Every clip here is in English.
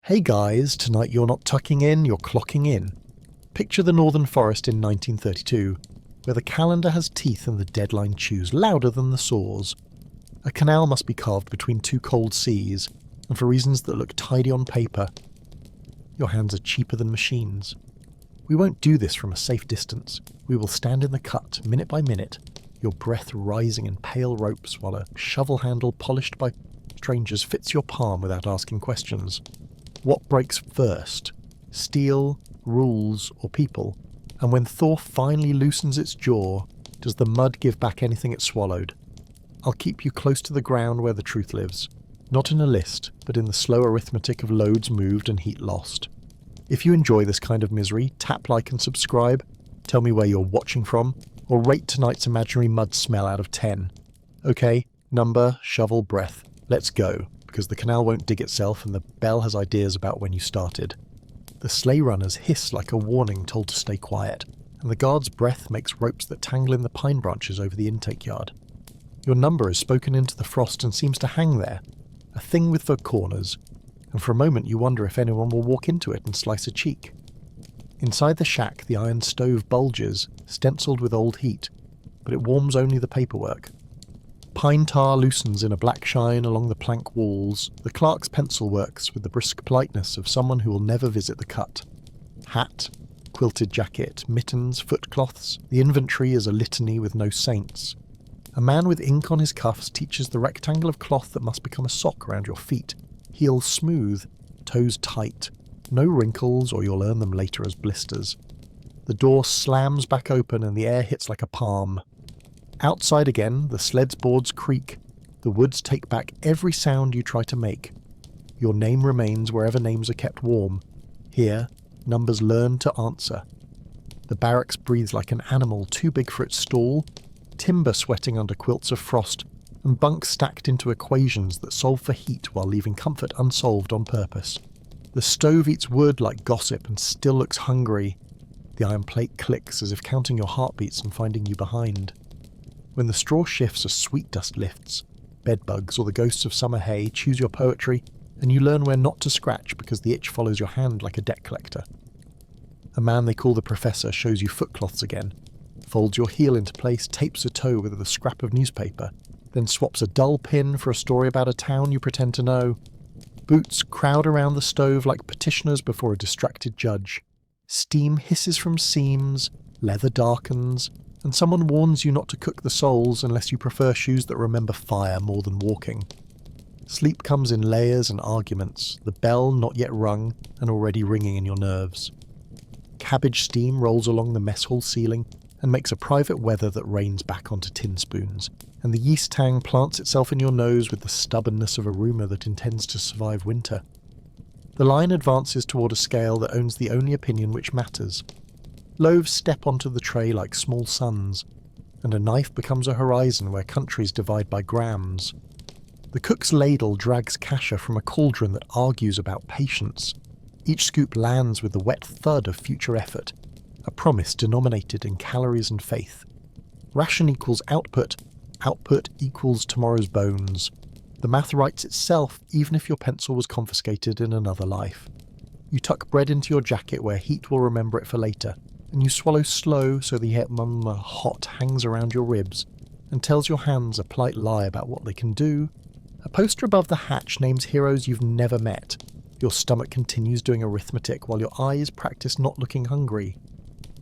Hey guys, tonight you're not tucking in, you're clocking in. Picture the Northern Forest in 1932, where the calendar has teeth and the deadline chews louder than the saws. A canal must be carved between two cold seas, and for reasons that look tidy on paper, your hands are cheaper than machines. We won't do this from a safe distance. We will stand in the cut, minute by minute, your breath rising in pale ropes while a shovel handle polished by strangers fits your palm without asking questions. What breaks first? Steel, rules, or people? And when thaw finally loosens its jaw, does the mud give back anything it swallowed? I'll keep you close to the ground where the truth lives. Not in a list, but in the slow arithmetic of loads moved and heat lost. If you enjoy this kind of misery, tap like and subscribe, tell me where you're watching from, or rate tonight's imaginary mud smell out of 10. Okay, number, shovel, breath. Let's go, because the canal won't dig itself and the bell has ideas about when you started. The sleigh runners hiss like a warning told to stay quiet, and the guard's breath makes ropes that tangle in the pine branches over the intake yard. Your number is spoken into the frost and seems to hang there, a thing with the corners, and for a moment you wonder if anyone will walk into it and slice a cheek. Inside the shack, the iron stove bulges, stenciled with old heat, but it warms only the paperwork. Pine tar loosens in a black shine along the plank walls. The clerk's pencil works with the brisk politeness of someone who will never visit the cut. Hat, quilted jacket, mittens, footcloths. The inventory is a litany with no saints. A man with ink on his cuffs teaches the rectangle of cloth that must become a sock around your feet. Heels smooth, toes tight. No wrinkles, or you'll earn them later as blisters. The door slams back open and the air hits like a palm. Outside again, the sled's boards creak. The woods take back every sound you try to make. Your name remains wherever names are kept warm. Here, numbers learn to answer. The barracks breathes like an animal too big for its stall, timber sweating under quilts of frost, and bunks stacked into equations that solve for heat while leaving comfort unsolved on purpose. The stove eats wood like gossip and still looks hungry. The iron plate clicks as if counting your heartbeats and finding you behind. When the straw shifts as sweet dust lifts, bedbugs or the ghosts of summer hay choose your poetry, and you learn where not to scratch because the itch follows your hand like a debt collector. A man they call the professor shows you footcloths again, folds your heel into place, tapes a toe with a scrap of newspaper, then swaps a dull pin for a story about a town you pretend to know. Boots crowd around the stove like petitioners before a distracted judge. Steam hisses from seams, leather darkens, and someone warns you not to cook the soles unless you prefer shoes that remember fire more than walking. Sleep comes in layers and arguments, the bell not yet rung and already ringing in your nerves. Cabbage steam rolls along the mess hall ceiling and makes a private weather that rains back onto tin spoons, and the yeast tang plants itself in your nose with the stubbornness of a rumour that intends to survive winter. The line advances toward a scale that owns the only opinion which matters. Loaves step onto the tray like small suns, and a knife becomes a horizon where countries divide by grams. The cook's ladle drags kasha from a cauldron that argues about patience. Each scoop lands with the wet thud of future effort, a promise denominated in calories and faith. Ration equals output, output equals tomorrow's bones. The math writes itself even if your pencil was confiscated in another life. You tuck bread into your jacket where heat will remember it for later, and you swallow slow so the hot hangs around your ribs and tells your hands a polite lie about what they can do. A poster above the hatch names heroes you've never met. Your stomach continues doing arithmetic while your eyes practice not looking hungry.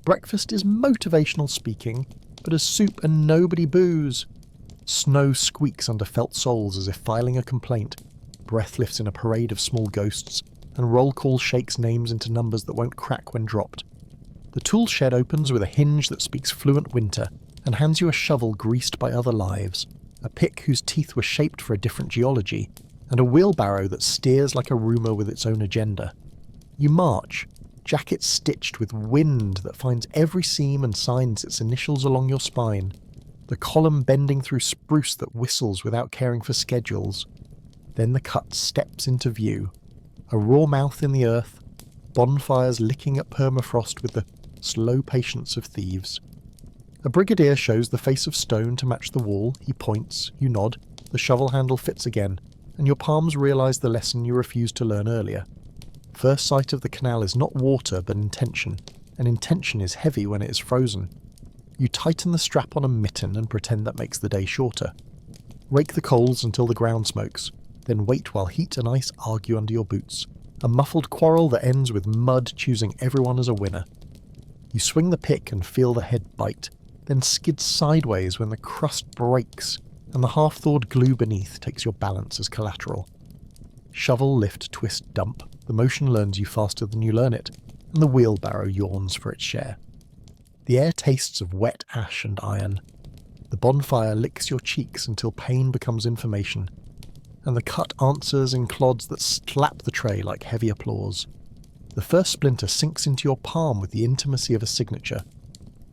Breakfast is motivational speaking, but as soup and nobody boos. Snow squeaks under felt soles as if filing a complaint. Breath lifts in a parade of small ghosts, and roll call shakes names into numbers that won't crack when dropped. The tool shed opens with a hinge that speaks fluent winter, and hands you a shovel greased by other lives, a pick whose teeth were shaped for a different geology, and a wheelbarrow that steers like a rumour with its own agenda. You march, jacket stitched with wind that finds every seam and signs its initials along your spine, the column bending through spruce that whistles without caring for schedules. Then the cut steps into view, a raw mouth in the earth, bonfires licking at permafrost with the slow patience of thieves. A brigadier shows the face of stone to match the wall, he points, you nod, the shovel handle fits again, and your palms realise the lesson you refused to learn earlier. First sight of the canal is not water but intention, and intention is heavy when it is frozen. You tighten the strap on a mitten and pretend that makes the day shorter. Rake the coals until the ground smokes, then wait while heat and ice argue under your boots. A muffled quarrel that ends with mud choosing everyone as a winner. You swing the pick and feel the head bite, then skid sideways when the crust breaks and the half-thawed glue beneath takes your balance as collateral. Shovel, lift, twist, dump. The motion learns you faster than you learn it, and the wheelbarrow yawns for its share. The air tastes of wet ash and iron. The bonfire licks your cheeks until pain becomes information, and the cut answers in clods that slap the tray like heavy applause. The first splinter sinks into your palm with the intimacy of a signature,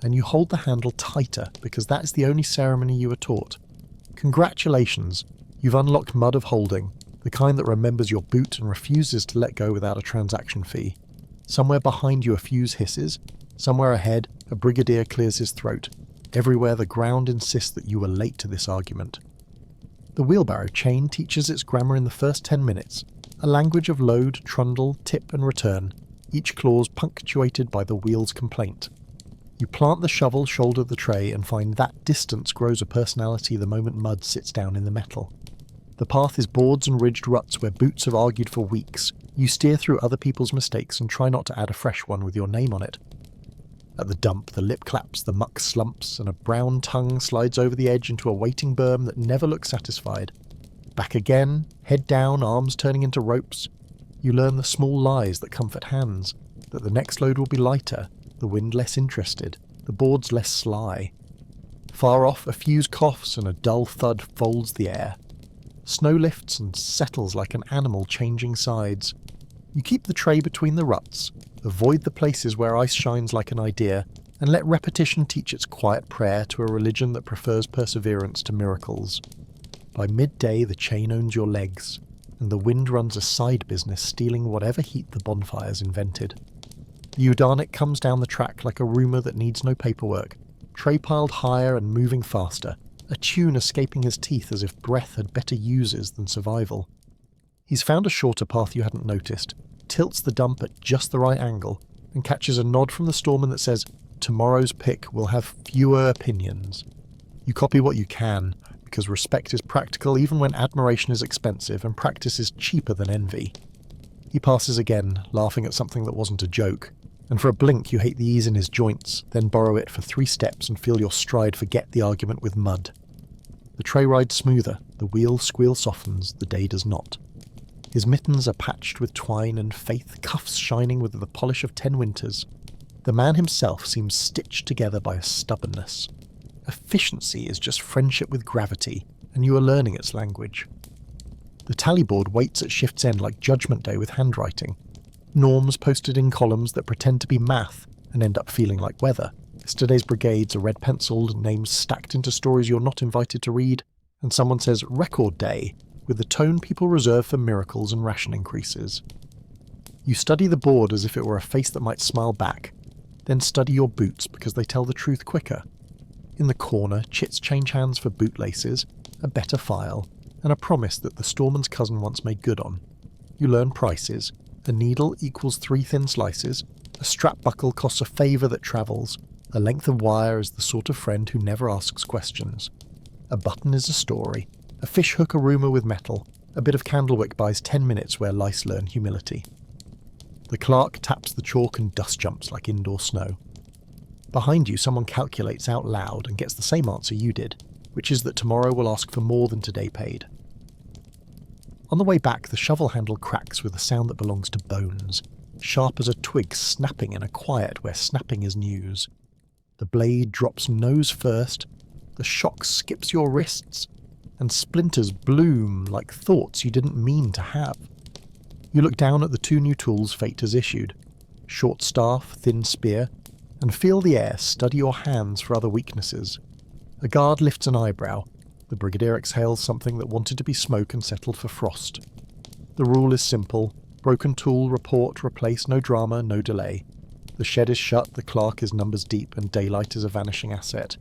and you hold the handle tighter because that is the only ceremony you were taught. Congratulations, you've unlocked mud of holding, the kind that remembers your boot and refuses to let go without a transaction fee. Somewhere behind you a fuse hisses, somewhere ahead a brigadier clears his throat. Everywhere the ground insists that you were late to this argument. The wheelbarrow chain teaches its grammar in the first 10 minutes, a language of load, trundle, tip and return, each clause punctuated by the wheel's complaint. You plant the shovel shoulder the tray and find that distance grows a personality the moment mud sits down in the metal. The path is boards and ridged ruts where boots have argued for weeks. You steer through other people's mistakes and try not to add a fresh one with your name on it. At the dump, the lip claps, the muck slumps, and a brown tongue slides over the edge into a waiting berm that never looks satisfied. Back again, head down, arms turning into ropes. You learn the small lies that comfort hands, that the next load will be lighter, the wind less interested, the boards less sly. Far off, a fuse coughs and a dull thud folds the air. Snow lifts and settles like an animal changing sides. You keep the tray between the ruts, avoid the places where ice shines like an idea, and let repetition teach its quiet prayer to a religion that prefers perseverance to miracles. By midday the chain owns your legs, and the wind runs a side business stealing whatever heat the bonfires invented. The Udanic comes down the track like a rumour that needs no paperwork, tray piled higher and moving faster, a tune escaping his teeth as if breath had better uses than survival. He's found a shorter path you hadn't noticed, tilts the dump at just the right angle, and catches a nod from the storeman that says, "Tomorrow's pick will have fewer opinions." You copy what you can, because respect is practical even when admiration is expensive and practice is cheaper than envy. He passes again, laughing at something that wasn't a joke, and for a blink you hate the ease in his joints, then borrow it for 3 steps and feel your stride forget the argument with mud. The tray rides smoother, the wheel squeal softens, the day does not. His mittens are patched with twine and faith, cuffs shining with the polish of 10 winters. The man himself seems stitched together by a stubbornness. Efficiency is just friendship with gravity, and you are learning its language. The tally board waits at shift's end like Judgment Day with handwriting. Norms posted in columns that pretend to be math and end up feeling like weather. Yesterday's brigades are red-penciled, names stacked into stories you're not invited to read, and someone says Record Day, with the tone people reserve for miracles and ration increases. You study the board as if it were a face that might smile back, then study your boots because they tell the truth quicker. In the corner, chits change hands for bootlaces, a better file, and a promise that the storeman's cousin once made good on. You learn prices. A needle equals 3 thin slices, a strap buckle costs a favour that travels, a length of wire is the sort of friend who never asks questions. A button is a story, a fish hook a rumour with metal, a bit of candlewick buys 10 minutes where lice learn humility. The clerk taps the chalk and dust jumps like indoor snow. Behind you someone calculates out loud and gets the same answer you did, which is that tomorrow will ask for more than today paid. On the way back, the shovel handle cracks with a sound that belongs to bones, sharp as a twig snapping in a quiet where snapping is news. The blade drops nose first, the shock skips your wrists, and splinters bloom like thoughts you didn't mean to have. You look down at the 2 new tools fate has issued, short staff, thin spear, and feel the air study your hands for other weaknesses. A guard lifts an eyebrow. The brigadier exhales something that wanted to be smoke and settled for frost. The rule is simple. Broken tool, report, replace, no drama, no delay. The shed is shut, the clerk is numbers deep, and daylight is a vanishing asset.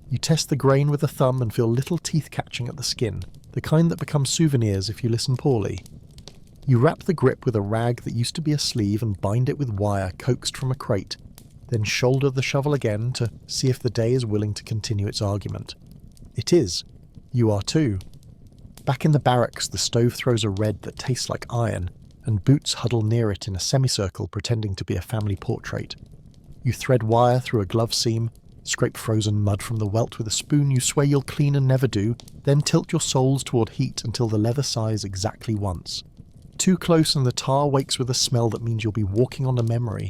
You test the grain with a thumb and feel little teeth catching at the skin, the kind that become souvenirs if you listen poorly. You wrap the grip with a rag that used to be a sleeve and bind it with wire coaxed from a crate, then shoulder the shovel again to see if the day is willing to continue its argument. It is. You are too. Back in the barracks, the stove throws a red that tastes like iron, and boots huddle near it in a semicircle pretending to be a family portrait. You thread wire through a glove seam, scrape frozen mud from the welt with a spoon you swear you'll clean and never do, then tilt your soles toward heat until the leather sighs exactly once. Too close and the tar wakes with a smell that means you'll be walking on a memory.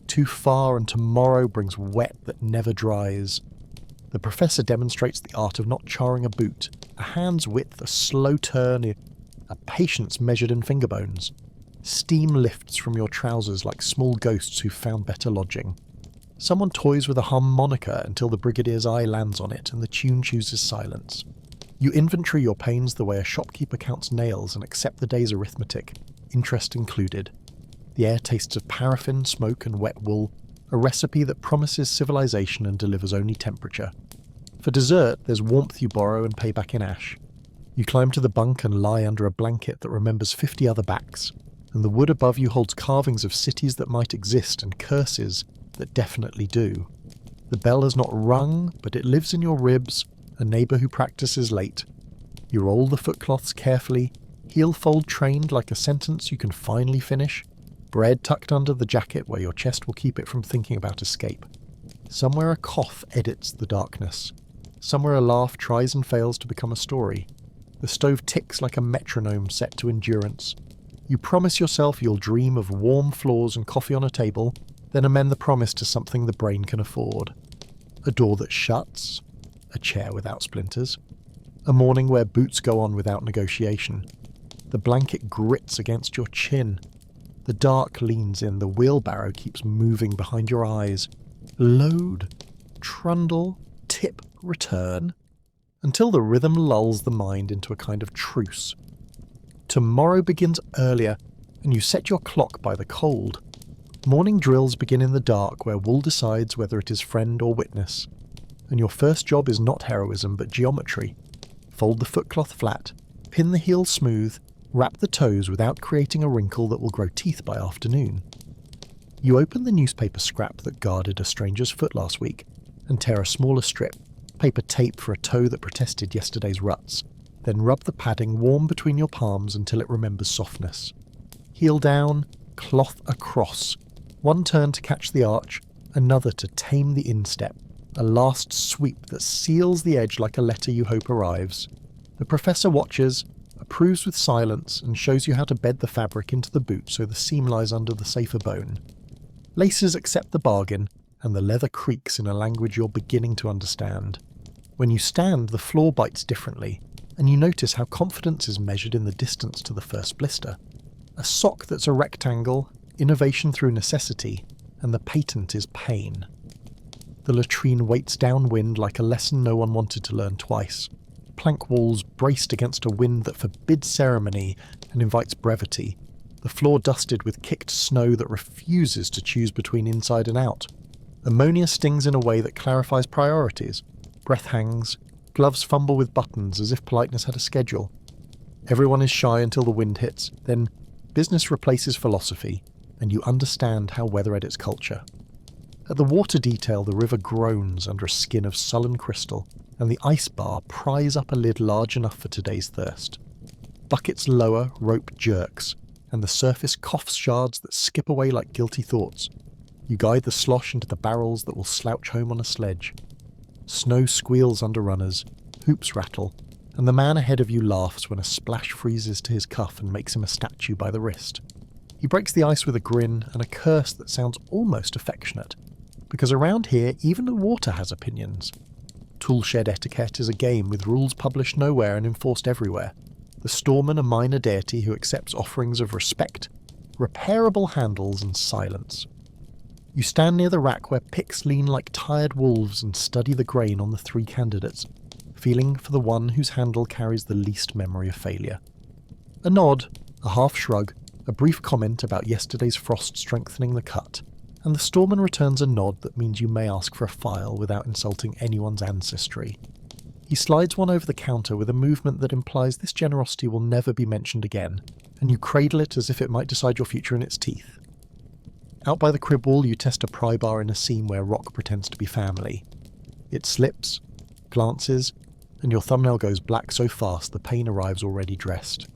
Too far and tomorrow brings wet that never dries. The professor demonstrates the art of not charring a boot, a hand's width, a slow turn, a patience measured in finger bones. Steam lifts from your trousers like small ghosts who've found better lodging. Someone toys with a harmonica until the brigadier's eye lands on it and the tune chooses silence. You inventory your pains the way a shopkeeper counts nails and accept the day's arithmetic, interest included. The air tastes of paraffin, smoke and wet wool, a recipe that promises civilization and delivers only temperature. For dessert, there's warmth you borrow and pay back in ash. You climb to the bunk and lie under a blanket that remembers 50 other backs, and the wood above you holds carvings of cities that might exist and curses that definitely do. The bell has not rung, but it lives in your ribs, a neighbour who practices late. You roll the footcloths carefully, heel fold trained like a sentence you can finally finish, bread tucked under the jacket where your chest will keep it from thinking about escape. Somewhere a cough edits the darkness. Somewhere a laugh tries and fails to become a story. The stove ticks like a metronome set to endurance. You promise yourself you'll dream of warm floors and coffee on a table, then amend the promise to something the brain can afford. A door that shuts, a chair without splinters, a morning where boots go on without negotiation. The blanket grits against your chin. The dark leans in, the wheelbarrow keeps moving behind your eyes. Load, trundle, tip, return, until the rhythm lulls the mind into a kind of truce. Tomorrow begins earlier, and you set your clock by the cold. Morning drills begin in the dark where wool decides whether it is friend or witness. And your first job is not heroism but geometry. Fold the footcloth flat, pin the heels smooth, wrap the toes without creating a wrinkle that will grow teeth by afternoon. You open the newspaper scrap that guarded a stranger's foot last week and tear a smaller strip, paper tape for a toe that protested yesterday's ruts, then rub the padding warm between your palms until it remembers softness. Heel down, cloth across, one turn to catch the arch, another to tame the instep, a last sweep that seals the edge like a letter you hope arrives. The professor watches, approves with silence, and shows you how to bed the fabric into the boot so the seam lies under the safer bone. Laces accept the bargain, and the leather creaks in a language you're beginning to understand. When you stand, the floor bites differently, and you notice how confidence is measured in the distance to the first blister. A sock that's a rectangle, innovation through necessity, and the patent is pain. The latrine waits downwind like a lesson no one wanted to learn twice. Plank walls braced against a wind that forbids ceremony and invites brevity. The floor dusted with kicked snow that refuses to choose between inside and out. Ammonia stings in a way that clarifies priorities. Breath hangs. Gloves fumble with buttons as if politeness had a schedule. Everyone is shy until the wind hits. Then business replaces philosophy, and you understand how weather edits culture. At the water detail, the river groans under a skin of sullen crystal, and the ice bar pries up a lid large enough for today's thirst. Buckets lower, rope jerks, and the surface coughs shards that skip away like guilty thoughts. You guide the slosh into the barrels that will slouch home on a sledge. Snow squeals under runners, hoops rattle, and the man ahead of you laughs when a splash freezes to his cuff and makes him a statue by the wrist. He breaks the ice with a grin and a curse that sounds almost affectionate, because around here even the water has opinions. Toolshed etiquette is a game with rules published nowhere and enforced everywhere. The storeman a minor deity who accepts offerings of respect, repairable handles and silence. You stand near the rack where picks lean like tired wolves and study the grain on the three candidates, feeling for the one whose handle carries the least memory of failure. A nod, a half shrug, a brief comment about yesterday's frost strengthening the cut, and the storeman returns a nod that means you may ask for a file without insulting anyone's ancestry. He slides one over the counter with a movement that implies this generosity will never be mentioned again, and you cradle it as if it might decide your future in its teeth. Out by the crib wall, you test a pry bar in a seam where rock pretends to be family. It slips, glances, and your thumbnail goes black so fast the pain arrives already dressed.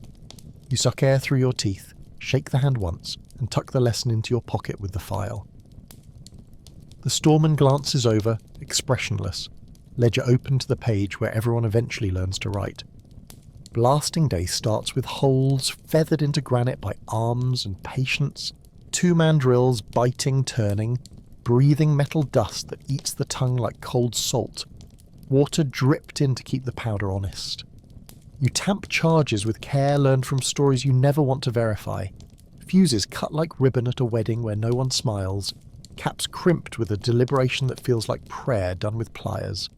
You suck air through your teeth, shake the hand once, and tuck the lesson into your pocket with the file. The storeman glances over, expressionless, ledger open to the page where everyone eventually learns to write. Blasting day starts with holes feathered into granite by arms and patience, two-man drills biting, turning, breathing metal dust that eats the tongue like cold salt, water dripped in to keep the powder honest. You tamp charges with care learned from stories you never want to verify, fuses cut like ribbon at a wedding where no one smiles, caps crimped with a deliberation that feels like prayer done with pliers.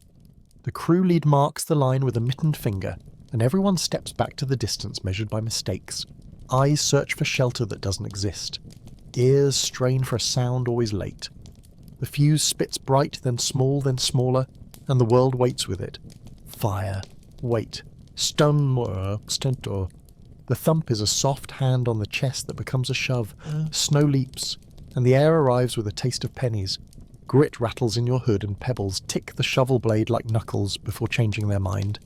The crew lead marks the line with a mittened finger, and everyone steps back to the distance measured by mistakes. Eyes search for shelter that doesn't exist. Ears strain for a sound always late. The fuse spits bright, then small, then smaller, and the world waits with it. Fire. Wait. Stun. Stentor. The thump is a soft hand on the chest that becomes a shove. Snow leaps, and the air arrives with a taste of pennies. Grit rattles in your hood and pebbles tick the shovel blade like knuckles before changing their mind.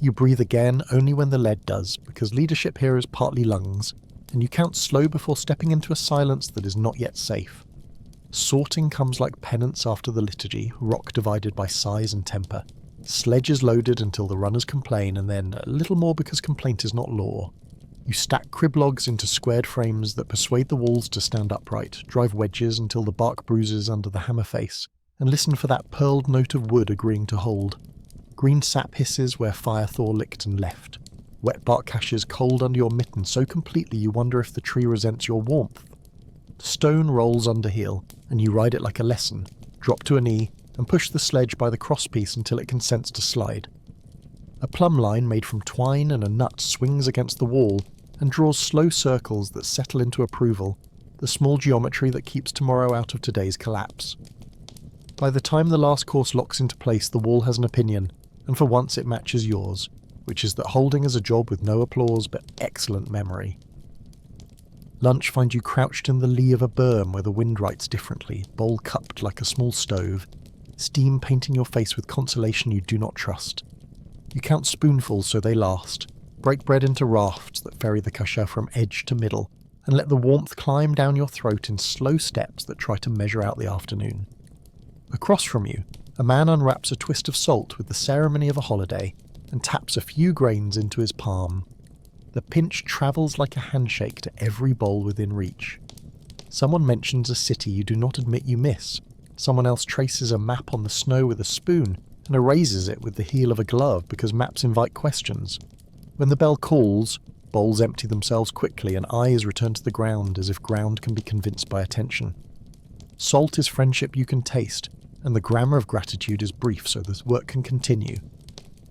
You breathe again only when the lead does, because leadership here is partly lungs, and you count slow before stepping into a silence that is not yet safe. Sorting comes like penance after the liturgy, rock divided by size and temper. Sledge is loaded until the runners complain, and then a little more because complaint is not law. You stack crib logs into squared frames that persuade the walls to stand upright, drive wedges until the bark bruises under the hammer face, and listen for that pearled note of wood agreeing to hold. Green sap hisses where fire thaw licked and left. Wet bark caches cold under your mitten so completely you wonder if the tree resents your warmth. Stone rolls under heel, and you ride it like a lesson, drop to a knee, and push the sledge by the crosspiece until it consents to slide. A plumb line made from twine and a nut swings against the wall and draws slow circles that settle into approval, the small geometry that keeps tomorrow out of today's collapse. By the time the last course locks into place, the wall has an opinion, and for once it matches yours, which is that holding is a job with no applause but excellent memory. Lunch finds you crouched in the lee of a berm where the wind writes differently, bowl cupped like a small stove, steam painting your face with consolation you do not trust. You count spoonfuls so they last, break bread into rafts that ferry the kasha from edge to middle, and let the warmth climb down your throat in slow steps that try to measure out the afternoon. Across from you, a man unwraps a twist of salt with the ceremony of a holiday and taps a few grains into his palm. The pinch travels like a handshake to every bowl within reach. Someone mentions a city you do not admit you miss. Someone else traces a map on the snow with a spoon and erases it with the heel of a glove because maps invite questions. When the bell calls, bowls empty themselves quickly and eyes return to the ground as if ground can be convinced by attention. Salt is friendship you can taste, and the grammar of gratitude is brief so this work can continue.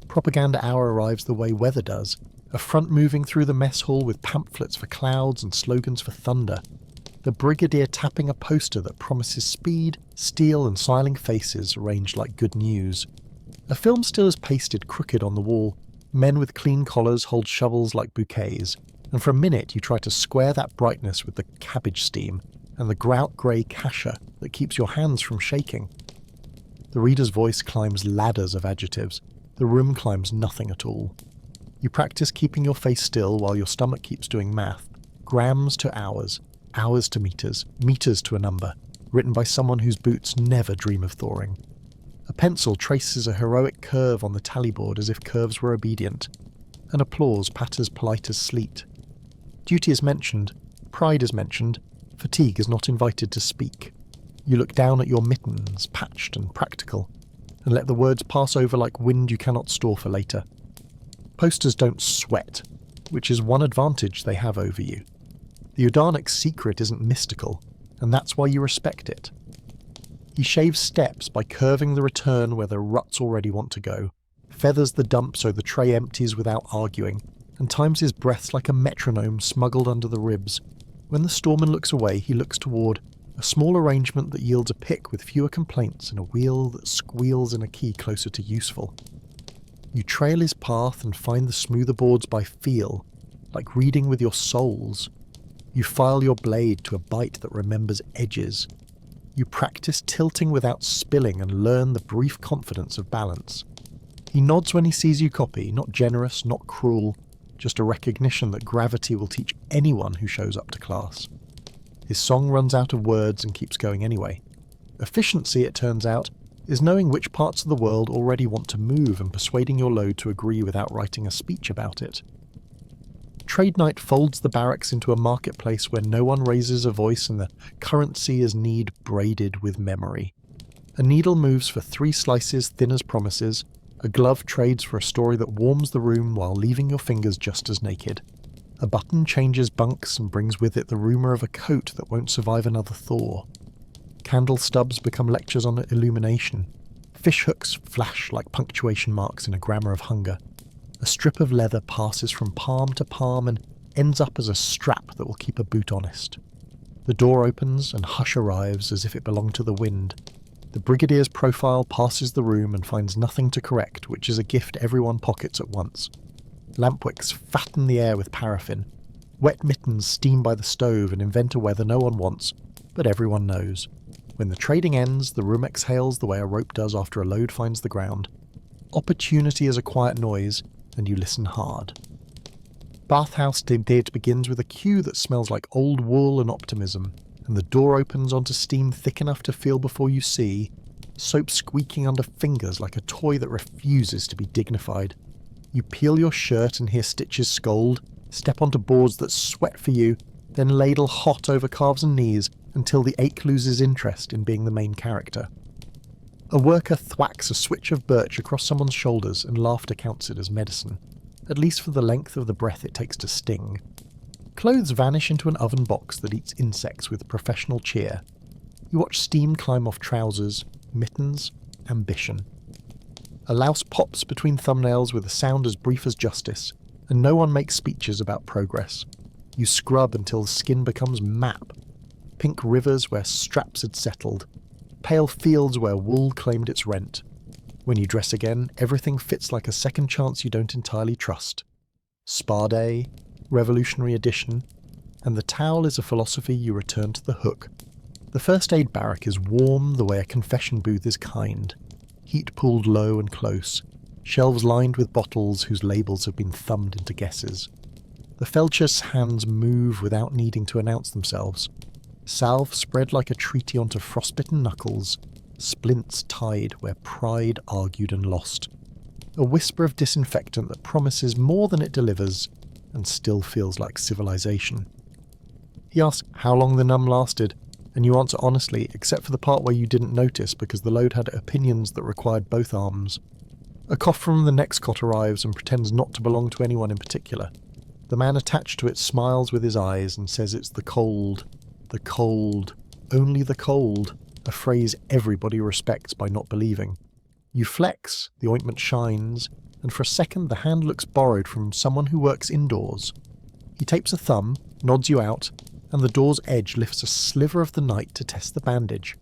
Propaganda hour arrives the way weather does, a front moving through the mess hall with pamphlets for clouds and slogans for thunder. The brigadier tapping a poster that promises speed, steel and smiling faces arranged like good news. A film still is pasted crooked on the wall. Men with clean collars hold shovels like bouquets, and for a minute you try to square that brightness with the cabbage steam and the grout grey kasha that keeps your hands from shaking. The reader's voice climbs ladders of adjectives. The room climbs nothing at all. You practice keeping your face still while your stomach keeps doing math. Grams to hours, hours to meters, meters to a number, written by someone whose boots never dream of thawing. A pencil traces a heroic curve on the tally board as if curves were obedient. An applause patters polite as sleet. Duty is mentioned, pride is mentioned, fatigue is not invited to speak. You look down at your mittens, patched and practical, and let the words pass over like wind you cannot store for later. Posters don't sweat, which is one advantage they have over you. The Udarnik's secret isn't mystical, and that's why you respect it. He shaves steps by curving the return where the ruts already want to go, feathers the dump so the tray empties without arguing, and times his breaths like a metronome smuggled under the ribs. When the storeman looks away, he looks toward a small arrangement that yields a pick with fewer complaints and a wheel that squeals in a key closer to useful. You trail his path and find the smoother boards by feel, like reading with your souls. You file your blade to a bite that remembers edges. You practice tilting without spilling and learn the brief confidence of balance. He nods when he sees you copy, not generous, not cruel, just a recognition that gravity will teach anyone who shows up to class. His song runs out of words and keeps going anyway. Efficiency, it turns out, is knowing which parts of the world already want to move and persuading your load to agree without writing a speech about it. Trade Night folds the barracks into a marketplace where no one raises a voice and the currency is need braided with memory. A needle moves for 3 slices thin as promises, a glove trades for a story that warms the room while leaving your fingers just as naked. A button changes bunks and brings with it the rumour of a coat that won't survive another thaw. Candle stubs become lectures on illumination. Fish hooks flash like punctuation marks in a grammar of hunger. A strip of leather passes from palm to palm and ends up as a strap that will keep a boot honest. The door opens and hush arrives as if it belonged to the wind. The brigadier's profile passes the room and finds nothing to correct, which is a gift everyone pockets at once. Lampwicks fatten the air with paraffin. Wet mittens steam by the stove and invent a weather no one wants, but everyone knows. When the trading ends, the room exhales the way a rope does after a load finds the ground. Opportunity is a quiet noise, and you listen hard. Bathhouse date begins with a cue that smells like old wool and optimism, and the door opens onto steam thick enough to feel before you see, soap squeaking under fingers like a toy that refuses to be dignified. You peel your shirt and hear stitches scold, step onto boards that sweat for you, then ladle hot over calves and knees until the ache loses interest in being the main character. A worker thwacks a switch of birch across someone's shoulders and laughter counts it as medicine, at least for the length of the breath it takes to sting. Clothes vanish into an oven box that eats insects with professional cheer. You watch steam climb off trousers, mittens, ambition. A louse pops between thumbnails with a sound as brief as justice, and no one makes speeches about progress. You scrub until the skin becomes map. Pink rivers where straps had settled. Pale fields where wool claimed its rent. When you dress again, everything fits like a second chance you don't entirely trust. Spa day, Revolutionary Edition, and the towel is a philosophy you return to the hook. The first aid barrack is warm the way a confession booth is kind. Heat pooled low and close, shelves lined with bottles whose labels have been thumbed into guesses. The Felcher's hands move without needing to announce themselves. Salve spread like a treaty onto frostbitten knuckles, splints tied where pride argued and lost. A whisper of disinfectant that promises more than it delivers, and still feels like civilization. He asks how long the numb lasted, and you answer honestly, except for the part where you didn't notice because the load had opinions that required both arms. A cough from the next cot arrives and pretends not to belong to anyone in particular. The man attached to it smiles with his eyes and says it's the cold, only the cold, a phrase everybody respects by not believing. You flex, the ointment shines, and for a second the hand looks borrowed from someone who works indoors. He tapes a thumb, nods you out, and the door's edge lifts a sliver of the night to test the bandage.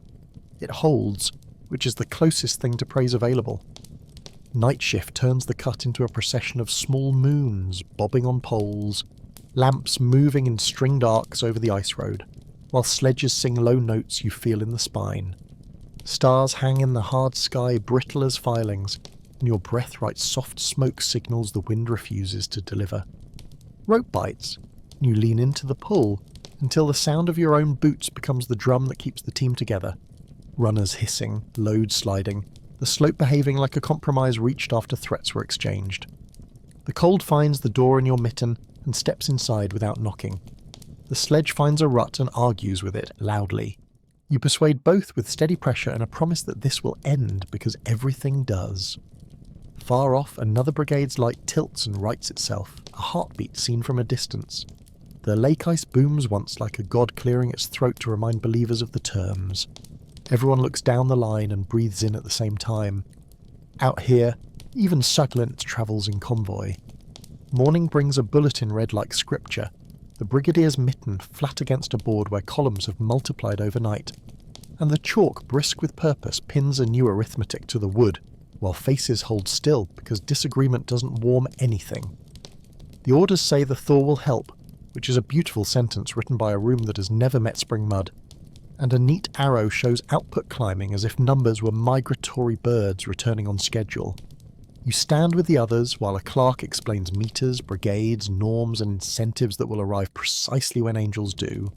It holds, which is the closest thing to praise available. Night shift turns the cut into a procession of small moons bobbing on poles, lamps moving in stringed arcs over the ice road, while sledges sing low notes you feel in the spine. Stars hang in the hard sky brittle as filings, and your breath writes soft smoke signals the wind refuses to deliver. Rope bites, and you lean into the pull, until the sound of your own boots becomes the drum that keeps the team together. Runners hissing, load sliding, the slope behaving like a compromise reached after threats were exchanged. The cold finds the door in your mitten and steps inside without knocking. The sledge finds a rut and argues with it loudly. You persuade both with steady pressure and a promise that this will end because everything does. Far off, another brigade's light tilts and rights itself, a heartbeat seen from a distance. The lake ice booms once like a god clearing its throat to remind believers of the terms. Everyone looks down the line and breathes in at the same time. Out here, even Suglint travels in convoy. Morning brings a bulletin read like scripture, the brigadier's mitten flat against a board where columns have multiplied overnight, and the chalk brisk with purpose pins a new arithmetic to the wood, while faces hold still because disagreement doesn't warm anything. The orders say the thaw will help, which is a beautiful sentence written by a room that has never met spring mud, and a neat arrow shows output climbing as if numbers were migratory birds returning on schedule. You stand with the others while a clerk explains meters, brigades, norms and incentives that will arrive precisely when angels do,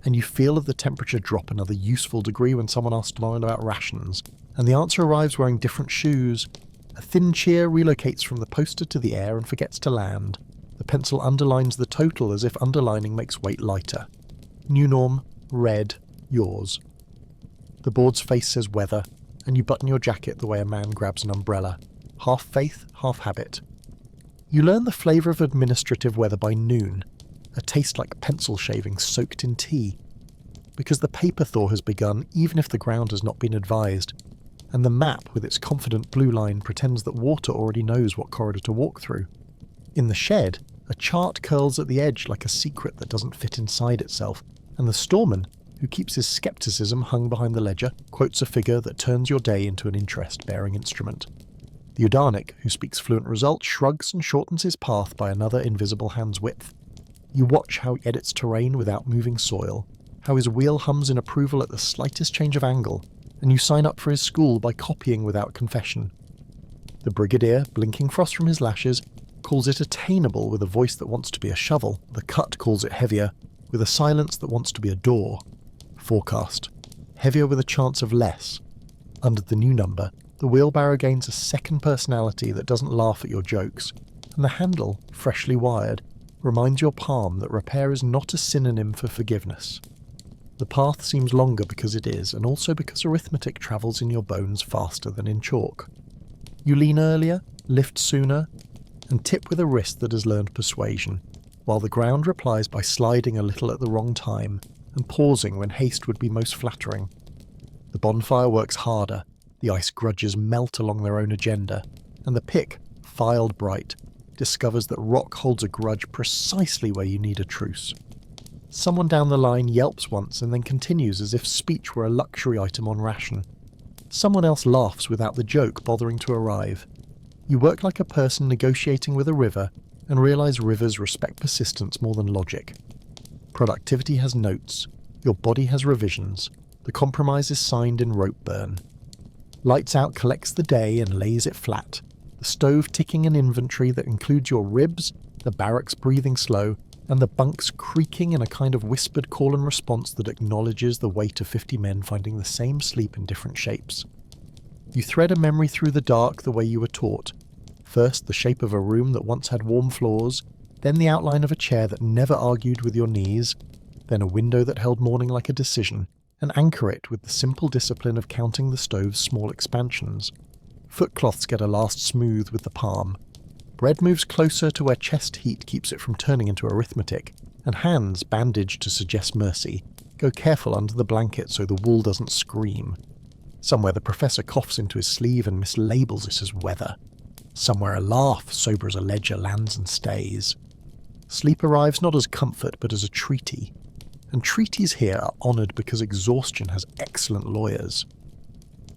and you feel the temperature drop another useful degree when someone asks tomorrow about rations, and the answer arrives wearing different shoes. A thin cheer relocates from the poster to the air and forgets to land. The pencil underlines the total as if underlining makes weight lighter. New norm, red, yours. The board's face says weather, and you button your jacket the way a man grabs an umbrella. Half faith, half habit. You learn the flavour of administrative weather by noon, a taste like pencil shaving soaked in tea. Because the paper thaw has begun even if the ground has not been advised, and the map with its confident blue line pretends that water already knows what corridor to walk through. In the shed, a chart curls at the edge like a secret that doesn't fit inside itself, and the storeman, who keeps his scepticism hung behind the ledger, quotes a figure that turns your day into an interest-bearing instrument. The Udanic, who speaks fluent result, shrugs and shortens his path by another invisible hand's width. You watch how he edits terrain without moving soil, how his wheel hums in approval at the slightest change of angle, and you sign up for his school by copying without confession. The brigadier, blinking frost from his lashes, calls it attainable with a voice that wants to be a shovel. The cut calls it heavier, with a silence that wants to be a door. Forecast. Heavier with a chance of less. Under the new number, the wheelbarrow gains a second personality that doesn't laugh at your jokes, and the handle, freshly wired, reminds your palm that repair is not a synonym for forgiveness. The path seems longer because it is, and also because arithmetic travels in your bones faster than in chalk. You lean earlier, lift sooner, and tip with a wrist that has learned persuasion, while the ground replies by sliding a little at the wrong time, and pausing when haste would be most flattering. The bonfire works harder, the ice grudges melt along their own agenda, and the pick, filed bright, discovers that rock holds a grudge precisely where you need a truce. Someone down the line yelps once and then continues as if speech were a luxury item on ration. Someone else laughs without the joke bothering to arrive. You work like a person negotiating with a river and realise rivers respect persistence more than logic. Productivity has notes, your body has revisions, the compromise is signed in rope burn. Lights Out collects the day and lays it flat, the stove ticking an inventory that includes your ribs, the barracks breathing slow, and the bunks creaking in a kind of whispered call and response that acknowledges the weight of 50 men finding the same sleep in different shapes. You thread a memory through the dark the way you were taught. First the shape of a room that once had warm floors, then the outline of a chair that never argued with your knees, then a window that held morning like a decision, and anchor it with the simple discipline of counting the stove's small expansions. Footcloths get a last smooth with the palm. Bread moves closer to where chest heat keeps it from turning into arithmetic, and hands, bandaged to suggest mercy, go careful under the blanket so the wool doesn't scream. Somewhere the professor coughs into his sleeve and mislabels this as weather. Somewhere a laugh, sober as a ledger, lands and stays. Sleep arrives not as comfort but as a treaty, and treaties here are honoured because exhaustion has excellent lawyers.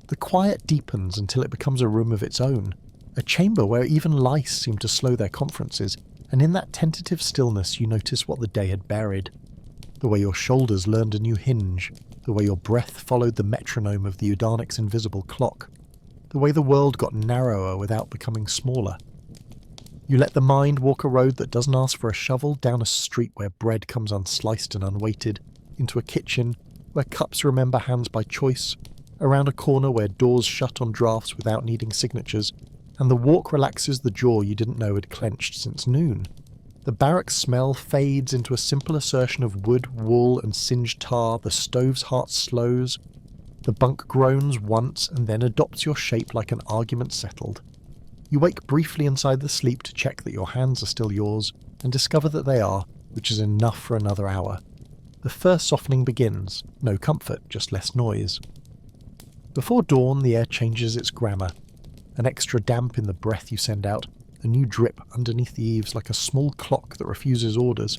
The quiet deepens until it becomes a room of its own, a chamber where even lice seem to slow their conferences, and in that tentative stillness you notice what the day had buried. The way your shoulders learned a new hinge, the way your breath followed the metronome of the Udanic's invisible clock, the way the world got narrower without becoming smaller. You let the mind walk a road that doesn't ask for a shovel, down a street where bread comes unsliced and unweighted, into a kitchen where cups remember hands by choice, around a corner where doors shut on drafts without needing signatures, and the walk relaxes the jaw you didn't know had clenched since noon. The barracks smell fades into a simple assertion of wood, wool and singed tar, the stove's heart slows. The bunk groans once and then adopts your shape like an argument settled. You wake briefly inside the sleep to check that your hands are still yours, and discover that they are, which is enough for another hour. The first softening begins, no comfort, just less noise. Before dawn the air changes its grammar, an extra damp in the breath you send out, a new drip underneath the eaves like a small clock that refuses orders,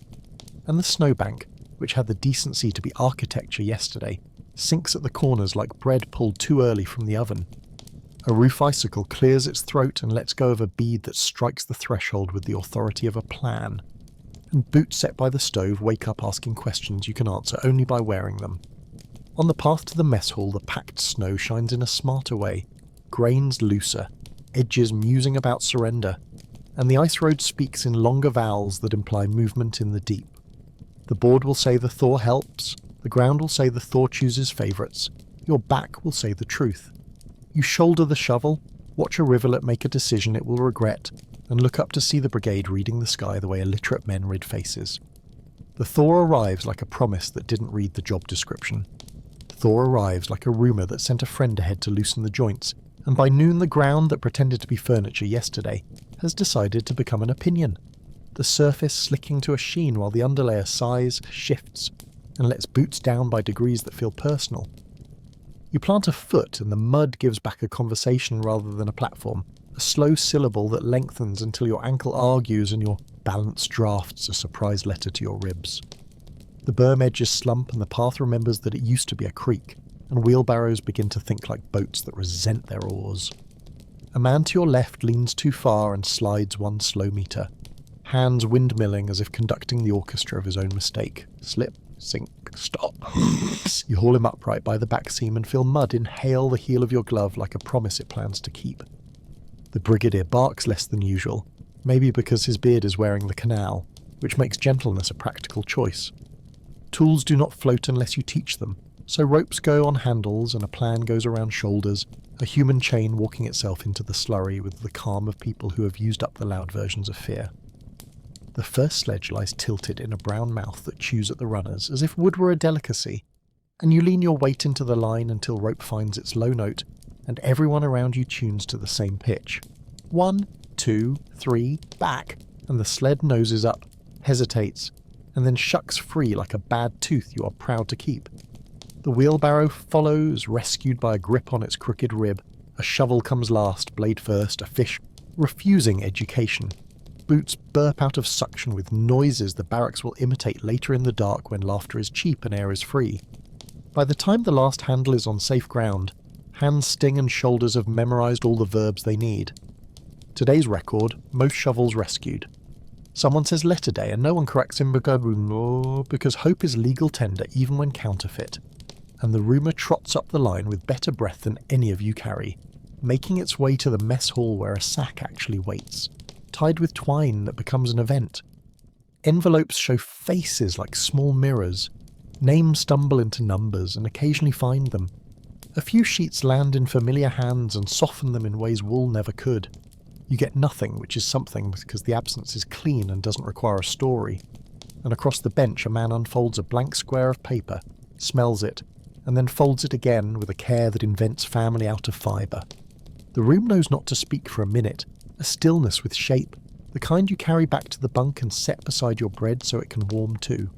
and the snowbank, which had the decency to be architecture yesterday, sinks at the corners like bread pulled too early from the oven. A roof icicle clears its throat and lets go of a bead that strikes the threshold with the authority of a plan. And boots set by the stove wake up asking questions you can answer only by wearing them. On the path to the mess hall, the packed snow shines in a smarter way, grains looser, edges musing about surrender, and the ice road speaks in longer vowels that imply movement in the deep. The board will say the thaw helps, the ground will say the thaw chooses favourites, your back will say the truth. You shoulder the shovel, watch a rivulet make a decision it will regret, and look up to see the brigade reading the sky the way illiterate men read faces. The thaw arrives like a promise that didn't read the job description. Thaw arrives like a rumour that sent a friend ahead to loosen the joints, and by noon the ground that pretended to be furniture yesterday has decided to become an opinion. The surface slicking to a sheen while the underlayer sighs, shifts, and lets boots down by degrees that feel personal. You plant a foot and the mud gives back a conversation rather than a platform, a slow syllable that lengthens until your ankle argues and your balance drafts a surprise letter to your ribs. The berm edges slump and the path remembers that it used to be a creek, and wheelbarrows begin to think like boats that resent their oars. A man to your left leans too far and slides one slow meter, hands windmilling as if conducting the orchestra of his own mistake. Slip, sink, stop. You haul him upright by the back seam and feel mud inhale the heel of your glove like a promise it plans to keep. The brigadier barks less than usual, maybe because his beard is wearing the canal, which makes gentleness a practical choice. Tools do not float unless you teach them, so ropes go on handles and a plan goes around shoulders, a human chain walking itself into the slurry with the calm of people who have used up the loud versions of fear. The first sledge lies tilted in a brown mouth that chews at the runners as if wood were a delicacy, and you lean your weight into the line until rope finds its low note, and everyone around you tunes to the same pitch. 1, 2, 3, back, and the sled noses up, hesitates, and then shucks free like a bad tooth you are proud to keep. The wheelbarrow follows, rescued by a grip on its crooked rib. A shovel comes last, blade first, a fish, refusing education. Boots burp out of suction with noises the barracks will imitate later in the dark when laughter is cheap and air is free. By the time the last handle is on safe ground, hands sting and shoulders have memorised all the verbs they need. Today's record, most shovels rescued. Someone says letter day and no one corrects him because hope is legal tender even when counterfeit. And the rumour trots up the line with better breath than any of you carry, making its way to the mess hall where a sack actually waits, tied with twine that becomes an event. Envelopes show faces like small mirrors. Names stumble into numbers and occasionally find them. A few sheets land in familiar hands and soften them in ways wool never could. You get nothing, which is something because the absence is clean and doesn't require a story. And across the bench a man unfolds a blank square of paper, smells it, and then folds it again with a care that invents family out of fibre. The room knows not to speak for a minute, a stillness with shape, the kind you carry back to the bunk and set beside your bread so it can warm too.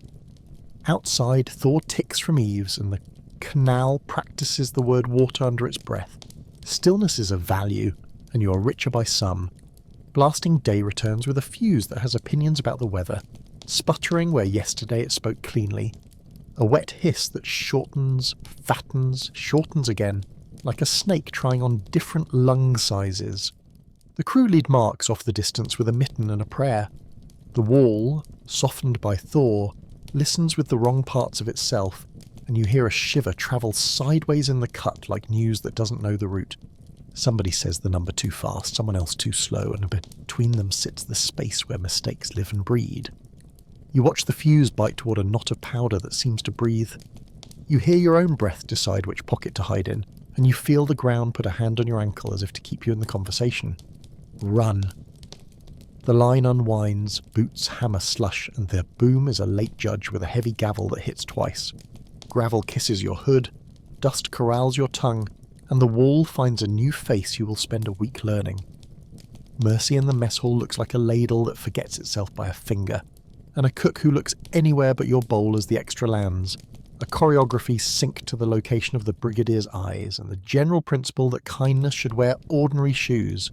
Outside, thaw ticks from eaves and the canal practices the word water under its breath. Stillness is of value, and you are richer by some. Blasting day returns with a fuse that has opinions about the weather, sputtering where yesterday it spoke cleanly. A wet hiss that shortens, fattens, shortens again, like a snake trying on different lung sizes. The crew lead marks off the distance with a mitten and a prayer. The wall, softened by thaw, listens with the wrong parts of itself, and you hear a shiver travel sideways in the cut like news that doesn't know the route. Somebody says the number too fast, someone else too slow, and between them sits the space where mistakes live and breed. You watch the fuse bite toward a knot of powder that seems to breathe. You hear your own breath decide which pocket to hide in, and you feel the ground put a hand on your ankle as if to keep you in the conversation. Run. The line unwinds, boots hammer slush, and their boom is a late judge with a heavy gavel that hits twice. Gravel kisses your hood, dust corrals your tongue, and the wall finds a new face you will spend a week learning. Mercy in the mess hall looks like a ladle that forgets itself by a finger, and a cook who looks anywhere but your bowl as the extra lands. A choreography synced to the location of the brigadier's eyes, and the general principle that kindness should wear ordinary shoes.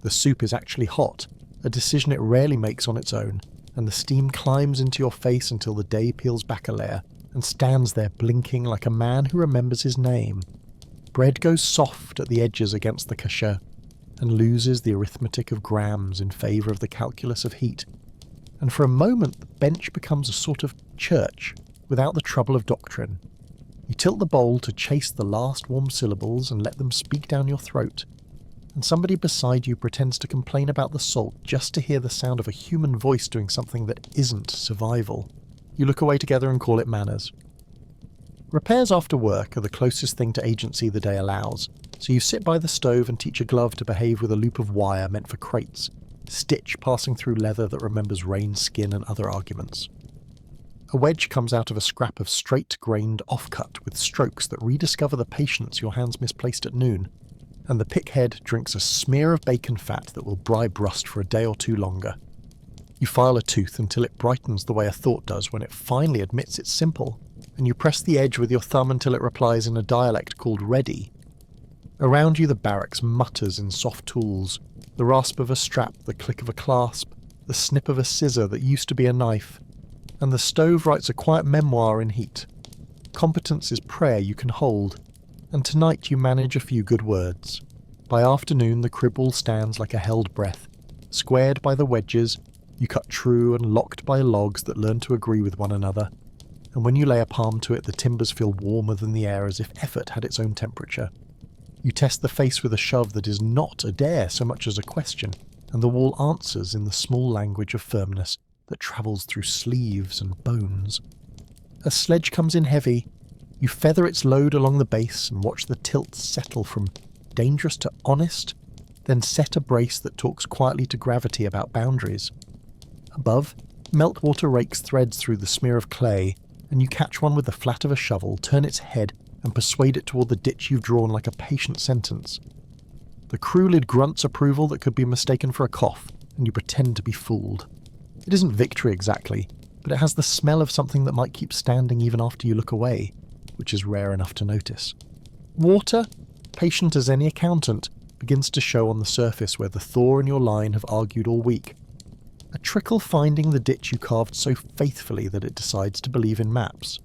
The soup is actually hot, a decision it rarely makes on its own, and the steam climbs into your face until the day peels back a layer, and stands there blinking like a man who remembers his name. Bread goes soft at the edges against the kasha, and loses the arithmetic of grams in favour of the calculus of heat, and for a moment the bench becomes a sort of church without the trouble of doctrine. You tilt the bowl to chase the last warm syllables and let them speak down your throat, and somebody beside you pretends to complain about the salt just to hear the sound of a human voice doing something that isn't survival. You look away together and call it manners. Repairs after work are the closest thing to agency the day allows, so you sit by the stove and teach a glove to behave with a loop of wire meant for crates, stitch passing through leather that remembers rain, skin and other arguments. A wedge comes out of a scrap of straight-grained offcut with strokes that rediscover the patience your hands misplaced at noon, and the pick head drinks a smear of bacon fat that will bribe rust for a day or two longer. You file a tooth until it brightens the way a thought does when it finally admits it's simple, and you press the edge with your thumb until it replies in a dialect called ready. Around you the barracks mutters in soft tools, the rasp of a strap, the click of a clasp, the snip of a scissor that used to be a knife, and the stove writes a quiet memoir in heat. Competence is prayer you can hold, and tonight you manage a few good words. By afternoon the crib wall stands like a held breath, squared by the wedges, you cut true and locked by logs that learn to agree with one another, and when you lay a palm to it the timbers feel warmer than the air as if effort had its own temperature. You test the face with a shove that is not a dare so much as a question, and the wall answers in the small language of firmness that travels through sleeves and bones. A sledge comes in heavy. You feather its load along the base and watch the tilt settle from dangerous to honest, then set a brace that talks quietly to gravity about boundaries. Above, meltwater rakes threads through the smear of clay, and you catch one with the flat of a shovel, turn its head, and persuade it toward the ditch you've drawn like a patient sentence. The crew lid grunts approval that could be mistaken for a cough, and you pretend to be fooled. It isn't victory exactly, but it has the smell of something that might keep standing even after you look away, which is rare enough to notice. Water, patient as any accountant, begins to show on the surface where the thaw and your line have argued all week. A trickle finding the ditch you carved so faithfully that it decides to believe in maps.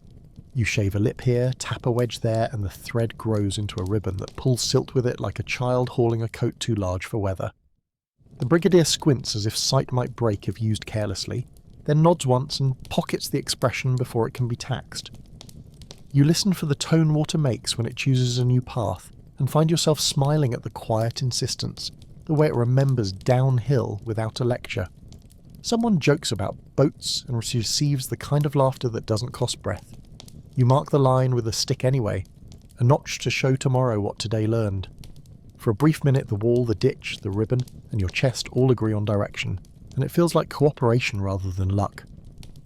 You shave a lip here, tap a wedge there, and the thread grows into a ribbon that pulls silt with it like a child hauling a coat too large for weather. The brigadier squints as if sight might break if used carelessly, then nods once and pockets the expression before it can be taxed. You listen for the tone water makes when it chooses a new path, and find yourself smiling at the quiet insistence, the way it remembers downhill without a lecture. Someone jokes about boats and receives the kind of laughter that doesn't cost breath. You mark the line with a stick anyway, a notch to show tomorrow what today learned. For a brief minute the wall, the ditch, the ribbon, and your chest all agree on direction, and it feels like cooperation rather than luck.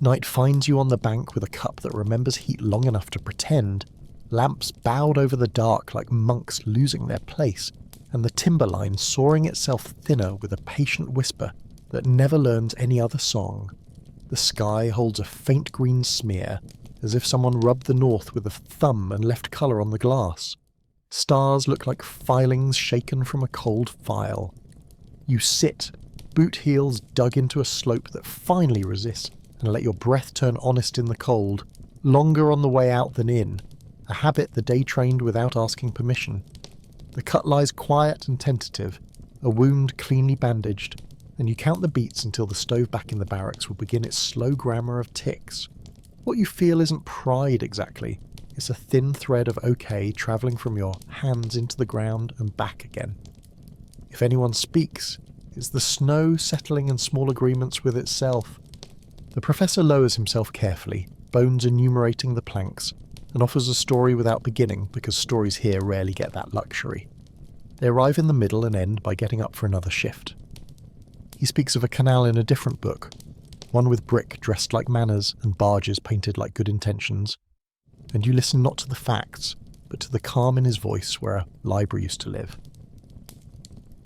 Night finds you on the bank with a cup that remembers heat long enough to pretend, lamps bowed over the dark like monks losing their place, and the timberline soaring itself thinner with a patient whisper that never learns any other song. The sky holds a faint green smear, as if someone rubbed the north with a thumb and left colour on the glass. Stars look like filings shaken from a cold file. You sit, boot heels dug into a slope that finally resists, and let your breath turn honest in the cold, longer on the way out than in, a habit the day trained without asking permission. The cut lies quiet and tentative, a wound cleanly bandaged, and you count the beats until the stove back in the barracks will begin its slow grammar of ticks. What you feel isn't pride exactly, it's a thin thread of okay travelling from your hands into the ground and back again. If anyone speaks, it's the snow settling in small agreements with itself. The professor lowers himself carefully, bones enumerating the planks, and offers a story without beginning because stories here rarely get that luxury. They arrive in the middle and end by getting up for another shift. He speaks of a canal in a different book, one with brick dressed like manners and barges painted like good intentions, and you listen not to the facts, but to the calm in his voice where a library used to live.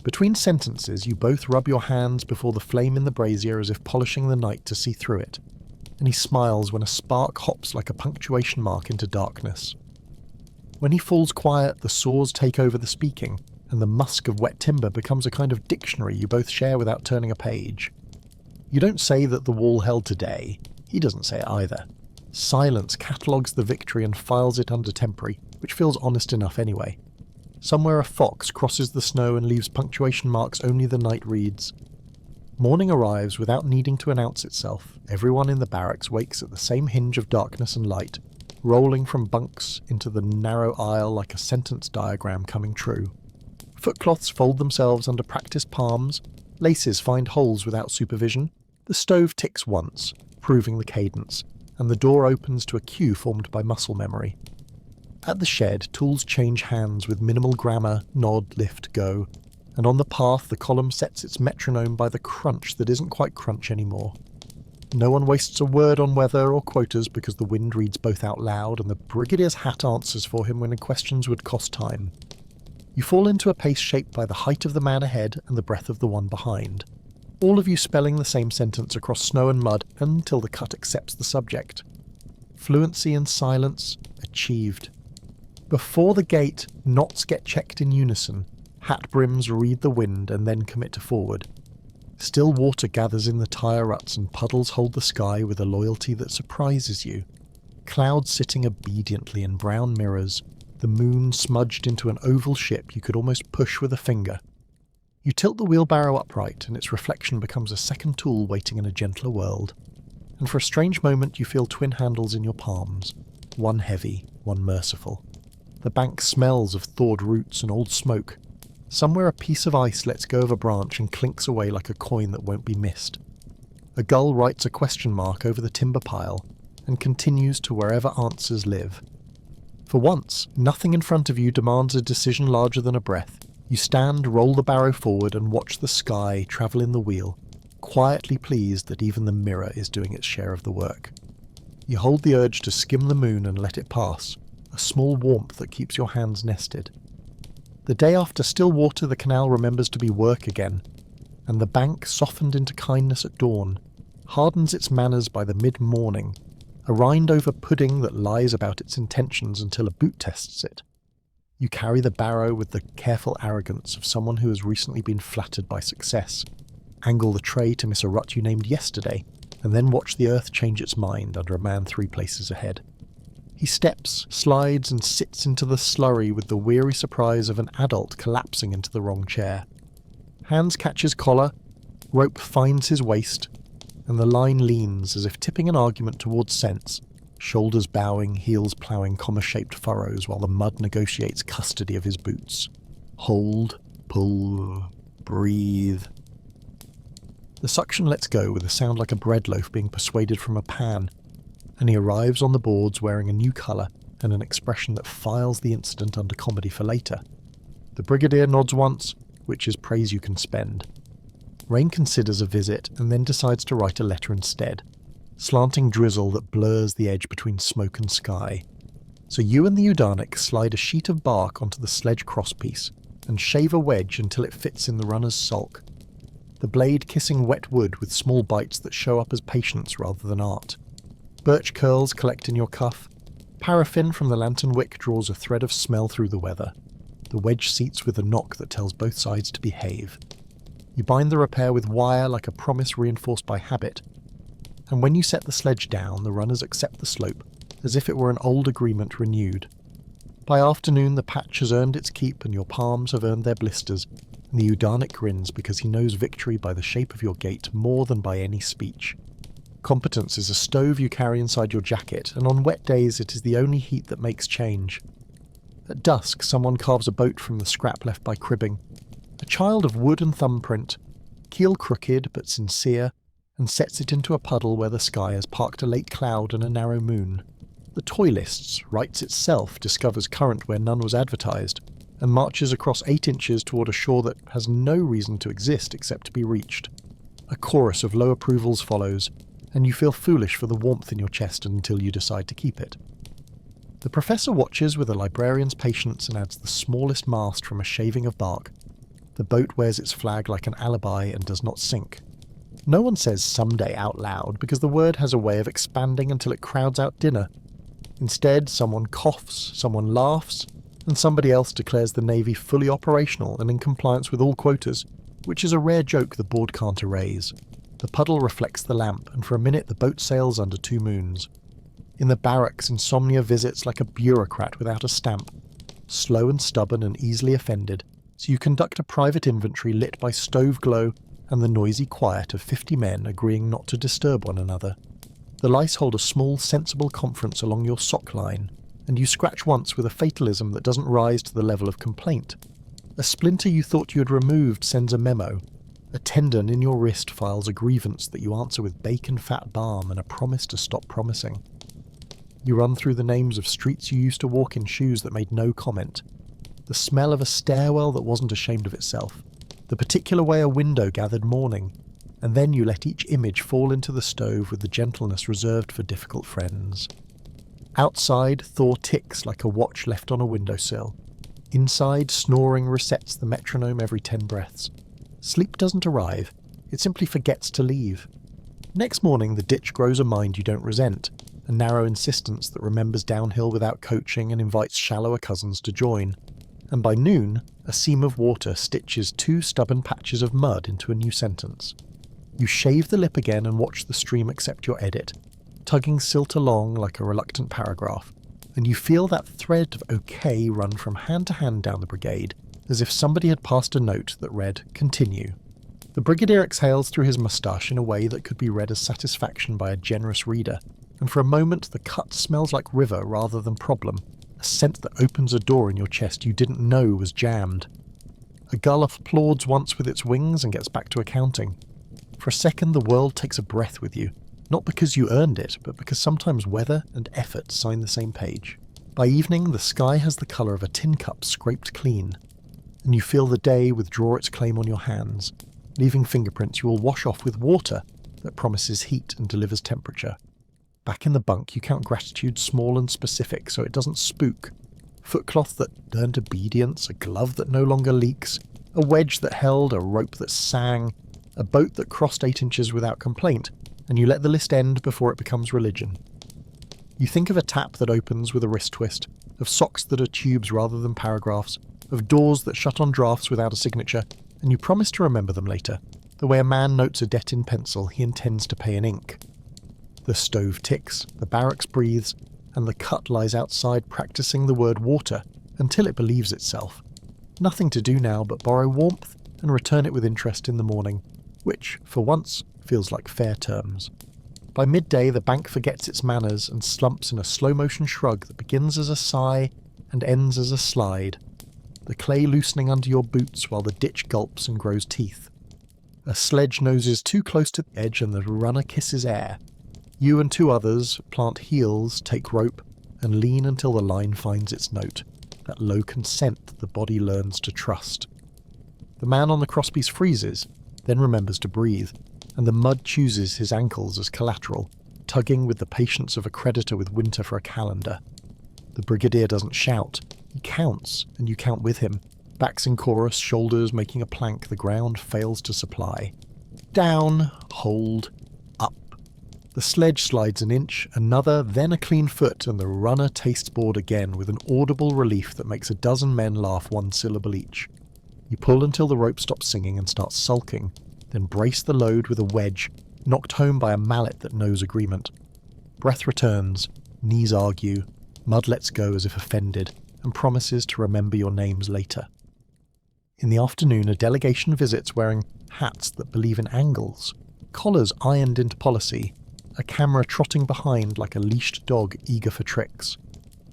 Between sentences you both rub your hands before the flame in the brazier as if polishing the night to see through it, and he smiles when a spark hops like a punctuation mark into darkness. When he falls quiet, the saws take over the speaking, and the musk of wet timber becomes a kind of dictionary you both share without turning a page. You don't say that the wall held today. He doesn't say it either. Silence catalogues the victory and files it under temporary, which feels honest enough anyway. Somewhere a fox crosses the snow and leaves punctuation marks only the night reads. Morning arrives without needing to announce itself. Everyone in the barracks wakes at the same hinge of darkness and light, rolling from bunks into the narrow aisle like a sentence diagram coming true. Footcloths fold themselves under practiced palms, laces find holes without supervision, the stove ticks once, proving the cadence, and the door opens to a cue formed by muscle memory. At the shed, tools change hands with minimal grammar, nod, lift, go, and on the path the column sets its metronome by the crunch that isn't quite crunch anymore. No one wastes a word on weather or quotas because the wind reads both out loud and the brigadier's hat answers for him when questions would cost time. You fall into a pace shaped by the height of the man ahead and the breath of the one behind. All of you spelling the same sentence across snow and mud until the cut accepts the subject. Fluency and silence achieved. Before the gate, knots get checked in unison, hat brims read the wind and then commit to forward. Still water gathers in the tyre ruts and puddles hold the sky with a loyalty that surprises you. Clouds sitting obediently in brown mirrors, the moon smudged into an oval ship you could almost push with a finger. You tilt the wheelbarrow upright and its reflection becomes a second tool waiting in a gentler world. And for a strange moment you feel twin handles in your palms, one heavy, one merciful. The bank smells of thawed roots and old smoke. Somewhere a piece of ice lets go of a branch and clinks away like a coin that won't be missed. A gull writes a question mark over the timber pile and continues to wherever answers live. For once, nothing in front of you demands a decision larger than a breath. You stand, roll the barrow forward and watch the sky travel in the wheel, quietly pleased that even the mirror is doing its share of the work. You hold the urge to skim the moon and let it pass, a small warmth that keeps your hands nested. The day after still water, the canal remembers to be work again, and the bank, softened into kindness at dawn, hardens its manners by the mid-morning, a rind-over pudding that lies about its intentions until a boot tests it. You carry the barrow with the careful arrogance of someone who has recently been flattered by success, angle the tray to miss a rut you named yesterday, and then watch the earth change its mind under a man 3 places ahead. He steps, slides, and sits into the slurry with the weary surprise of an adult collapsing into the wrong chair. Hands catch his collar, rope finds his waist, and the line leans as if tipping an argument towards sense, shoulders bowing, heels ploughing comma-shaped furrows while the mud negotiates custody of his boots. Hold, pull, breathe. The suction lets go with a sound like a bread loaf being persuaded from a pan, and he arrives on the boards wearing a new colour and an expression that files the incident under comedy for later. The brigadier nods once, which is praise you can spend. Rain considers a visit and then decides to write a letter instead, slanting drizzle that blurs the edge between smoke and sky. So you and the Udarnik slide a sheet of bark onto the sledge crosspiece and shave a wedge until it fits in the runner's sulk, the blade kissing wet wood with small bites that show up as patience rather than art. Birch curls collect in your cuff. Paraffin from the lantern wick draws a thread of smell through the weather. The wedge seats with a knock that tells both sides to behave. You bind the repair with wire like a promise reinforced by habit, and when you set the sledge down, the runners accept the slope, as if it were an old agreement renewed. By afternoon, the patch has earned its keep and your palms have earned their blisters, and the Udarnik grins because he knows victory by the shape of your gait more than by any speech. Competence is a stove you carry inside your jacket, and on wet days it is the only heat that makes change. At dusk, someone carves a boat from the scrap left by cribbing. A child of wood and thumbprint, keel crooked but sincere, and sets it into a puddle where the sky has parked a late cloud and a narrow moon. The toy lists writes itself, discovers current where none was advertised, and marches across 8 inches toward a shore that has no reason to exist except to be reached. A chorus of low approvals follows, and you feel foolish for the warmth in your chest until you decide to keep it. The professor watches with a librarian's patience and adds the smallest mast from a shaving of bark. The boat wears its flag like an alibi and does not sink. No one says someday out loud because the word has a way of expanding until it crowds out dinner. Instead, someone coughs, someone laughs, and somebody else declares the Navy fully operational and in compliance with all quotas, which is a rare joke the board can't erase. The puddle reflects the lamp, and for a minute the boat sails under 2 moons. In the barracks, insomnia visits like a bureaucrat without a stamp. slow and stubborn and easily offended, so you conduct a private inventory lit by stove glow and the noisy quiet of 50 men agreeing not to disturb one another. The lice hold a small, sensible conference along your sock line, and you scratch once with a fatalism that doesn't rise to the level of complaint. A splinter you thought you had removed sends a memo. A tendon in your wrist files a grievance that you answer with bacon-fat balm and a promise to stop promising. You run through the names of streets you used to walk in shoes that made no comment. The smell of a stairwell that wasn't ashamed of itself. The particular way a window gathered mourning. And then you let each image fall into the stove with the gentleness reserved for difficult friends. Outside, thaw ticks like a watch left on a windowsill. Inside, snoring resets the metronome every 10 breaths. Sleep doesn't arrive, it simply forgets to leave. Next morning, the ditch grows a mind you don't resent, a narrow insistence that remembers downhill without coaching and invites shallower cousins to join. And by noon, a seam of water stitches 2 stubborn patches of mud into a new sentence. You shave the lip again and watch the stream accept your edit, tugging silt along like a reluctant paragraph, and you feel that thread of OK run from hand to hand down the brigade, as if somebody had passed a note that read, "Continue." The brigadier exhales through his moustache in a way that could be read as satisfaction by a generous reader, and for a moment the cut smells like river rather than problem, a scent that opens a door in your chest you didn't know was jammed. A gull applauds once with its wings and gets back to accounting. For a second the world takes a breath with you, not because you earned it, but because sometimes weather and effort sign the same page. By evening the sky has the colour of a tin cup scraped clean, and you feel the day withdraw its claim on your hands, leaving fingerprints you will wash off with water that promises heat and delivers temperature. Back in the bunk you count gratitude small and specific so it doesn't spook. Footcloth that learned obedience, a glove that no longer leaks, a wedge that held, a rope that sang, a boat that crossed 8 inches without complaint, and you let the list end before it becomes religion. You think of a tap that opens with a wrist twist, of socks that are tubes rather than paragraphs, of doors that shut on drafts without a signature, and you promise to remember them later, the way a man notes a debt in pencil he intends to pay in ink. The stove ticks, the barracks breathes, and the cut lies outside practicing the word water until it believes itself. Nothing to do now but borrow warmth and return it with interest in the morning, which, for once, feels like fair terms. By midday the bank forgets its manners and slumps in a slow-motion shrug that begins as a sigh and ends as a slide, the clay loosening under your boots while the ditch gulps and grows teeth. A sledge noses too close to the edge and the runner kisses air. You and 2 others plant heels, take rope, and lean until the line finds its note, that low consent the body learns to trust. The man on the crosspiece freezes, then remembers to breathe, and the mud chooses his ankles as collateral, tugging with the patience of a creditor with winter for a calendar. The brigadier doesn't shout, he counts, and you count with him, backs in chorus, shoulders making a plank the ground fails to supply. Down, hold, up. The sledge slides an inch, another, then a clean foot, and the runner tastes board again with an audible relief that makes a dozen men laugh 1 syllable each. You pull until the rope stops singing and starts sulking, then brace the load with a wedge, knocked home by a mallet that knows agreement. Breath returns, knees argue, mud lets go as if offended, and promises to remember your names later. In the afternoon a delegation visits wearing hats that believe in angles, collars ironed into policy, a camera trotting behind like a leashed dog eager for tricks.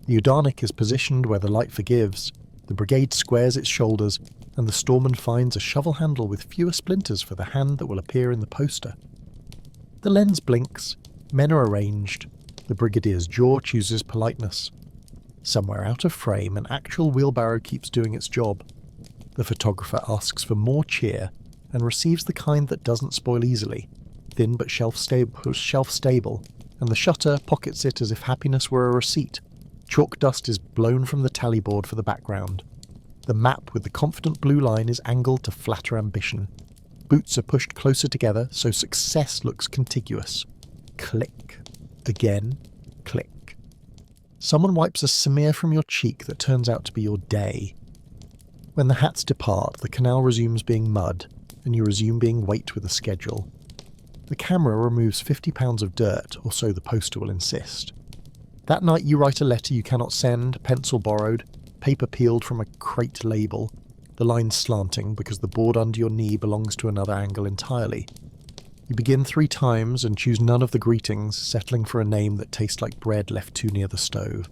The Udarnik is positioned where the light forgives, the brigade squares its shoulders, and the storeman finds a shovel handle with fewer splinters for the hand that will appear in the poster. The lens blinks, men are arranged, the brigadier's jaw chooses politeness. Somewhere out of frame, an actual wheelbarrow keeps doing its job. The photographer asks for more cheer, and receives the kind that doesn't spoil easily, thin but shelf-stable, and the shutter pockets it as if happiness were a receipt. Chalk dust is blown from the tally board for the background. The map with the confident blue line is angled to flatter ambition. Boots are pushed closer together so success looks contiguous. Click. Again. Click. Someone wipes a smear from your cheek that turns out to be your day. When the hats depart, the canal resumes being mud, and you resume being weight with a schedule. The camera removes 50 pounds of dirt, or so the poster will insist. That night you write a letter you cannot send, pencil borrowed, paper peeled from a crate label, the lines slanting because the board under your knee belongs to another angle entirely. You begin 3 times and choose none of the greetings, settling for a name that tastes like bread left too near the stove.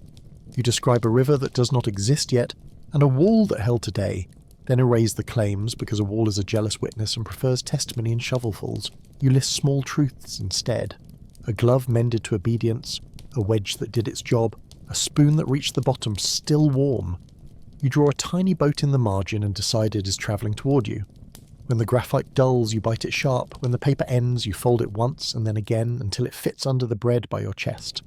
You describe a river that does not exist yet, and a wall that held today, then erase the claims because a wall is a jealous witness and prefers testimony in shovelfuls. You list small truths instead. A glove mended to obedience, a wedge that did its job, a spoon that reached the bottom still warm. You draw a tiny boat in the margin and decide it is travelling toward you. When the graphite dulls, you bite it sharp. When the paper ends, you fold it once and then again until it fits under the bread by your chest.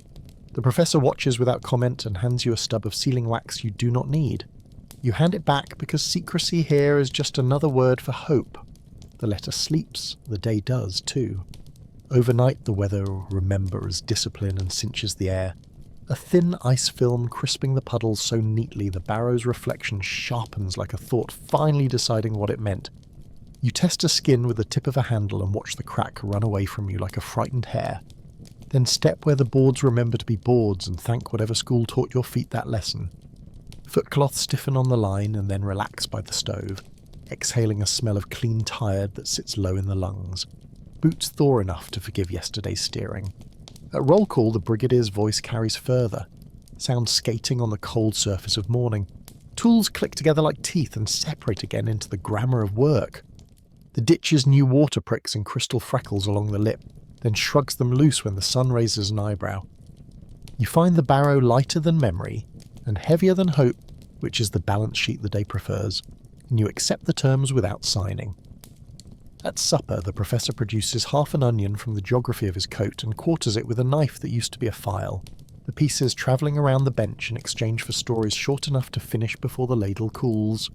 The professor watches without comment and hands you a stub of sealing wax you do not need. You hand it back because secrecy here is just another word for hope. The letter sleeps, the day does too. Overnight the weather remembers discipline and cinches the air. A thin ice film crisping the puddles so neatly the barrow's reflection sharpens like a thought finally deciding what it meant. You test a skin with the tip of a handle and watch the crack run away from you like a frightened hare. Then step where the boards remember to be boards and thank whatever school taught your feet that lesson. Footcloths stiffen on the line and then relax by the stove, exhaling a smell of clean tired that sits low in the lungs. Boots thaw enough to forgive yesterday's steering. At roll call, the brigadier's voice carries further, sound skating on the cold surface of morning. Tools click together like teeth and separate again into the grammar of work. The ditch's new water pricks and crystal freckles along the lip, then shrugs them loose when the sun raises an eyebrow. You find the barrow lighter than memory, and heavier than hope, which is the balance sheet the day prefers, and you accept the terms without signing. At supper, the professor produces half an onion from the geography of his coat and quarters it with a knife that used to be a file, the pieces travelling around the bench in exchange for stories short enough to finish before the ladle cools.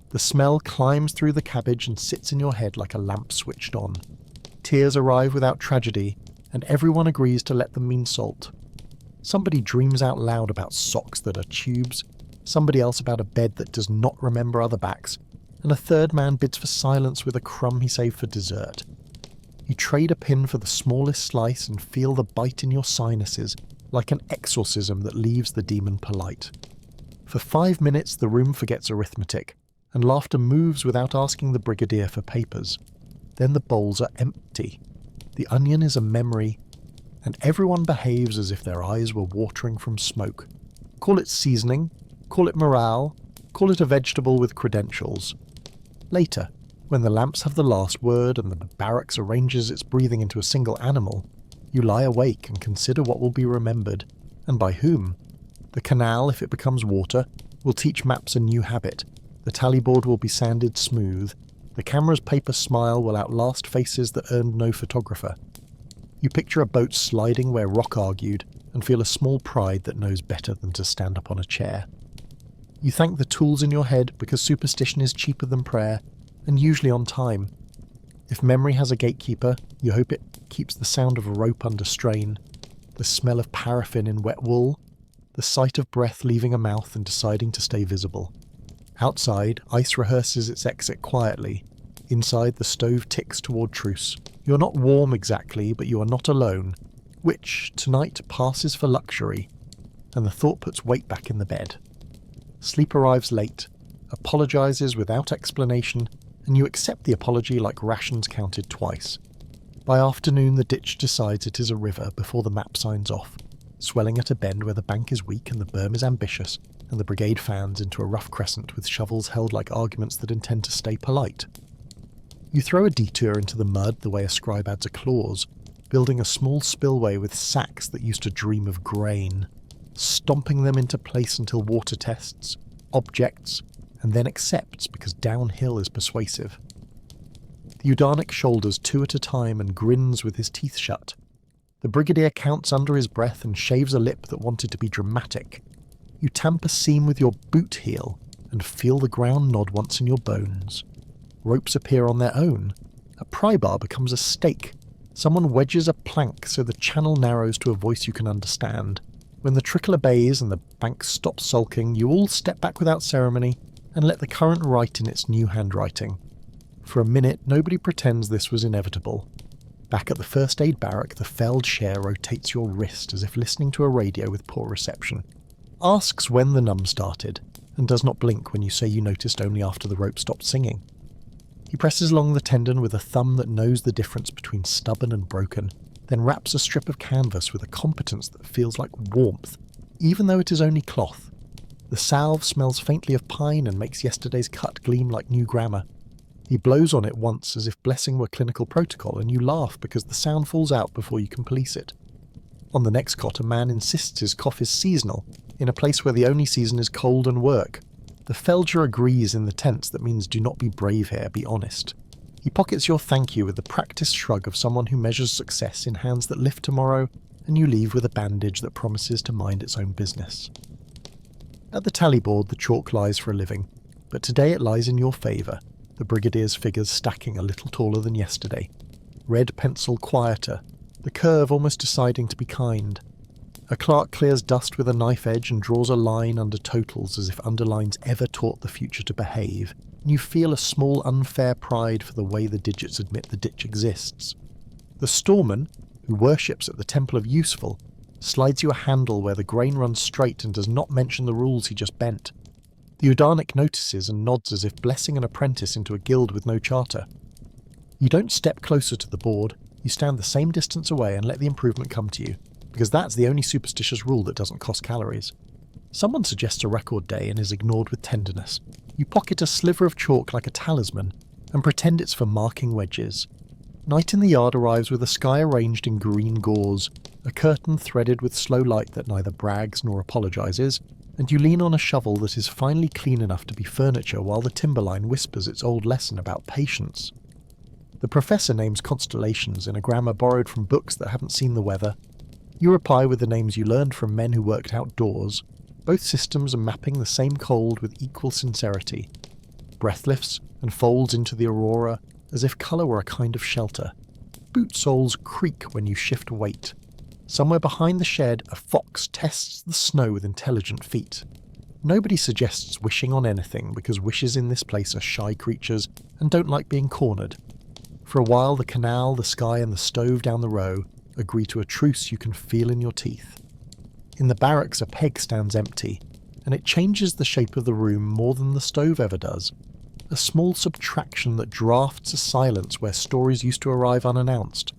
The smell climbs through the cabbage and sits in your head like a lamp switched on. Tears arrive without tragedy, and everyone agrees to let them mean salt. Somebody dreams out loud about socks that are tubes, somebody else about a bed that does not remember other backs, and a third man bids for silence with a crumb he saved for dessert. You trade a pin for the smallest slice and feel the bite in your sinuses, like an exorcism that leaves the demon polite. For 5 minutes the room forgets arithmetic, and laughter moves without asking the brigadier for papers. Then the bowls are empty. The onion is a memory, and everyone behaves as if their eyes were watering from smoke. Call it seasoning, call it morale, call it a vegetable with credentials. Later, when the lamps have the last word and the barracks arranges its breathing into a single animal, you lie awake and consider what will be remembered, and by whom. The canal, if it becomes water, will teach maps a new habit. The tally board will be sanded smooth. The camera's paper smile will outlast faces that earned no photographer. You picture a boat sliding where rock argued, and feel a small pride that knows better than to stand up on a chair. You thank the tools in your head because superstition is cheaper than prayer, and usually on time. If memory has a gatekeeper, you hope it keeps the sound of a rope under strain, the smell of paraffin in wet wool, the sight of breath leaving a mouth and deciding to stay visible. Outside, ice rehearses its exit quietly. Inside, the stove ticks toward truce. You're not warm exactly, but you are not alone, which, tonight, passes for luxury, and the thought puts weight back in the bed. Sleep arrives late, apologises without explanation, and you accept the apology like rations counted twice. By afternoon, the ditch decides it is a river before the map signs off, swelling at a bend where the bank is weak and the berm is ambitious, and the brigade fans into a rough crescent with shovels held like arguments that intend to stay polite. You throw a detour into the mud the way a scribe adds a clause, building a small spillway with sacks that used to dream of grain, stomping them into place until water tests, objects, and then accepts because downhill is persuasive. The Udanic shoulders 2 at a time and grins with his teeth shut. The brigadier counts under his breath and shaves a lip that wanted to be dramatic. You tamp a seam with your boot heel and feel the ground nod once in your bones. Ropes appear on their own. A pry bar becomes a stake. Someone wedges a plank so the channel narrows to a voice you can understand. When the trickle obeys and the bank stops sulking, you all step back without ceremony and let the current write in its new handwriting. For a minute, nobody pretends this was inevitable. Back at the first aid barrack, the felled share rotates your wrist as if listening to a radio with poor reception. Asks when the numb started. and does not blink when you say you noticed only after the rope stopped singing. He presses along the tendon with a thumb that knows the difference between stubborn and broken, then wraps a strip of canvas with a competence that feels like warmth, even though it is only cloth. The salve smells faintly of pine and makes yesterday's cut gleam like new grammar. He blows on it once as if blessing were clinical protocol, and you laugh because the sound falls out before you can police it. On the next cot, a man insists his cough is seasonal, in a place where the only season is cold and work. The Felger agrees in the tense that means do not be brave here, be honest. He pockets your thank you with the practiced shrug of someone who measures success in hands that lift tomorrow, and you leave with a bandage that promises to mind its own business. At the tally board, the chalk lies for a living, but today it lies in your favour, the Brigadier's figures stacking a little taller than yesterday. Red pencil quieter, the curve almost deciding to be kind. A clerk clears dust with a knife edge and draws a line under totals as if underlines ever taught the future to behave, and you feel a small unfair pride for the way the digits admit the ditch exists. The storeman, who worships at the Temple of Useful, slides you a handle where the grain runs straight and does not mention the rules he just bent. The Udarnik notices and nods as if blessing an apprentice into a guild with no charter. You don't step closer to the board, you stand the same distance away and let the improvement come to you, because that's the only superstitious rule that doesn't cost calories. Someone suggests a record day and is ignored with tenderness. You pocket a sliver of chalk like a talisman and pretend it's for marking wedges. Night in the yard arrives with a sky arranged in green gauze, a curtain threaded with slow light that neither brags nor apologises, and you lean on a shovel that is finally clean enough to be furniture while the timberline whispers its old lesson about patience. The professor names constellations in a grammar borrowed from books that haven't seen the weather. You reply with the names you learned from men who worked outdoors. Both systems are mapping the same cold with equal sincerity. Breath lifts and folds into the aurora as if colour were a kind of shelter. Boot soles creak when you shift weight. Somewhere behind the shed, a fox tests the snow with intelligent feet. Nobody suggests wishing on anything because wishes in this place are shy creatures and don't like being cornered. For a while, the canal, the sky and the stove down the row agree to a truce you can feel in your teeth. In the barracks, a peg stands empty, and it changes the shape of the room more than the stove ever does. A small subtraction that drafts a silence where stories used to arrive unannounced.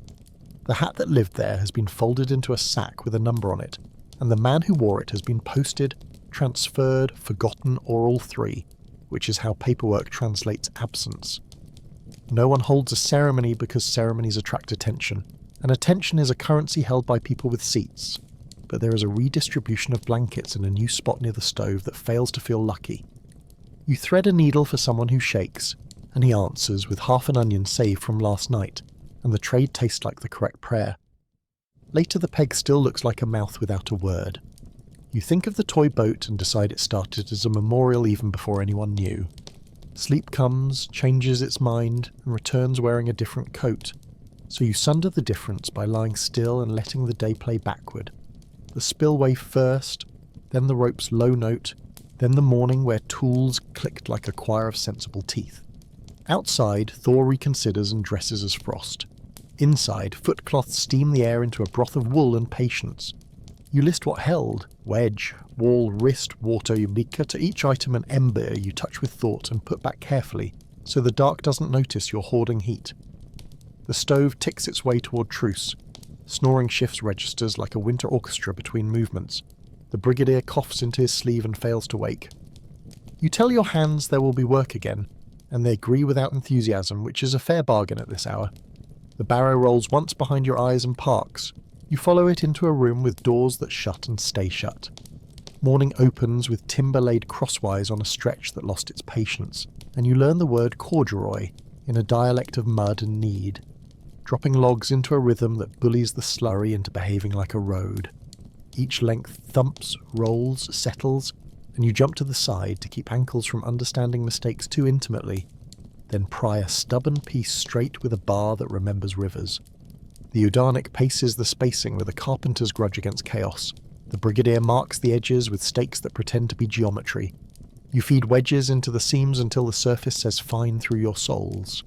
The hat that lived there has been folded into a sack with a number on it, and the man who wore it has been posted, transferred, forgotten, or all three, which is how paperwork translates absence. No one holds a ceremony because ceremonies attract attention, and attention is a currency held by people with seats, but there is a redistribution of blankets in a new spot near the stove that fails to feel lucky. You thread a needle for someone who shakes, and he answers with half an onion saved from last night, and the trade tastes like the correct prayer. Later the peg still looks like a mouth without a word. You think of the toy boat and decide it started as a memorial even before anyone knew. Sleep comes, changes its mind, and returns wearing a different coat. So you sunder the difference by lying still and letting the day play backward. The spillway first, then the rope's low note, then the morning where tools clicked like a choir of sensible teeth. Outside, Thaw reconsiders and dresses as frost. Inside, footcloths steam the air into a broth of wool and patience. You list what held, wedge, wall, wrist, water, umbica, to each item an ember you touch with thought and put back carefully, so the dark doesn't notice your hoarding heat. The stove ticks its way toward truce. Snoring shifts registers like a winter orchestra between movements. The brigadier coughs into his sleeve and fails to wake. You tell your hands there will be work again, and they agree without enthusiasm, which is a fair bargain at this hour. The barrow rolls once behind your eyes and parks. You follow it into a room with doors that shut and stay shut. Morning opens with timber laid crosswise on a stretch that lost its patience, and you learn the word corduroy in a dialect of mud and need, dropping logs into a rhythm that bullies the slurry into behaving like a road. Each length thumps, rolls, settles, and you jump to the side to keep ankles from understanding mistakes too intimately, then pry a stubborn piece straight with a bar that remembers rivers. The Udarnik paces the spacing with a carpenter's grudge against chaos. The brigadier marks the edges with stakes that pretend to be geometry. You feed wedges into the seams until the surface says fine through your soles.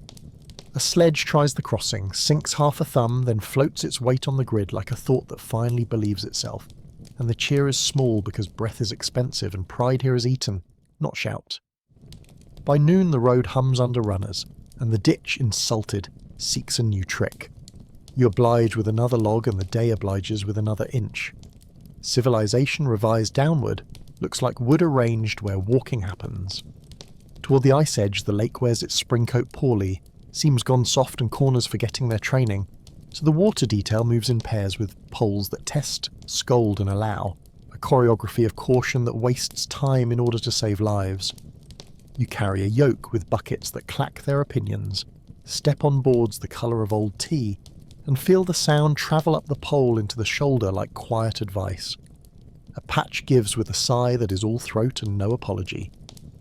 A sledge tries the crossing, sinks half a thumb, then floats its weight on the grid like a thought that finally believes itself. And the cheer is small because breath is expensive and pride here is eaten, not shout. By noon the road hums under runners, and the ditch, insulted, seeks a new trick. You oblige with another log and the day obliges with another inch. Civilization revised downward looks like wood arranged where walking happens. Toward the ice edge the lake wears its spring coat poorly, seams gone soft and corners forgetting their training, so the water detail moves in pairs with poles that test, scold and allow, a choreography of caution that wastes time in order to save lives. You carry a yoke with buckets that clack their opinions, step on boards the colour of old tea, and feel the sound travel up the pole into the shoulder like quiet advice. A patch gives with a sigh that is all throat and no apology.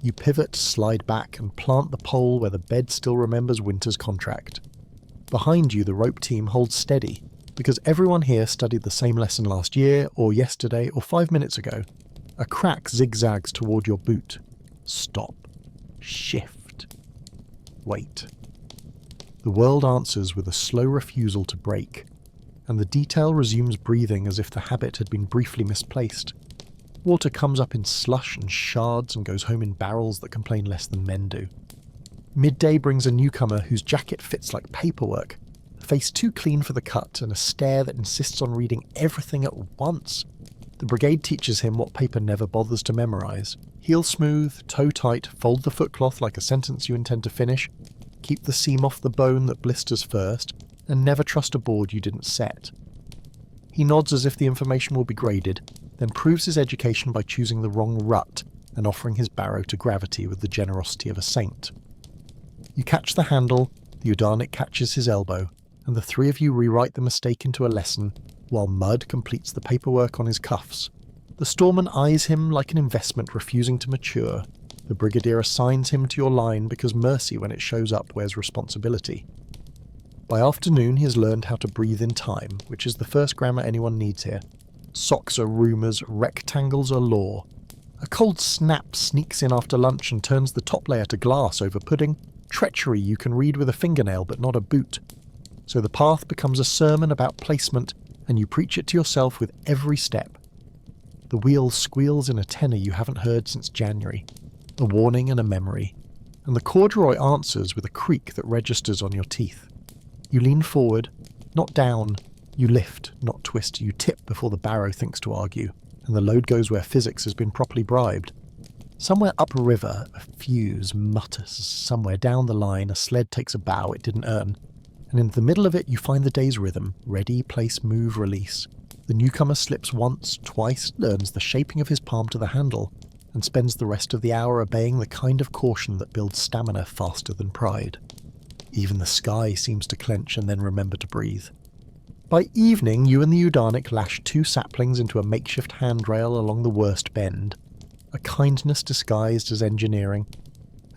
You pivot, slide back, and plant the pole where the bed still remembers winter's contract. Behind you the rope team holds steady, because everyone here studied the same lesson last year, or yesterday, or 5 minutes ago. A crack zigzags toward your boot. Stop. Shift. Wait. The world answers with a slow refusal to break, and the detail resumes breathing as if the habit had been briefly misplaced. Water comes up in slush and shards and goes home in barrels that complain less than men do. Midday brings a newcomer whose jacket fits like paperwork, a face too clean for the cut and a stare that insists on reading everything at once. The brigade teaches him what paper never bothers to memorise. Heel smooth, toe tight, fold the footcloth like a sentence you intend to finish, keep the seam off the bone that blisters first, and never trust a board you didn't set. He nods as if the information will be graded, then proves his education by choosing the wrong rut and offering his barrow to gravity with the generosity of a saint. You catch the handle, the Udanic catches his elbow, and the three of you rewrite the mistake into a lesson, while Mud completes the paperwork on his cuffs. The storeman eyes him like an investment refusing to mature. The brigadier assigns him to your line because mercy, when it shows up, wears responsibility. By afternoon he has learned how to breathe in time, which is the first grammar anyone needs here. Socks are rumours, rectangles are law. A cold snap sneaks in after lunch and turns the top layer to glass over pudding. Treachery you can read with a fingernail but not a boot. So the path becomes a sermon about placement, and you preach it to yourself with every step. The wheel squeals in a tenor you haven't heard since January, a warning and a memory, and the corduroy answers with a creak that registers on your teeth. You lean forward, not down, you lift, not twist, you tip before the barrow thinks to argue, and the load goes where physics has been properly bribed. Somewhere upriver, a fuse mutters. Somewhere down the line, a sled takes a bow it didn't earn. And in the middle of it, you find the day's rhythm. Ready, place, move, release. The newcomer slips once, twice, learns the shaping of his palm to the handle, and spends the rest of the hour obeying the kind of caution that builds stamina faster than pride. Even the sky seems to clench and then remember to breathe. By evening, you and the Udanic lash 2 saplings into a makeshift handrail along the worst bend. A kindness disguised as engineering,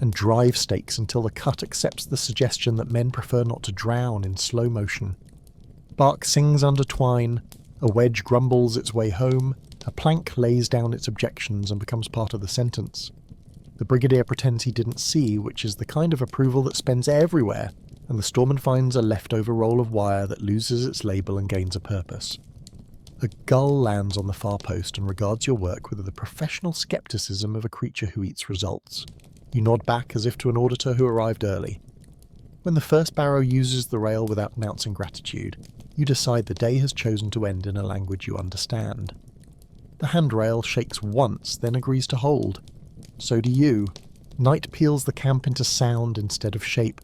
and drive stakes until the cut accepts the suggestion that men prefer not to drown in slow motion. Bark sings under twine, a wedge grumbles its way home, a plank lays down its objections and becomes part of the sentence. The brigadier pretends he didn't see, which is the kind of approval that spends everywhere, and the storeman finds a leftover roll of wire that loses its label and gains a purpose. A gull lands on the far post and regards your work with the professional scepticism of a creature who eats results. You nod back as if to an auditor who arrived early. When the first barrow uses the rail without announcing gratitude, you decide the day has chosen to end in a language you understand. The handrail shakes once, then agrees to hold. So do you. Night peels the camp into sound instead of shape.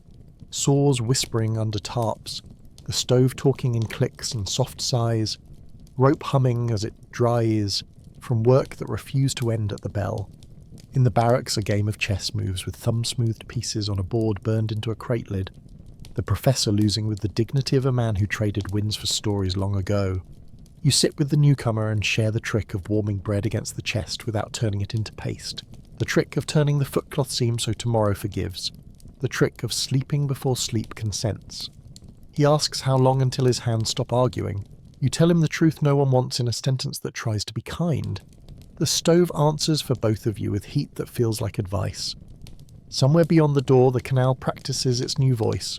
Saws whispering under tarps. The stove talking in clicks and soft sighs. Rope humming as it dries, from work that refused to end at the bell. In the barracks a game of chess moves with thumb-smoothed pieces on a board burned into a crate lid. The professor losing with the dignity of a man who traded wins for stories long ago. You sit with the newcomer and share the trick of warming bread against the chest without turning it into paste. The trick of turning the footcloth seam so tomorrow forgives. The trick of sleeping before sleep consents. He asks how long until his hands stop arguing. You tell him the truth no one wants in a sentence that tries to be kind. The stove answers for both of you with heat that feels like advice. Somewhere beyond the door, the canal practices its new voice.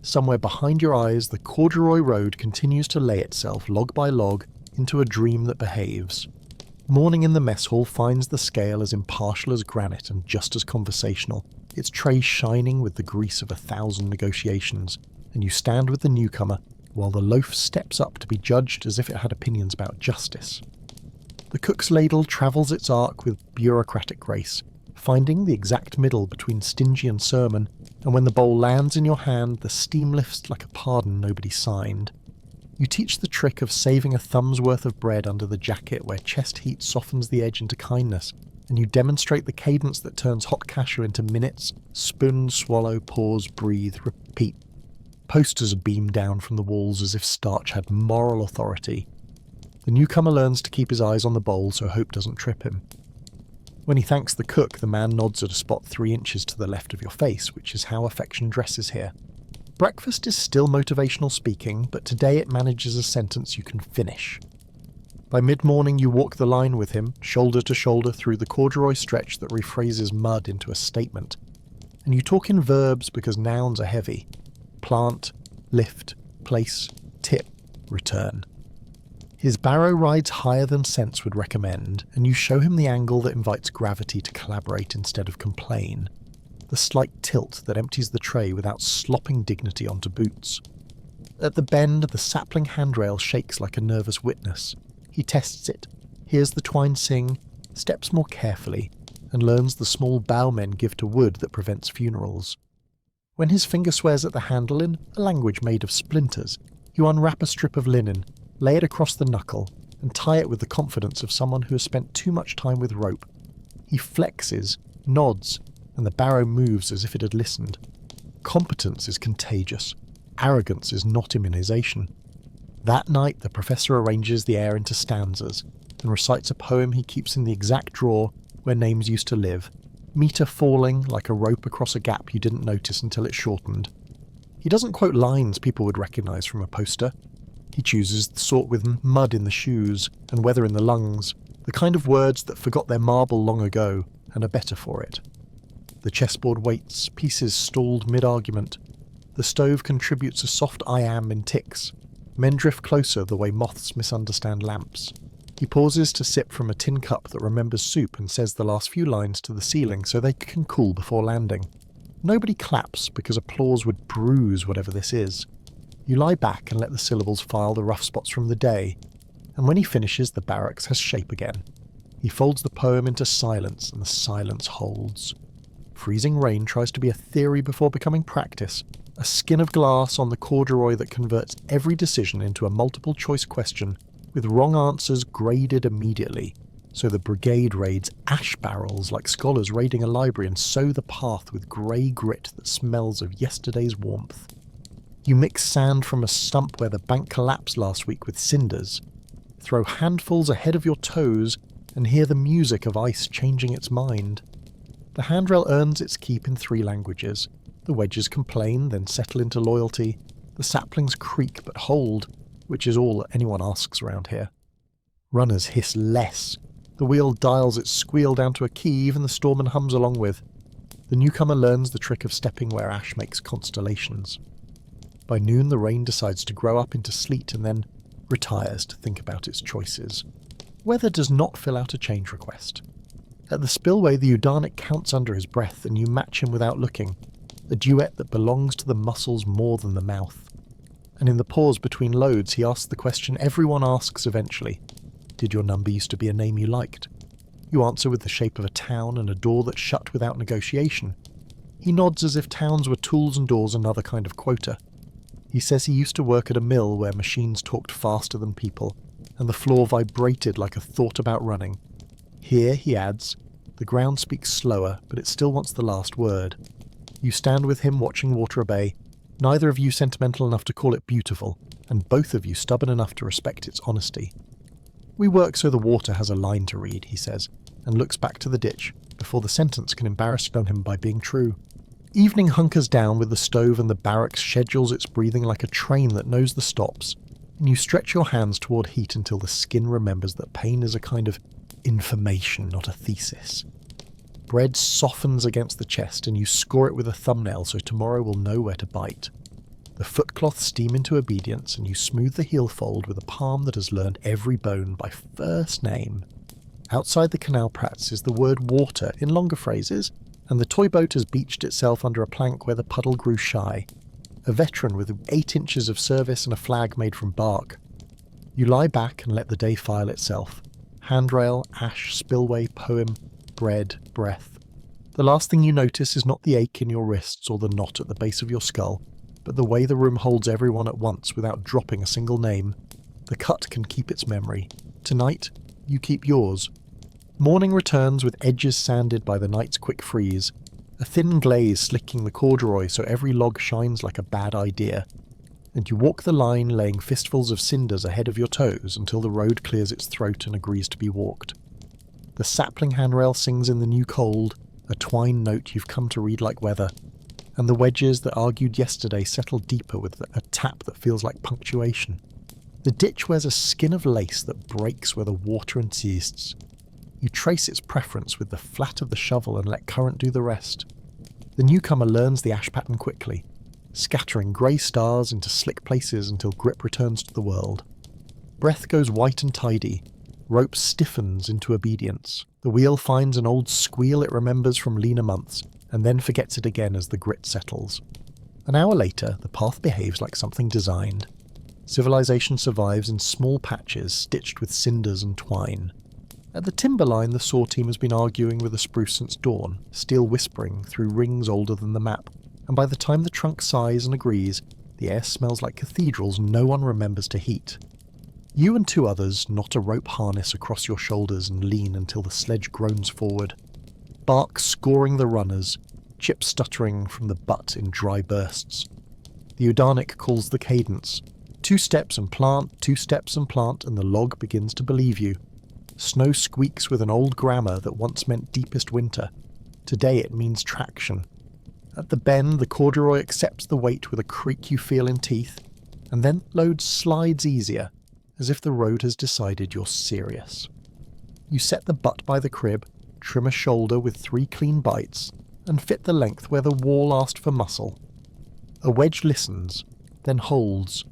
Somewhere behind your eyes, the corduroy road continues to lay itself, log by log, into a dream that behaves. Morning in the mess hall finds the scale as impartial as granite and just as conversational, its tray shining with the grease of 1,000 negotiations, and you stand with the newcomer while the loaf steps up to be judged as if it had opinions about justice. The cook's ladle travels its arc with bureaucratic grace, finding the exact middle between stingy and sermon, and when the bowl lands in your hand, the steam lifts like a pardon nobody signed. You teach the trick of saving a thumb's worth of bread under the jacket where chest heat softens the edge into kindness, and you demonstrate the cadence that turns hot kasha into minutes, spoon, swallow, pause, breathe, repeat. Posters beam down from the walls as if starch had moral authority. The newcomer learns to keep his eyes on the bowl so hope doesn't trip him. When he thanks the cook, the man nods at a spot 3 inches to the left of your face, which is how affection dresses here. Breakfast is still motivational speaking, but today it manages a sentence you can finish. By mid-morning you walk the line with him, shoulder to shoulder through the corduroy stretch that rephrases mud into a statement. And you talk in verbs because nouns are heavy. Plant, lift, place, tip, return. His barrow rides higher than sense would recommend, and you show him the angle that invites gravity to collaborate instead of complain. The slight tilt that empties the tray without slopping dignity onto boots. At the bend, the sapling handrail shakes like a nervous witness. He tests it, hears the twine sing, steps more carefully, and learns the small bowmen give to wood that prevents funerals. When his finger swears at the handle in a language made of splinters, you unwrap a strip of linen, lay it across the knuckle, and tie it with the confidence of someone who has spent too much time with rope. He flexes, nods, and the barrow moves as if it had listened. Competence is contagious. Arrogance is not immunization. That night the professor arranges the air into stanzas and recites a poem he keeps in the exact drawer where names used to live, metre falling like a rope across a gap you didn't notice until it shortened. He doesn't quote lines people would recognise from a poster. He chooses the sort with mud in the shoes and weather in the lungs, the kind of words that forgot their marble long ago and are better for it. The chessboard waits, pieces stalled mid-argument. The stove contributes a soft I am in ticks. Men drift closer the way moths misunderstand lamps. He pauses to sip from a tin cup that remembers soup and says the last few lines to the ceiling so they can cool before landing. Nobody claps because applause would bruise whatever this is. You lie back and let the syllables file the rough spots from the day, and when he finishes the barracks has shape again. He folds the poem into silence and the silence holds. Freezing rain tries to be a theory before becoming practice, a skin of glass on the corduroy that converts every decision into a multiple-choice question, with wrong answers graded immediately, so the brigade raids ash barrels like scholars raiding a library and sow the path with grey grit that smells of yesterday's warmth. You mix sand from a stump where the bank collapsed last week with cinders, throw handfuls ahead of your toes, and hear the music of ice changing its mind. The handrail earns its keep in 3 languages. The wedges complain, then settle into loyalty. The saplings creak but hold, which is all anyone asks around here. Runners hiss less. The wheel dials its squeal down to a key even the storeman hums along with. The newcomer learns the trick of stepping where ash makes constellations. By noon the rain decides to grow up into sleet and then retires to think about its choices. Weather does not fill out a change request. At the spillway the Udanic counts under his breath and you match him without looking, a duet that belongs to the muscles more than the mouth. And in the pause between loads he asks the question everyone asks eventually. Did your number used to be a name you liked? You answer with the shape of a town and a door that shut without negotiation. He nods as if towns were tools and doors another kind of quota. He says he used to work at a mill where machines talked faster than people, and the floor vibrated like a thought about running. Here, he adds, the ground speaks slower, but it still wants the last word. You stand with him watching water obey, neither of you sentimental enough to call it beautiful, and both of you stubborn enough to respect its honesty. We work so the water has a line to read, he says, and looks back to the ditch, before the sentence can embarrass him by being true. Evening hunkers down with the stove and the barracks schedules its breathing like a train that knows the stops, and you stretch your hands toward heat until the skin remembers that pain is a kind of information, not a thesis. Bread softens against the chest and you score it with a thumbnail so tomorrow will know where to bite. The footcloths steam into obedience and you smooth the heel fold with a palm that has learned every bone by first name. Outside the canal prats is the word water in longer phrases, and the toy boat has beached itself under a plank where the puddle grew shy. A veteran with 8 inches of service and a flag made from bark. You lie back and let the day file itself. Handrail, ash, spillway, poem, bread, breath. The last thing you notice is not the ache in your wrists or the knot at the base of your skull, but the way the room holds everyone at once without dropping a single name. The cut can keep its memory. Tonight, you keep yours. Morning returns with edges sanded by the night's quick freeze, a thin glaze slicking the corduroy so every log shines like a bad idea, and you walk the line laying fistfuls of cinders ahead of your toes until the road clears its throat and agrees to be walked. The sapling handrail sings in the new cold, a twine note you've come to read like weather, and the wedges that argued yesterday settle deeper with a tap that feels like punctuation. The ditch wears a skin of lace that breaks where the water insists. You trace its preference with the flat of the shovel and let current do the rest. The newcomer learns the ash pattern quickly, scattering grey stars into slick places until grip returns to the world. Breath goes white and tidy. Rope stiffens into obedience. The wheel finds an old squeal it remembers from leaner months, and then forgets it again as the grit settles. An hour later, the path behaves like something designed. Civilization survives in small patches stitched with cinders and twine. At the timberline, the saw team has been arguing with the spruce since dawn, steel whispering through rings older than the map, and by the time the trunk sighs and agrees, the air smells like cathedrals no one remembers to heat. You and 2 others knot a rope harness across your shoulders and lean until the sledge groans forward. Bark scoring the runners, chips stuttering from the butt in dry bursts. The Udanic calls the cadence. 2 steps and plant, 2 steps and plant, and the log begins to believe you. Snow squeaks with an old grammar that once meant deepest winter. Today it means traction. At the bend, the corduroy accepts the weight with a creak you feel in teeth, and then load slides easier, as if the road has decided you're serious. You set the butt by the crib, trim a shoulder with 3 clean bites, and fit the length where the wall asked for muscle. A wedge listens, then holds.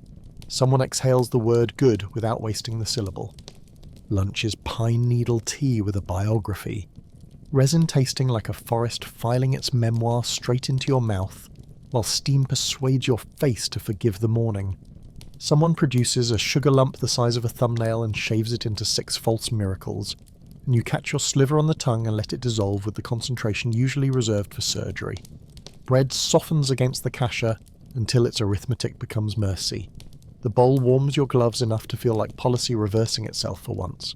Someone exhales the word good without wasting the syllable. Lunch is pine needle tea with a biography. Resin tasting like a forest filing its memoir straight into your mouth, while steam persuades your face to forgive the morning. Someone produces a sugar lump the size of a thumbnail and shaves it into 6 false miracles, and you catch your sliver on the tongue and let it dissolve with the concentration usually reserved for surgery. Bread softens against the kasha until its arithmetic becomes mercy. The bowl warms your gloves enough to feel like policy reversing itself for once.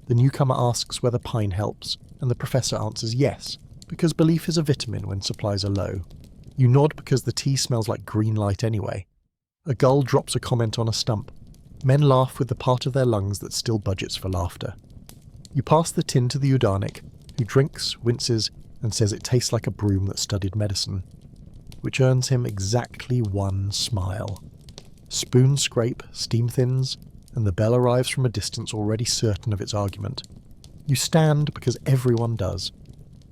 The newcomer asks whether pine helps, and the professor answers yes, because belief is a vitamin when supplies are low. You nod because the tea smells like green light anyway. A gull drops a comment on a stump. Men laugh with the part of their lungs that still budgets for laughter. You pass the tin to the Udanic, who drinks, winces, and says it tastes like a broom that studied medicine, which earns him exactly 1 smile. Spoon scrape, steam thins, and the bell arrives from a distance already certain of its argument. You stand because everyone does.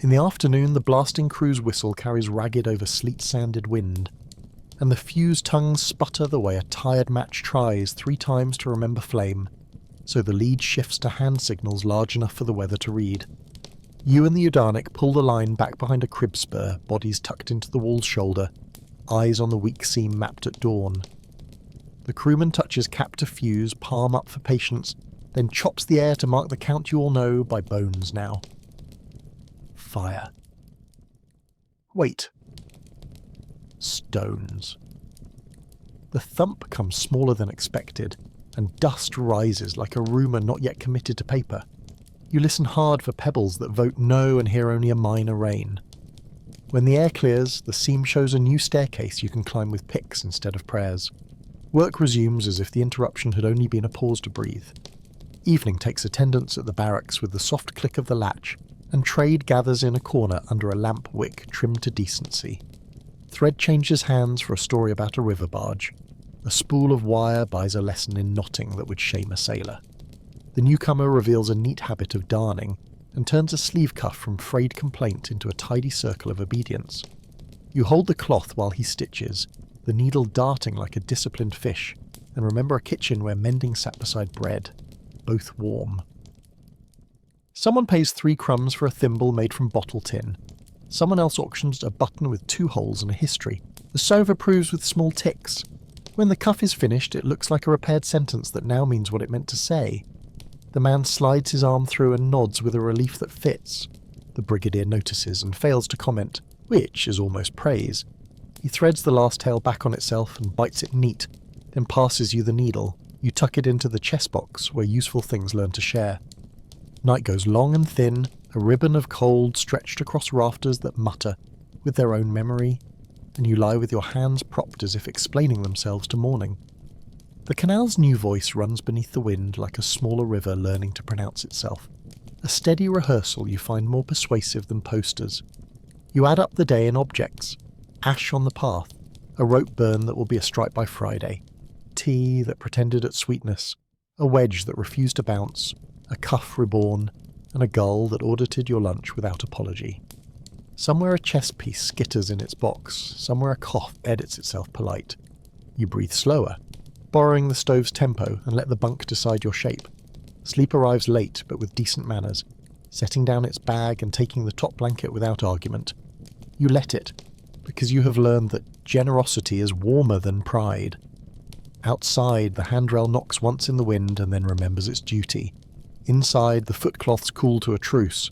In the afternoon, the blasting crew's whistle carries ragged over sleet-sanded wind, and the fuse tongues sputter the way a tired match tries 3 times to remember flame, so the lead shifts to hand signals large enough for the weather to read. You and the Udanic pull the line back behind a crib spur, bodies tucked into the wall's shoulder, eyes on the weak seam mapped at dawn. The crewman touches cap to fuse, palm up for patience, then chops the air to mark the count you all know by bones now. Fire. Wait. Stones. The thump comes smaller than expected, and dust rises like a rumour not yet committed to paper. You listen hard for pebbles that vote no and hear only a minor rain. When the air clears, the seam shows a new staircase you can climb with picks instead of prayers. Work resumes as if the interruption had only been a pause to breathe. Evening takes attendance at the barracks with the soft click of the latch, and trade gathers in a corner under a lamp wick trimmed to decency. Thread changes hands for a story about a river barge. A spool of wire buys a lesson in knotting that would shame a sailor. The newcomer reveals a neat habit of darning, and turns a sleeve cuff from frayed complaint into a tidy circle of obedience. You hold the cloth while he stitches, the needle darting like a disciplined fish, and remember a kitchen where mending sat beside bread, both warm. Someone pays 3 crumbs for a thimble made from bottle tin. Someone else auctions a button with 2 holes and a history. The stove approves with small ticks. When the cuff is finished, it looks like a repaired sentence that now means what it meant to say. The man slides his arm through and nods with a relief that fits. The brigadier notices and fails to comment, which is almost praise. He threads the last tail back on itself and bites it neat, then passes you the needle. You tuck it into the chest box where useful things learn to share. Night goes long and thin, a ribbon of cold stretched across rafters that mutter, with their own memory, and you lie with your hands propped as if explaining themselves to morning. The canal's new voice runs beneath the wind like a smaller river learning to pronounce itself. A steady rehearsal you find more persuasive than posters. You add up the day in objects. Ash on the path, a rope burn that will be a stripe by Friday, tea that pretended at sweetness, a wedge that refused to bounce, a cuff reborn, and a gull that audited your lunch without apology. Somewhere a chess piece skitters in its box, somewhere a cough edits itself polite. You breathe slower, borrowing the stove's tempo and let the bunk decide your shape. Sleep arrives late but with decent manners, setting down its bag and taking the top blanket without argument. You let it, because you have learned that generosity is warmer than pride. Outside, the handrail knocks once in the wind and then remembers its duty. Inside, the footcloths cool to a truce.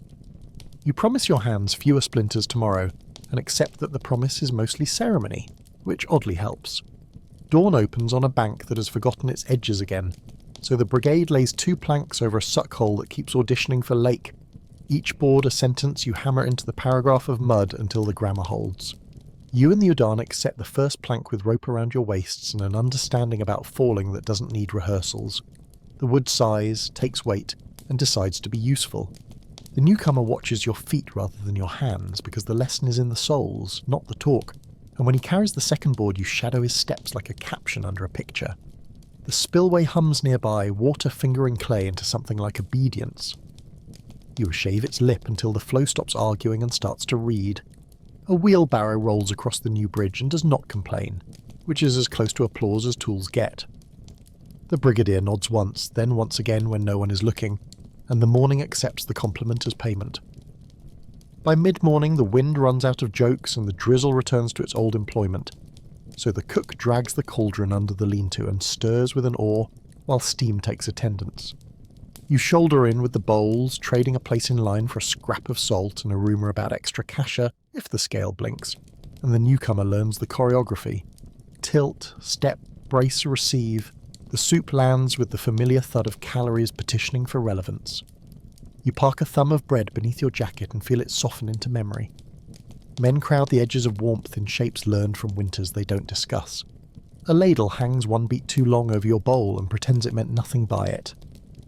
You promise your hands fewer splinters tomorrow, and accept that the promise is mostly ceremony, which oddly helps. Dawn opens on a bank that has forgotten its edges again, so the brigade lays 2 planks over a suck hole that keeps auditioning for lake. Each board a sentence you hammer into the paragraph of mud until the grammar holds. You and the Udarnik set the first plank with rope around your waists and an understanding about falling that doesn't need rehearsals. The wood sighs, takes weight, and decides to be useful. The newcomer watches your feet rather than your hands because the lesson is in the soles, not the talk, and when he carries the second board you shadow his steps like a caption under a picture. The spillway hums nearby, water fingering clay into something like obedience. You shave its lip until the flow stops arguing and starts to read. A wheelbarrow rolls across the new bridge and does not complain, which is as close to applause as tools get. The brigadier nods once, then once again when no one is looking, and the morning accepts the compliment as payment. By mid-morning the wind runs out of jokes and the drizzle returns to its old employment, so the cook drags the cauldron under the lean-to and stirs with an oar while steam takes attendance. You shoulder in with the bowls, trading a place in line for a scrap of salt and a rumour about extra kasha if the scale blinks, and the newcomer learns the choreography. Tilt, step, brace, receive. The soup lands with the familiar thud of calories petitioning for relevance. You park a thumb of bread beneath your jacket and feel it soften into memory. Men crowd the edges of warmth in shapes learned from winters they don't discuss. A ladle hangs 1 beat too long over your bowl and pretends it meant nothing by it.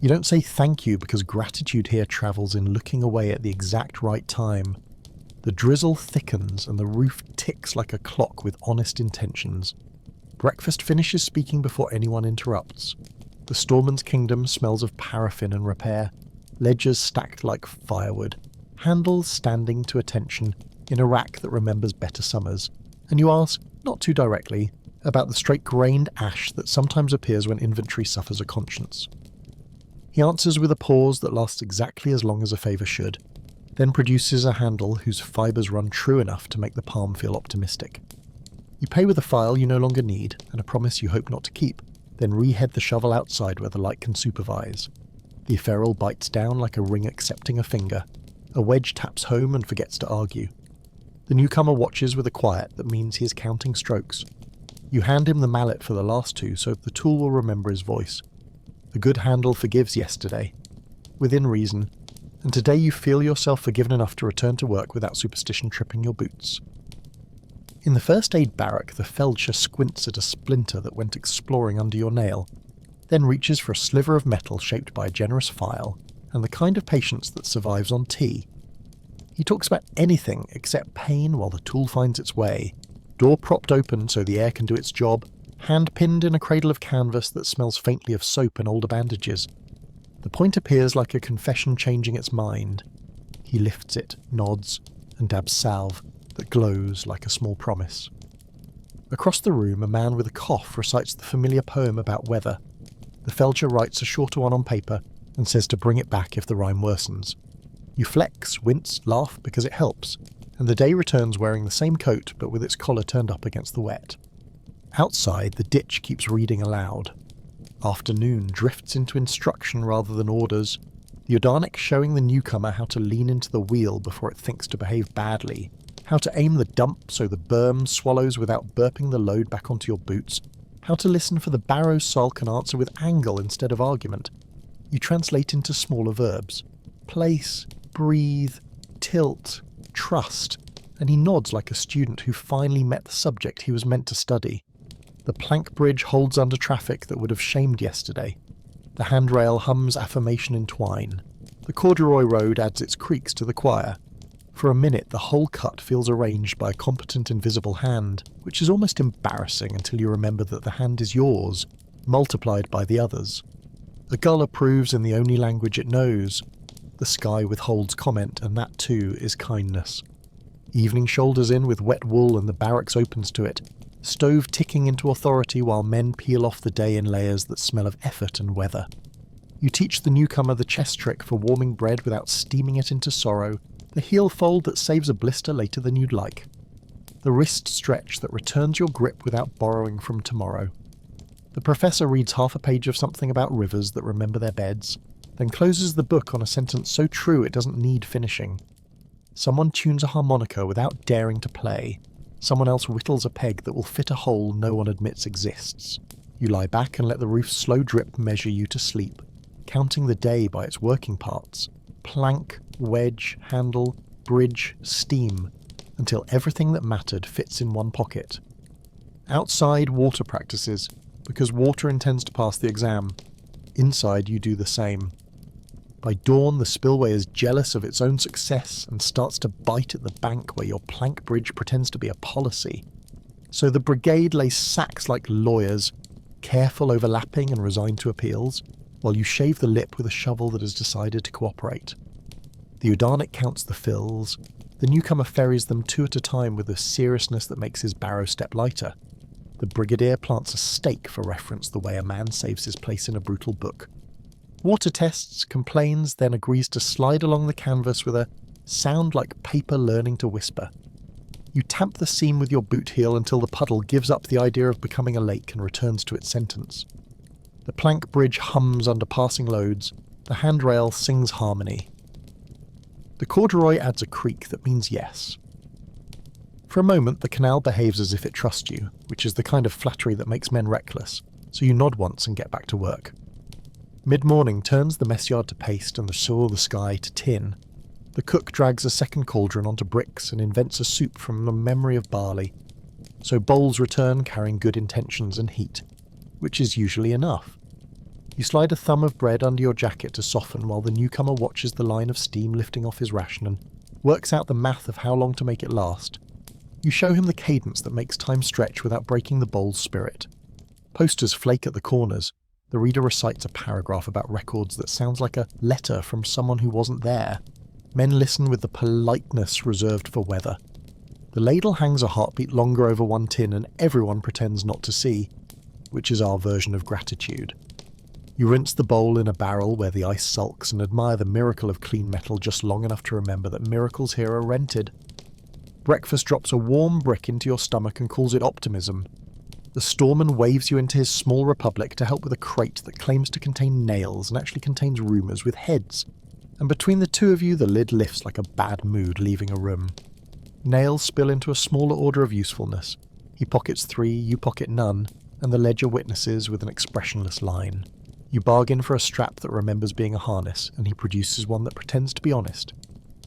You don't say thank you because gratitude here travels in looking away at the exact right time. The drizzle thickens and the roof ticks like a clock with honest intentions. Breakfast finishes speaking before anyone interrupts. The storeman's kingdom smells of paraffin and repair, ledgers stacked like firewood, handles standing to attention in a rack that remembers better summers, and you ask, not too directly, about the straight-grained ash that sometimes appears when inventory suffers a conscience. He answers with a pause that lasts exactly as long as a favour should, then produces a handle whose fibres run true enough to make the palm feel optimistic. You pay with a file you no longer need, and a promise you hope not to keep, then re-head the shovel outside where the light can supervise. The ephemeral bites down like a ring accepting a finger. A wedge taps home and forgets to argue. The newcomer watches with a quiet that means he is counting strokes. You hand him the mallet for the last 2 so the tool will remember his voice. The good handle forgives yesterday, within reason, and today you feel yourself forgiven enough to return to work without superstition tripping your boots. In the first aid barrack, the feldsher squints at a splinter that went exploring under your nail, then reaches for a sliver of metal shaped by a generous file, and the kind of patience that survives on tea. He talks about anything except pain while the tool finds its way, door propped open so the air can do its job, hand pinned in a cradle of canvas that smells faintly of soap and older bandages. The point appears like a confession changing its mind. He lifts it, nods, and dabs salve that glows like a small promise. Across the room, a man with a cough recites the familiar poem about weather. The feldsher writes a shorter one on paper and says to bring it back if the rhyme worsens. You flex, wince, laugh because it helps, and the day returns wearing the same coat but with its collar turned up against the wet. Outside, the ditch keeps reading aloud. Afternoon drifts into instruction rather than orders, the Udanic showing the newcomer how to lean into the wheel before it thinks to behave badly, how to aim the dump so the berm swallows without burping the load back onto your boots, how to listen for the barrow's sulk and answer with angle instead of argument. You translate into smaller verbs. Place, breathe, tilt, trust, and he nods like a student who finally met the subject he was meant to study. The plank bridge holds under traffic that would have shamed yesterday. The handrail hums affirmation in twine. The corduroy road adds its creaks to the choir. For a minute, the whole cut feels arranged by a competent invisible hand, which is almost embarrassing until you remember that the hand is yours, multiplied by the others. A gull approves in the only language it knows. The sky withholds comment, and that too is kindness. Evening shoulders in with wet wool and the barracks opens to it, stove ticking into authority while men peel off the day in layers that smell of effort and weather. You teach the newcomer the chess trick for warming bread without steaming it into sorrow, the heel fold that saves a blister later than you'd like, the wrist stretch that returns your grip without borrowing from tomorrow. The professor reads half a page of something about rivers that remember their beds, then closes the book on a sentence so true it doesn't need finishing. Someone tunes a harmonica without daring to play. Someone else whittles a peg that will fit a hole no one admits exists. You lie back and let the roof's slow drip measure you to sleep, counting the day by its working parts. Plank, wedge, handle, bridge, steam, until everything that mattered fits in one pocket. Outside, water practices, because water intends to pass the exam. Inside, you do the same. By dawn, the spillway is jealous of its own success and starts to bite at the bank where your plank bridge pretends to be a policy. So the brigade lays sacks like lawyers, careful overlapping and resigned to appeals, while you shave the lip with a shovel that has decided to cooperate. The Udanic counts the fills. The newcomer ferries them two at a time with a seriousness that makes his barrow step lighter. The brigadier plants a stake for reference the way a man saves his place in a brutal book. Water tests, complains, then agrees to slide along the canvas with a sound like paper learning to whisper. You tamp the seam with your boot heel until the puddle gives up the idea of becoming a lake and returns to its sentence. The plank bridge hums under passing loads. The handrail sings harmony. The corduroy adds a creak that means yes. For a moment, the canal behaves as if it trusts you, which is the kind of flattery that makes men reckless, so you nod once and get back to work. Mid-morning turns the mess yard to paste and the sky to tin. The cook drags a second cauldron onto bricks and invents a soup from a memory of barley. So bowls return carrying good intentions and heat, which is usually enough. You slide a thumb of bread under your jacket to soften while the newcomer watches the line of steam lifting off his ration and works out the math of how long to make it last. You show him the cadence that makes time stretch without breaking the bowl's spirit. Posters flake at the corners. The reader recites a paragraph about records that sounds like a letter from someone who wasn't there. Men listen with the politeness reserved for weather. The ladle hangs a heartbeat longer over one tin and everyone pretends not to see, which is our version of gratitude. You rinse the bowl in a barrel where the ice sulks and admire the miracle of clean metal just long enough to remember that miracles here are rented. Breakfast drops a warm brick into your stomach and calls it optimism. The storeman waves you into his small republic to help with a crate that claims to contain nails and actually contains rumours with heads. And between the two of you, the lid lifts like a bad mood leaving a room. Nails spill into a smaller order of usefulness. He pockets 3, you pocket none, and the ledger witnesses with an expressionless line. You bargain for a strap that remembers being a harness, and he produces one that pretends to be honest.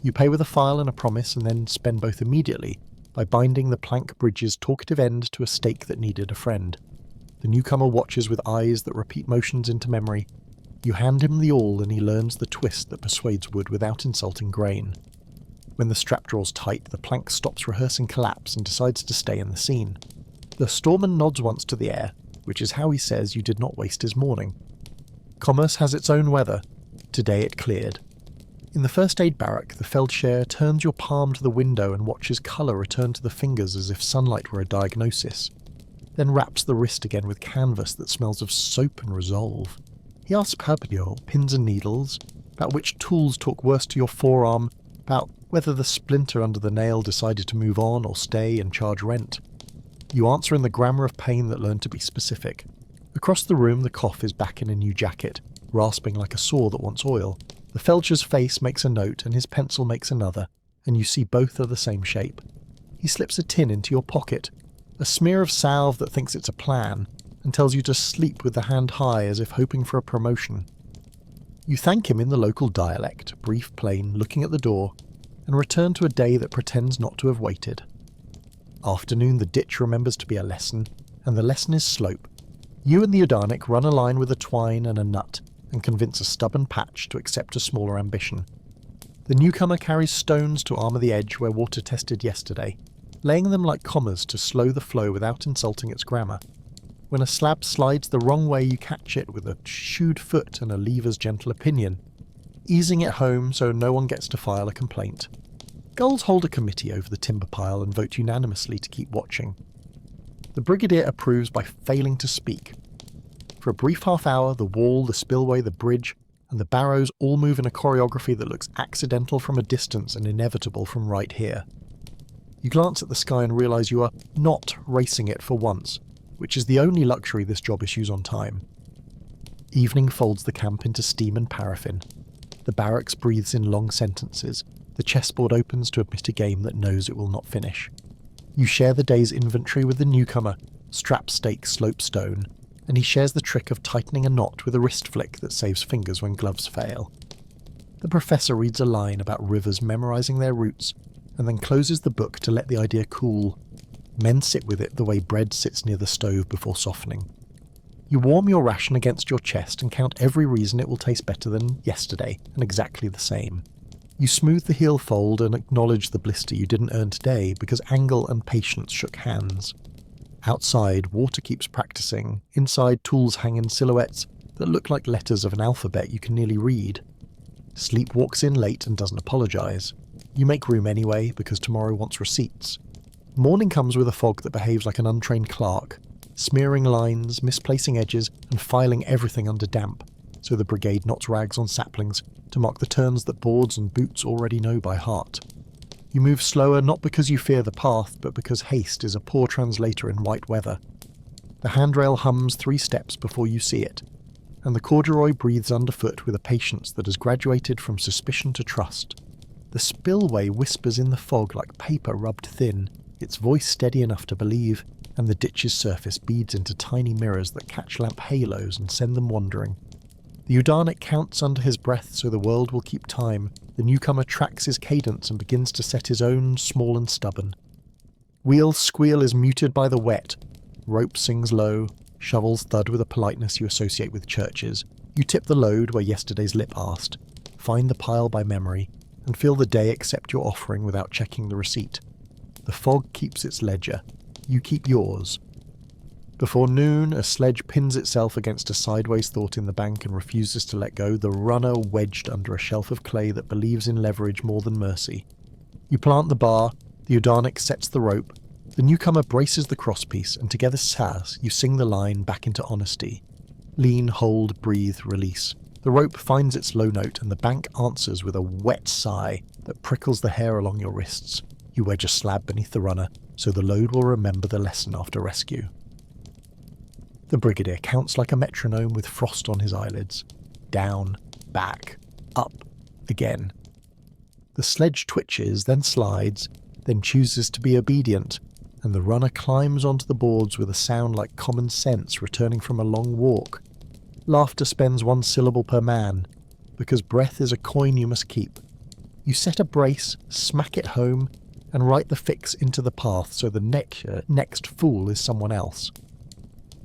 You pay with a file and a promise, and then spend both immediately by binding the plank bridge's talkative end to a stake that needed a friend. The newcomer watches with eyes that repeat motions into memory. You hand him the awl and he learns the twist that persuades wood without insulting grain. When the strap draws tight, the plank stops rehearsing collapse and decides to stay in the scene. The storeman nods once to the air, which is how he says you did not waste his morning. Commerce has its own weather. Today it cleared. In the first aid barrack, the feldshare turns your palm to the window and watches colour return to the fingers as if sunlight were a diagnosis, then wraps the wrist again with canvas that smells of soap and resolve. He asks Papiol, pins and needles, about which tools talk worse to your forearm, about whether the splinter under the nail decided to move on or stay and charge rent. You answer in the grammar of pain that learned to be specific. Across the room, the cough is back in a new jacket, rasping like a saw that wants oil. The felcher's face makes a note and his pencil makes another, and you see both are the same shape. He slips a tin into your pocket, a smear of salve that thinks it's a plan, and tells you to sleep with the hand high as if hoping for a promotion. You thank him in the local dialect, brief, plain, looking at the door, and return to a day that pretends not to have waited. Afternoon, the ditch remembers to be a lesson, and the lesson is slope. You and the Udarnik run a line with a twine and a nut, and convince a stubborn patch to accept a smaller ambition. The newcomer carries stones to armour the edge where water tested yesterday, laying them like commas to slow the flow without insulting its grammar. When a slab slides the wrong way, you catch it with a shoed foot and a lever's gentle opinion, easing it home so no one gets to file a complaint. Gulls hold a committee over the timber pile and vote unanimously to keep watching. The brigadier approves by failing to speak. For a brief half hour, the wall, the spillway, the bridge, and the barrows all move in a choreography that looks accidental from a distance and inevitable from right here. You glance at the sky and realise you are not racing it for once, which is the only luxury this job issues on time. Evening folds the camp into steam and paraffin. The barracks breathes in long sentences. The chessboard opens to admit a game that knows it will not finish. You share the day's inventory with the newcomer, strap stake slope stone, and he shares the trick of tightening a knot with a wrist flick that saves fingers when gloves fail. The professor reads a line about rivers memorising their routes, and then closes the book to let the idea cool. Men sit with it the way bread sits near the stove before softening. You warm your ration against your chest and count every reason it will taste better than yesterday, and exactly the same. You smooth the heel fold and acknowledge the blister you didn't earn today because angle and patience shook hands. Outside, water keeps practicing. Inside, tools hang in silhouettes that look like letters of an alphabet you can nearly read. Sleep walks in late and doesn't apologise. You make room anyway because tomorrow wants receipts. Morning comes with a fog that behaves like an untrained clerk, smearing lines, misplacing edges, and filing everything under damp, so the brigade knots rags on saplings to mark the turns that boards and boots already know by heart. You move slower not because you fear the path, but because haste is a poor translator in white weather. The handrail hums 3 steps before you see it, and the corduroy breathes underfoot with a patience that has graduated from suspicion to trust. The spillway whispers in the fog like paper rubbed thin, its voice steady enough to believe, and the ditch's surface beads into tiny mirrors that catch lamp halos and send them wandering. The Udarnik counts under his breath so the world will keep time. The newcomer tracks his cadence and begins to set his own, small and stubborn. Wheel's squeal is muted by the wet. Rope sings low. Shovels thud with a politeness you associate with churches. You tip the load where yesterday's lip asked. Find the pile by memory, and feel the day accept your offering without checking the receipt. The fog keeps its ledger. You keep yours. Before noon, a sledge pins itself against a sideways thought in the bank and refuses to let go, the runner wedged under a shelf of clay that believes in leverage more than mercy. You plant the bar, the Udarnik sets the rope, the newcomer braces the crosspiece, and together saz, you sing the line back into honesty. Lean, hold, breathe, release. The rope finds its low note, and the bank answers with a wet sigh that prickles the hair along your wrists. You wedge a slab beneath the runner, so the load will remember the lesson after rescue. The brigadier counts like a metronome with frost on his eyelids. Down, back, up, again. The sledge twitches, then slides, then chooses to be obedient, and the runner climbs onto the boards with a sound like common sense returning from a long walk. Laughter spends 1 syllable per man, because breath is a coin you must keep. You set a brace, smack it home, and write the fix into the path so the next fool is someone else.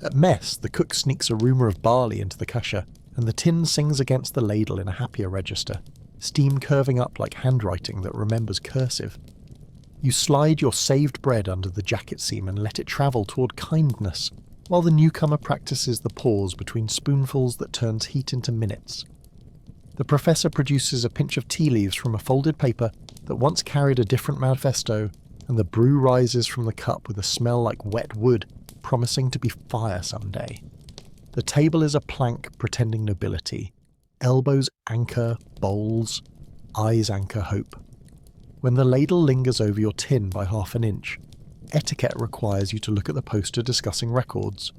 At mess, the cook sneaks a rumour of barley into the kasha, and the tin sings against the ladle in a happier register, steam curving up like handwriting that remembers cursive. You slide your saved bread under the jacket seam and let it travel toward kindness, while the newcomer practices the pause between spoonfuls that turns heat into minutes. The professor produces a pinch of tea leaves from a folded paper that once carried a different manifesto, and the brew rises from the cup with a smell like wet wood, promising to be fire someday. The table is a plank pretending nobility. elbows anchor bowls, eyes anchor hope. When the ladle lingers over your tin by half an inch, etiquette requires you to look at the poster discussing records.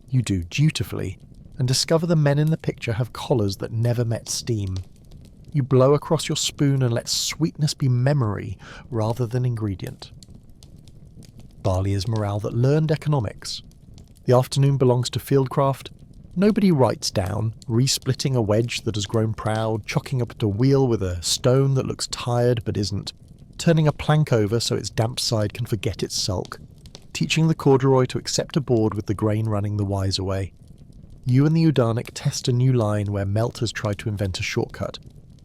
You do dutifully, and discover the men in the picture have collars that never met steam. You blow across your spoon and let sweetness be memory rather than ingredient. Barley is morale that learned economics. The afternoon belongs to fieldcraft. Nobody writes down, resplitting a wedge that has grown proud, chocking up a wheel with a stone that looks tired but isn't, turning a plank over so its damp side can forget its sulk, teaching the corduroy to accept a board with the grain running the wiser way. You and the Udanic test a new line where Melt has tried to invent a shortcut,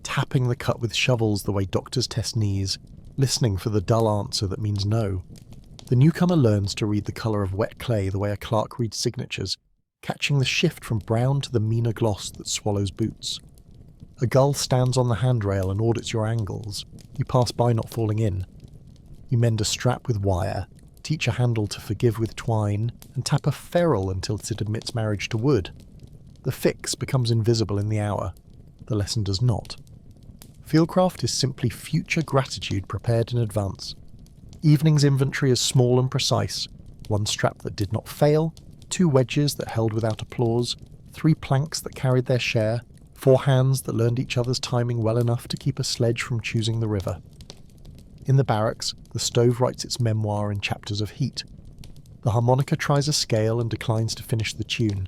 tapping the cut with shovels the way doctors test knees, listening for the dull answer that means no. The newcomer learns to read the colour of wet clay the way a clerk reads signatures, catching the shift from brown to the meaner gloss that swallows boots. A gull stands on the handrail and audits your angles. You pass by not falling in. You mend a strap with wire, teach a handle to forgive with twine, and tap a ferrule until it admits marriage to wood. The fix becomes invisible in the hour. The lesson does not. Fieldcraft is simply future gratitude prepared in advance. Evening's inventory is small and precise. 1 strap that did not fail, 2 wedges that held without applause, 3 planks that carried their share, 4 hands that learned each other's timing well enough to keep a sledge from choosing the river. In the barracks, the stove writes its memoir in chapters of heat. The harmonica tries a scale and declines to finish the tune.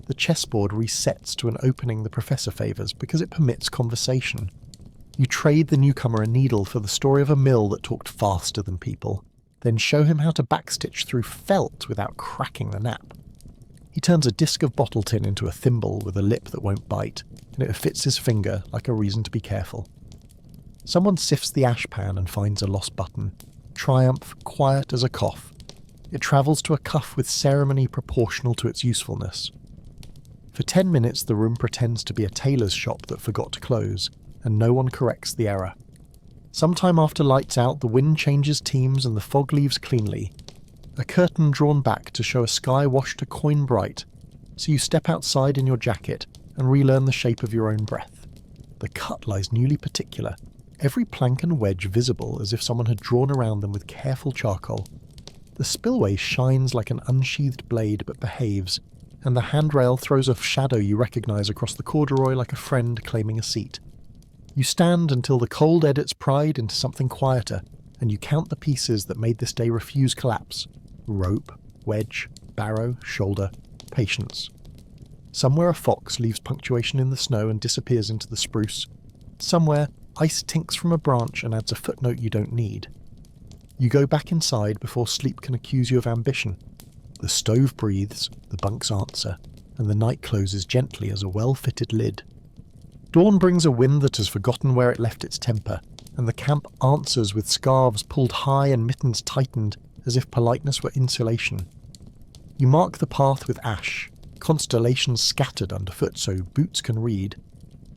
The chessboard resets to an opening the professor favours because it permits conversation. You trade the newcomer a needle for the story of a mill that talked faster than people, then show him how to backstitch through felt without cracking the nap. He turns a disc of bottle tin into a thimble with a lip that won't bite, and it fits his finger like a reason to be careful. Someone sifts the ashpan and finds a lost button. Triumph, quiet as a cough. It travels to a cuff with ceremony proportional to its usefulness. For 10 minutes the room pretends to be a tailor's shop that forgot to close, and no one corrects the error. Sometime after lights out, the wind changes teams and the fog leaves cleanly. A curtain drawn back to show a sky washed to coin bright, so you step outside in your jacket and relearn the shape of your own breath. The cut lies newly particular, every plank and wedge visible as if someone had drawn around them with careful charcoal. The spillway shines like an unsheathed blade but behaves, and the handrail throws a shadow you recognise across the corduroy like a friend claiming a seat. You stand until the cold edits pride into something quieter, and you count the pieces that made this day refuse collapse. Rope, wedge, barrow, shoulder, patience. Somewhere a fox leaves punctuation in the snow and disappears into the spruce. Somewhere, ice tinks from a branch and adds a footnote you don't need. You go back inside before sleep can accuse you of ambition. The stove breathes, the bunks answer, and the night closes gently as a well-fitted lid. Dawn brings a wind that has forgotten where it left its temper, and the camp answers with scarves pulled high and mittens tightened as if politeness were insulation. You mark the path with ash, constellations scattered underfoot so boots can read,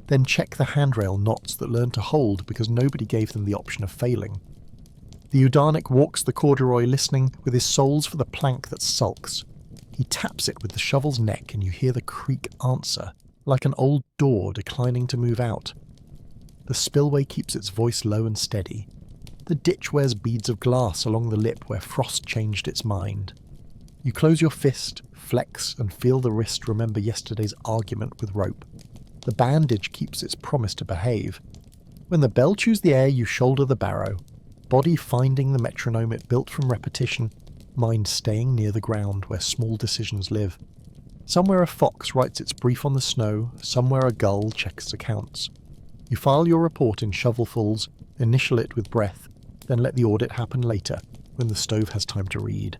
then check the handrail knots that learn to hold because nobody gave them the option of failing. The Udanic walks the corduroy listening with his soles for the plank that sulks. He taps it with the shovel's neck and you hear the creak answer, like an old door declining to move out. The spillway keeps its voice low and steady. The ditch wears beads of glass along the lip where frost changed its mind. You close your fist, flex, and feel the wrist remember yesterday's argument with rope. The bandage keeps its promise to behave. When the bell chews the air, you shoulder the barrow, body finding the metronome it built from repetition, mind staying near the ground where small decisions live. Somewhere a fox writes its brief on the snow, somewhere a gull checks accounts. You file your report in shovelfuls, initial it with breath, then let the audit happen later, when the stove has time to read.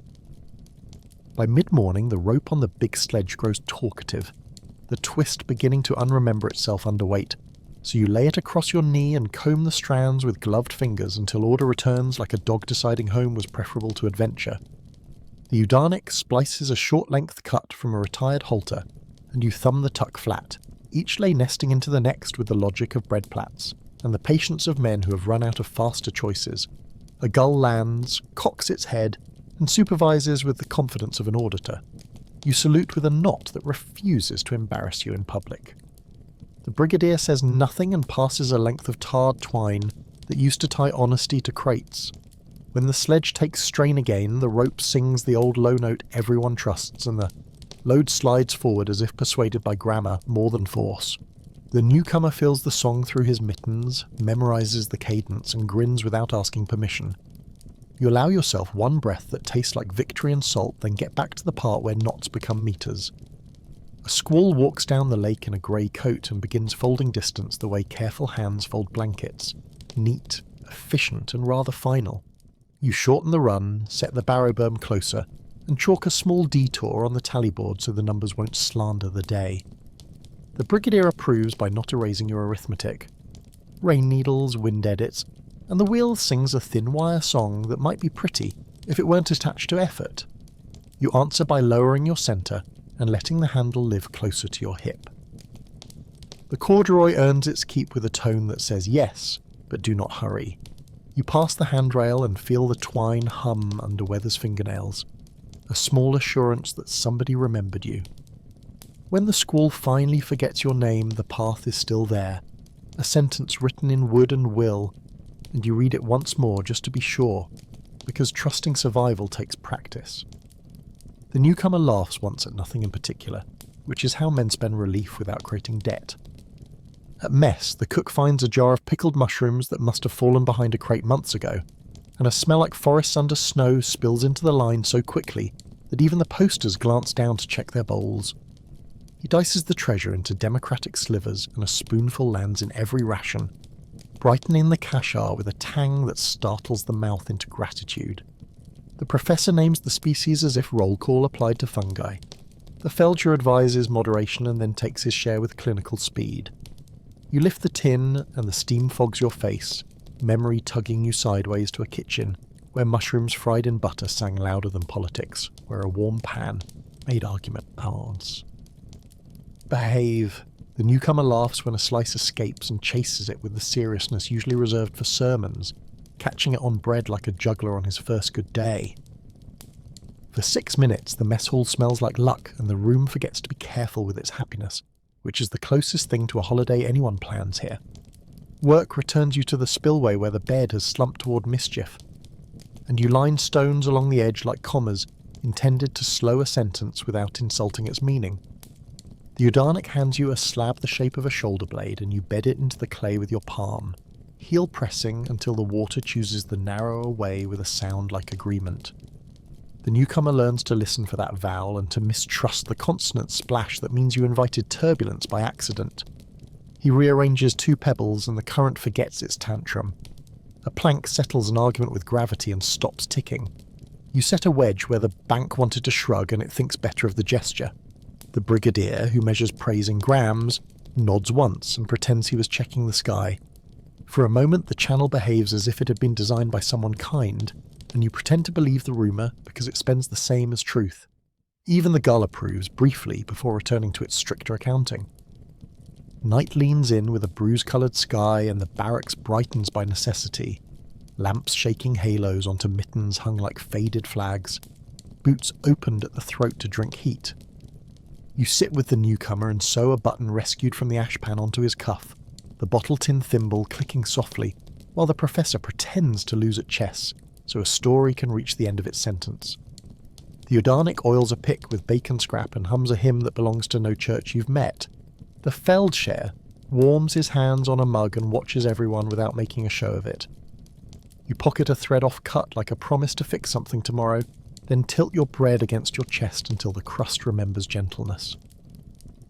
By mid-morning, the rope on the big sledge grows talkative, the twist beginning to unremember itself under weight, so you lay it across your knee and comb the strands with gloved fingers until order returns like a dog deciding home was preferable to adventure. The Udanic splices a short-length cut from a retired halter, and you thumb the tuck flat, each lay nesting into the next with the logic of bread plats, and the patience of men who have run out of faster choices. A gull lands, cocks its head, and supervises with the confidence of an auditor. You salute with a nod that refuses to embarrass you in public. The brigadier says nothing and passes a length of tarred twine that used to tie honesty to crates. When the sledge takes strain again, the rope sings the old low note everyone trusts, and the load slides forward as if persuaded by grammar more than force. The newcomer feels the song through his mittens, memorises the cadence, and grins without asking permission. You allow yourself one breath that tastes like victory and salt, then get back to the part where knots become meters. A squall walks down the lake in a grey coat and begins folding distance the way careful hands fold blankets. Neat, efficient, and rather final. You shorten the run, set the barrow berm closer, and chalk a small detour on the tally board so the numbers won't slander the day. The brigadier approves by not erasing your arithmetic. Rain needles, wind edits, and the wheel sings a thin wire song that might be pretty if it weren't attached to effort. You answer by lowering your centre and letting the handle live closer to your hip. The corduroy earns its keep with a tone that says yes, but do not hurry. You pass the handrail and feel the twine hum under Weather's fingernails, a small assurance that somebody remembered you. When the squall finally forgets your name, the path is still there, a sentence written in wood and will, and you read it once more just to be sure, because trusting survival takes practice. The newcomer laughs once at nothing in particular, which is how men spend relief without creating debt. At mess, the cook finds a jar of pickled mushrooms that must have fallen behind a crate months ago, and a smell like forests under snow spills into the line so quickly that even the posters glance down to check their bowls. He dices the treasure into democratic slivers, and a spoonful lands in every ration, brightening the kashar with a tang that startles the mouth into gratitude. The professor names the species as if roll call applied to fungi. The felger advises moderation and then takes his share with clinical speed. You lift the tin and the steam fogs your face, memory tugging you sideways to a kitchen where mushrooms fried in butter sang louder than politics, where a warm pan made argument pause. Behave. The newcomer laughs when a slice escapes and chases it with the seriousness usually reserved for sermons, catching it on bread like a juggler on his first good day. For 6 minutes, the mess hall smells like luck, and the room forgets to be careful with its happiness, which is the closest thing to a holiday anyone plans here. Work returns you to the spillway where the bed has slumped toward mischief, and you line stones along the edge like commas, intended to slow a sentence without insulting its meaning. The Udarnik hands you a slab the shape of a shoulder blade, and you bed it into the clay with your palm, heel pressing until the water chooses the narrower way with a sound like agreement. The newcomer learns to listen for that vowel and to mistrust the consonant splash that means you invited turbulence by accident. He rearranges 2 pebbles and the current forgets its tantrum. A plank settles an argument with gravity and stops ticking. You set a wedge where the bank wanted to shrug and it thinks better of the gesture. The brigadier, who measures praise in grams, nods once and pretends he was checking the sky. For a moment the channel behaves as if it had been designed by someone kind, and you pretend to believe the rumour because it spends the same as truth. Even the gull approves, briefly, before returning to its stricter accounting. Night leans in with a bruise-coloured sky, and the barracks brightens by necessity, lamps shaking halos onto mittens hung like faded flags, boots opened at the throat to drink heat. You sit with the newcomer and sew a button rescued from the ashpan onto his cuff, the bottle-tin thimble clicking softly, while the professor pretends to lose at chess, so a story can reach the end of its sentence. The Udarnik oils a pick with bacon scrap and hums a hymn that belongs to no church you've met. The Feldshare warms his hands on a mug and watches everyone without making a show of it. You pocket a thread-off cut like a promise to fix something tomorrow, then tilt your bread against your chest until the crust remembers gentleness.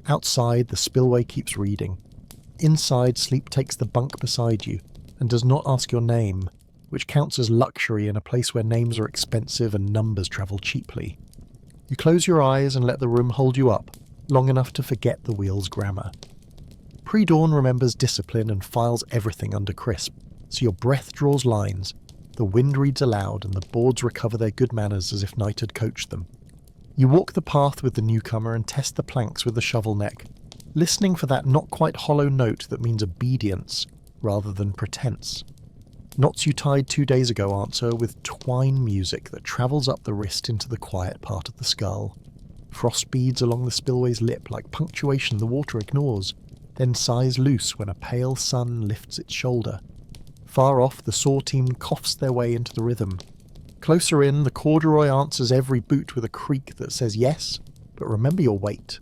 Outside, the spillway keeps reading. Inside, sleep takes the bunk beside you and does not ask your name, which counts as luxury in a place where names are expensive and numbers travel cheaply. You close your eyes and let the room hold you up, long enough to forget the wheel's grammar. Pre-dawn remembers discipline and files everything under crisp, so your breath draws lines, the wind reads aloud, and the boards recover their good manners as if night had coached them. You walk the path with the newcomer and test the planks with the shovel neck, listening for that not quite hollow note that means obedience rather than pretense. Knots you tied 2 days ago answer with twine music that travels up the wrist into the quiet part of the skull. Frost beads along the spillway's lip like punctuation the water ignores. then sighs loose when a pale sun lifts its shoulder. Far off, the saw team coughs their way into the rhythm. Closer in, the corduroy answers every boot with a creak that says yes, but remember your weight.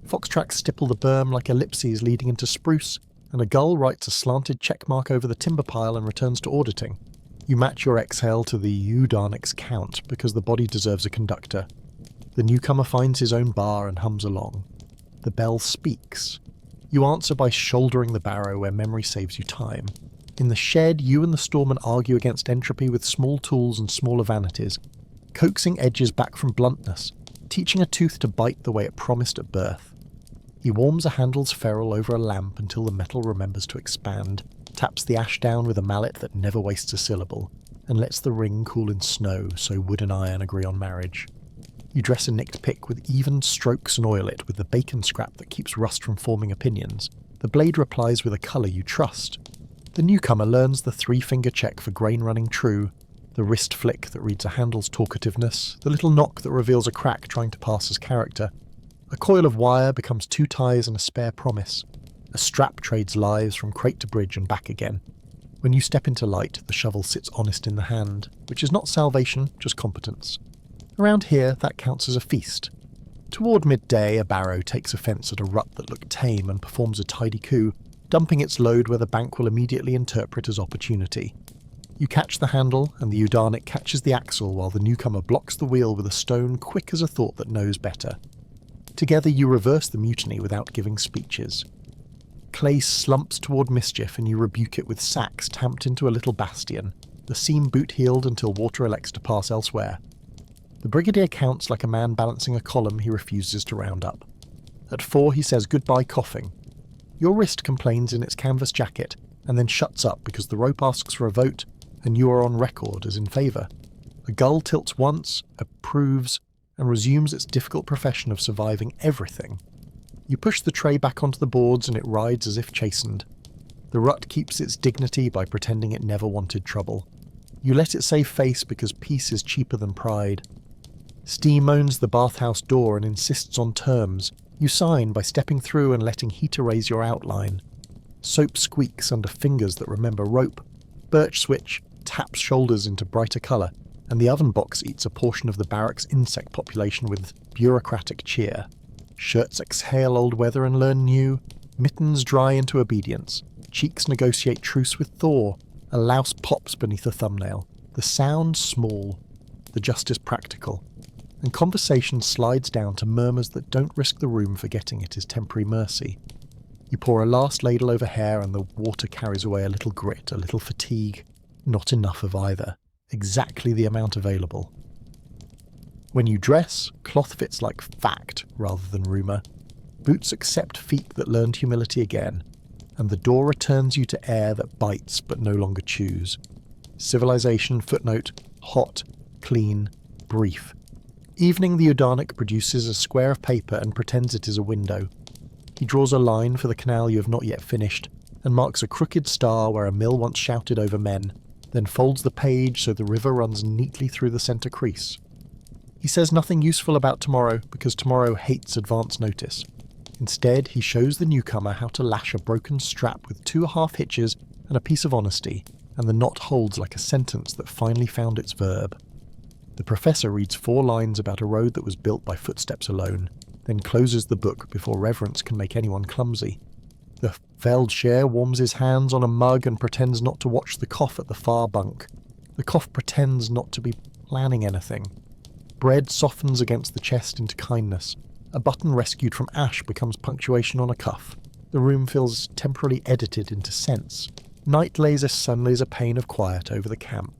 Foxtracks stipple the berm like ellipses leading into spruce, and a gull writes a slanted checkmark over the timber pile and returns to auditing. You match your exhale to the Udarnik's count, because the body deserves a conductor. The newcomer finds his own bar and hums along. The bell speaks. You answer by shouldering the barrow where memory saves you time. In the shed, you and the storeman argue against entropy with small tools and smaller vanities, coaxing edges back from bluntness, teaching a tooth to bite the way it promised at birth. He warms a handle's ferrule over a lamp until the metal remembers to expand, taps the ash down with a mallet that never wastes a syllable, and lets the ring cool in snow so wood and iron agree on marriage. You dress a nicked pick with even strokes and oil it with the bacon scrap that keeps rust from forming opinions. The blade replies with a colour you trust. The newcomer learns the three-finger check for grain running true, the wrist flick that reads a handle's talkativeness, the little knock that reveals a crack trying to pass as character. A coil of wire becomes two ties and a spare promise. A strap trades lives from crate to bridge and back again. When you step into light, the shovel sits honest in the hand, which is not salvation, just competence. Around here, that counts as a feast. Toward midday, a barrow takes offence at a rut that looked tame and performs a tidy coup, dumping its load where the bank will immediately interpret as opportunity. You catch the handle, and the Udarnik catches the axle while the newcomer blocks the wheel with a stone quick as a thought that knows better. Together you reverse the mutiny without giving speeches. Clay slumps toward mischief and you rebuke it with sacks tamped into a little bastion, the seam boot-heeled until water elects to pass elsewhere. The brigadier counts like a man balancing a column he refuses to round up. At 4 he says goodbye coughing. Your wrist complains in its canvas jacket and then shuts up because the rope asks for a vote and you are on record as in favour. A gull tilts once, approves, and resumes its difficult profession of surviving everything. You push the tray back onto the boards and it rides as if chastened. The rut keeps its dignity by pretending it never wanted trouble. You let it save face because peace is cheaper than pride. Steam owns the bathhouse door and insists on terms. You sign by stepping through and letting heat erase your outline. Soap squeaks under fingers that remember rope. Birch switch taps shoulders into brighter colour, and the oven box eats a portion of the barracks insect population with bureaucratic cheer. Shirts exhale old weather and learn new. Mittens dry into obedience. Cheeks negotiate truce with thaw. A louse pops beneath a thumbnail. The sound small. The justice practical. And conversation slides down to murmurs that don't risk the room forgetting it is temporary mercy. You pour a last ladle over hair and the water carries away a little grit, a little fatigue. Not enough of either. Exactly the amount available. When you dress, cloth fits like fact rather than rumour. Boots accept feet that learned humility again, and the door returns you to air that bites but no longer chews. Civilization, footnote, hot, clean, brief. Evening, the Udarnik produces a square of paper and pretends it is a window. He draws a line for the canal you have not yet finished, and marks a crooked star where a mill once shouted over men, then folds the page so the river runs neatly through the centre crease. He says nothing useful about tomorrow because tomorrow hates advance notice. Instead, he shows the newcomer how to lash a broken strap with 2 half hitches and a piece of honesty, and the knot holds like a sentence that finally found its verb. The professor reads 4 lines about a road that was built by footsteps alone, then closes the book before reverence can make anyone clumsy. The Feldshare warms his hands on a mug and pretends not to watch the cough at the far bunk. The cough pretends not to be planning anything. Bread softens against the chest into kindness. A button rescued from ash becomes punctuation on a cuff. The room feels temporarily edited into sense. Night lays a pane of quiet over the camp.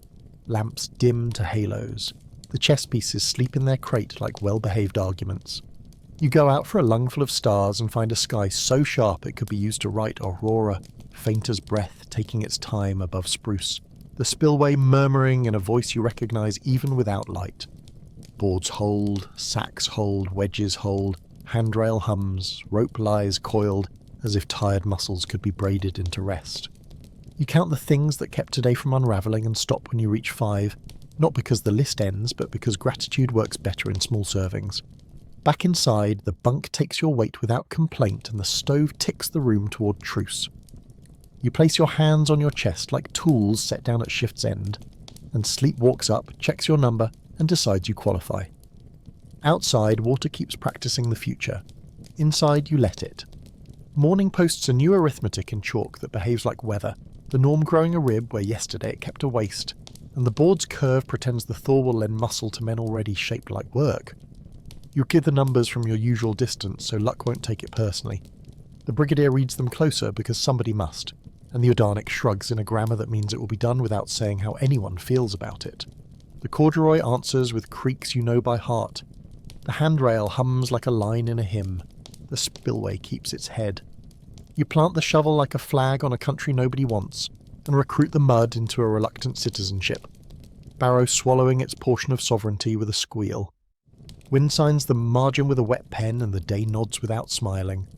Lamps dim to halos. The chess pieces sleep in their crate like well-behaved arguments. You go out for a lungful of stars and find a sky so sharp it could be used to write Aurora, faint as breath taking its time above spruce. The spillway murmuring in a voice you recognise even without light. Boards hold, sacks hold, wedges hold, handrail hums, rope lies coiled, as if tired muscles could be braided into rest. You count the things that kept today from unravelling and stop when you reach 5, not because the list ends, but because gratitude works better in small servings. Back inside, the bunk takes your weight without complaint and the stove ticks the room toward truce. You place your hands on your chest like tools set down at shift's end, and Sleep walks up, checks your number, and decides you qualify. Outside, Water keeps practicing the future. Inside, you let it. Morning posts a new arithmetic in chalk that behaves like weather, the norm growing a rib where yesterday it kept a waist, and the board's curve pretends the thaw will lend muscle to men already shaped like work. You give the numbers from your usual distance so luck won't take it personally. The Brigadier reads them closer because somebody must, and the Udarnik shrugs in a grammar that means it will be done without saying how anyone feels about it. The corduroy answers with creaks you know by heart. The handrail hums like a line in a hymn. The spillway keeps its head. You plant the shovel like a flag on a country nobody wants, and recruit the mud into a reluctant citizenship. Barrow swallowing its portion of sovereignty with a squeal. Wind signs the margin with a wet pen and the day nods without smiling.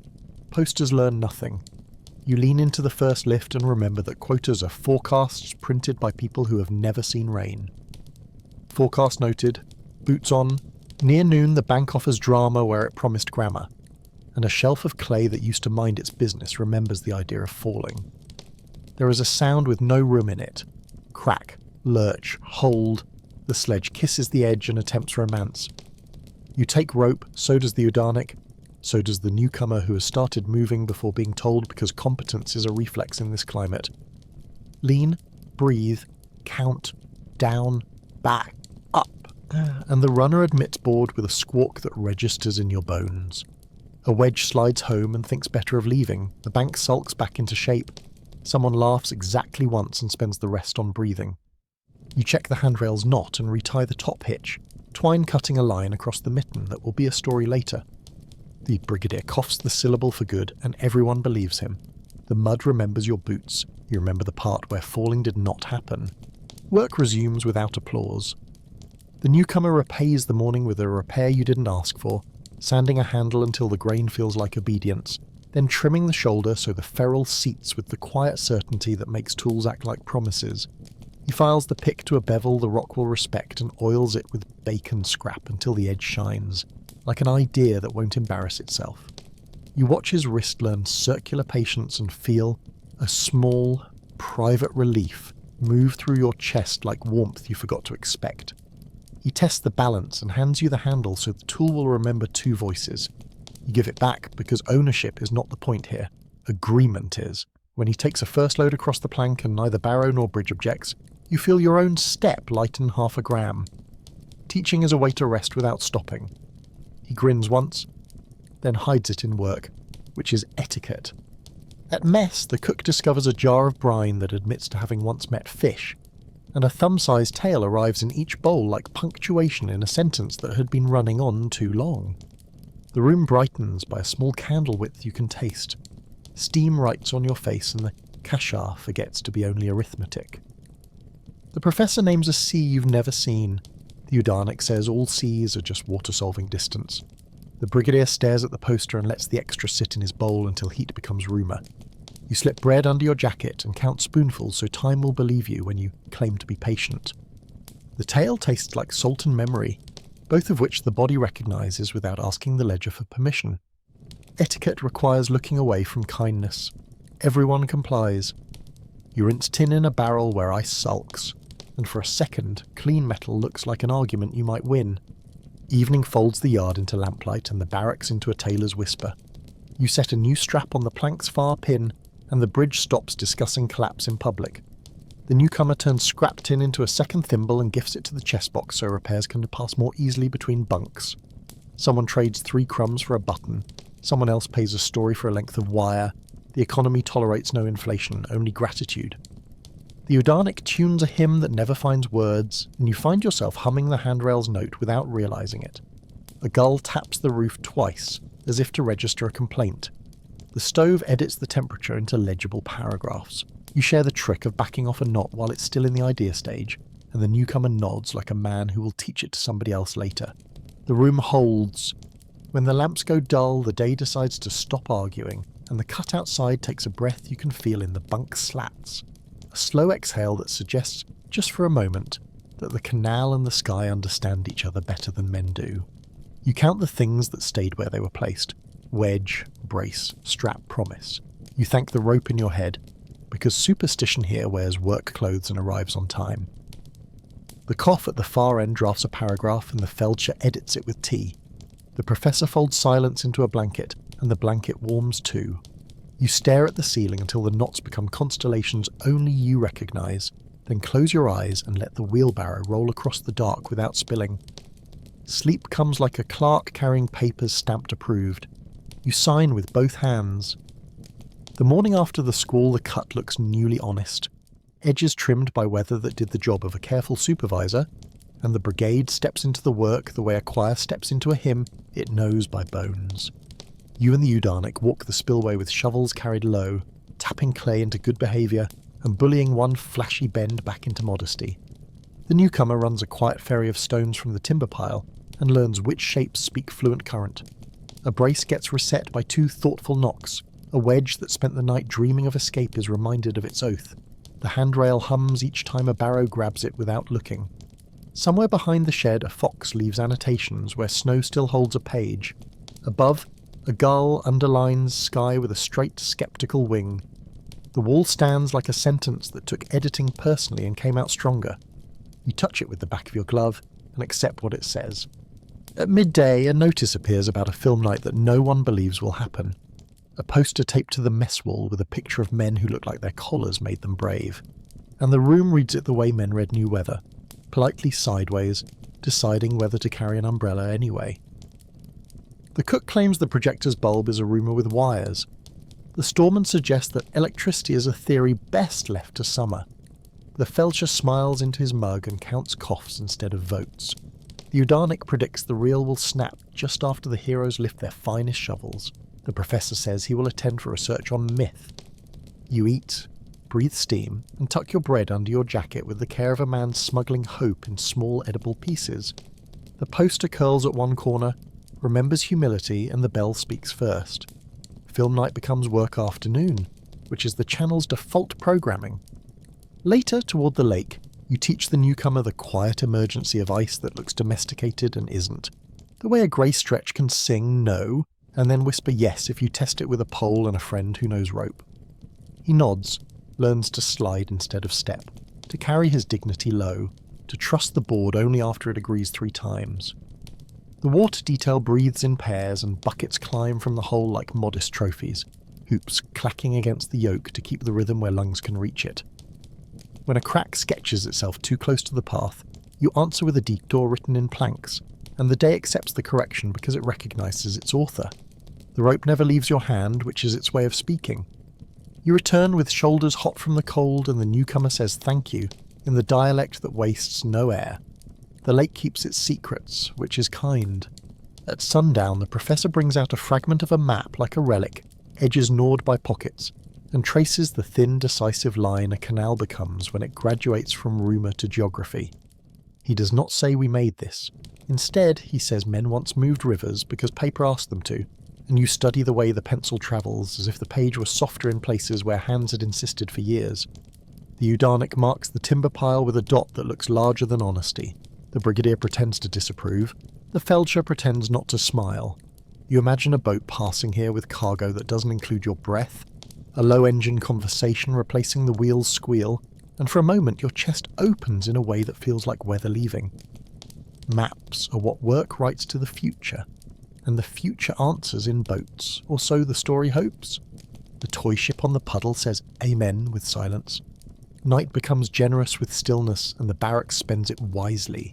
Posters learn nothing. You lean into the first lift and remember that quotas are forecasts printed by people who have never seen rain. Forecast noted. Boots on. Near noon the bank offers drama where it promised grammar, and a shelf of clay that used to mind its business remembers the idea of falling. There is a sound with no room in it. Crack, lurch, hold. The sledge kisses the edge and attempts romance. You take rope, so does the Udarnik, so does the newcomer who has started moving before being told because competence is a reflex in this climate. Lean, breathe, count, down, back, up, and the runner admits board with a squawk that registers in your bones. A wedge slides home and thinks better of leaving. The bank sulks back into shape. Someone laughs exactly once and spends the rest on breathing. You check the handrail's knot and retie the top hitch, twine cutting a line across the mitten that will be a story later. The Brigadier coughs the syllable for good, and everyone believes him. The mud remembers your boots. You remember the part where falling did not happen. Work resumes without applause. The newcomer repays the morning with a repair you didn't ask for, sanding a handle until the grain feels like obedience, then trimming the shoulder so the ferrule seats with the quiet certainty that makes tools act like promises. He files the pick to a bevel the rock will respect and oils it with bacon scrap until the edge shines, like an idea that won't embarrass itself. You watch his wrist learn circular patience and feel a small, private relief move through your chest like warmth you forgot to expect. He tests the balance and hands you the handle so the tool will remember two voices. You give it back because ownership is not the point here. Agreement is. When he takes a first load across the plank and neither Barrow nor Bridge objects, you feel your own step lighten half a gram. Teaching is a way to rest without stopping. He grins once, then hides it in work, which is etiquette. At mess, the cook discovers a jar of brine that admits to having once met fish, and a thumb-sized tale arrives in each bowl like punctuation in a sentence that had been running on too long. The room brightens by a small candle width you can taste. Steam writes on your face and the kashar forgets to be only arithmetic. The professor names a sea you've never seen. The Udarnik says all seas are just water-solving distance. The Brigadier stares at the poster and lets the extra sit in his bowl until heat becomes rumour. You slip bread under your jacket and count spoonfuls so time will believe you when you claim to be patient. The tale tastes like salt and memory, both of which the body recognises without asking the ledger for permission. Etiquette requires looking away from kindness. Everyone complies. You rinse tin in a barrel where ice sulks, and for a second, clean metal looks like an argument you might win. Evening folds the yard into lamplight and the barracks into a tailor's whisper. You set a new strap on the plank's far pin, and the bridge stops discussing collapse in public. The newcomer turns scrap tin into a second thimble and gifts it to the chess box so repairs can pass more easily between bunks. Someone trades 3 crumbs for a button. Someone else pays a story for a length of wire. The economy tolerates no inflation, only gratitude. The Udarnik tunes a hymn that never finds words, and you find yourself humming the handrail's note without realising it. A gull taps the roof twice, as if to register a complaint. The stove edits the temperature into legible paragraphs. You share the trick of backing off a knot while it's still in the idea stage, and the newcomer nods like a man who will teach it to somebody else later. The room holds. When the lamps go dull, the day decides to stop arguing, and the cut outside takes a breath you can feel in the bunk slats. A slow exhale that suggests, just for a moment, that the canal and the sky understand each other better than men do. You count the things that stayed where they were placed. Wedge, brace, strap, promise. You thank the rope in your head, because superstition here wears work clothes and arrives on time. The cough at the far end drafts a paragraph and the Feldscher edits it with tea. The professor folds silence into a blanket, and the blanket warms too. You stare at the ceiling until the knots become constellations only you recognise, then close your eyes and let the wheelbarrow roll across the dark without spilling. Sleep comes like a clerk carrying papers stamped approved. You sign with both hands. The morning after the squall, the cut looks newly honest. Edges trimmed by weather that did the job of a careful supervisor, and the brigade steps into the work the way a choir steps into a hymn it knows by bones. You and the Udarnik walk the spillway with shovels carried low, tapping clay into good behaviour and bullying one flashy bend back into modesty. The newcomer runs a quiet ferry of stones from the timber pile and learns which shapes speak fluent current. A brace gets reset by 2 thoughtful knocks. A wedge that spent the night dreaming of escape is reminded of its oath. The handrail hums each time a barrow grabs it without looking. Somewhere behind the shed, a fox leaves annotations where snow still holds a page. Above, a gull underlines sky with a straight, sceptical wing. The wall stands like a sentence that took editing personally and came out stronger. You touch it with the back of your glove and accept what it says. At midday, a notice appears about a film night that no one believes will happen. A poster taped to the mess wall with a picture of men who look like their collars made them brave. And the room reads it the way men read New Weather, politely sideways, deciding whether to carry an umbrella anyway. The cook claims the projector's bulb is a rumour with wires. The storeman suggests that electricity is a theory best left to summer. The Feldscher smiles into his mug and counts coughs instead of votes. The Udarnik predicts the reel will snap just after the heroes lift their finest shovels. The professor says he will attend for research on myth. You eat, breathe steam, and tuck your bread under your jacket with the care of a man smuggling hope in small edible pieces. The poster curls at one corner, remembers humility, and the bell speaks first. Film night becomes work afternoon, which is the channel's default programming. Later, toward the lake, you teach the newcomer the quiet emergency of ice that looks domesticated and isn't. The way a grey stretch can sing no, and then whisper yes if you test it with a pole and a friend who knows rope. He nods, learns to slide instead of step, to carry his dignity low, to trust the board only after it agrees 3 times. The water detail breathes in pairs and buckets climb from the hole like modest trophies, hoops clacking against the yoke to keep the rhythm where lungs can reach it. When a crack sketches itself too close to the path, you answer with a detour written in planks, and the day accepts the correction because it recognises its author. The rope never leaves your hand, which is its way of speaking. You return with shoulders hot from the cold, and the newcomer says thank you, in the dialect that wastes no air. The lake keeps its secrets, which is kind. At sundown, the professor brings out a fragment of a map like a relic, edges gnawed by pockets, and traces the thin, decisive line a canal becomes when it graduates from rumour to geography. He does not say we made this. Instead, he says men once moved rivers because paper asked them to, and you study the way the pencil travels as if the page was softer in places where hands had insisted for years. The Udarnik marks the timber pile with a dot that looks larger than honesty. The brigadier pretends to disapprove. The Feldscher pretends not to smile. You imagine a boat passing here with cargo that doesn't include your breath, a low-engine conversation replacing the wheel's squeal, and for a moment your chest opens in a way that feels like weather leaving. Maps are what work writes to the future, and the future answers in boats, or so the story hopes. The toy ship on the puddle says amen with silence. Night becomes generous with stillness, and the barracks spends it wisely.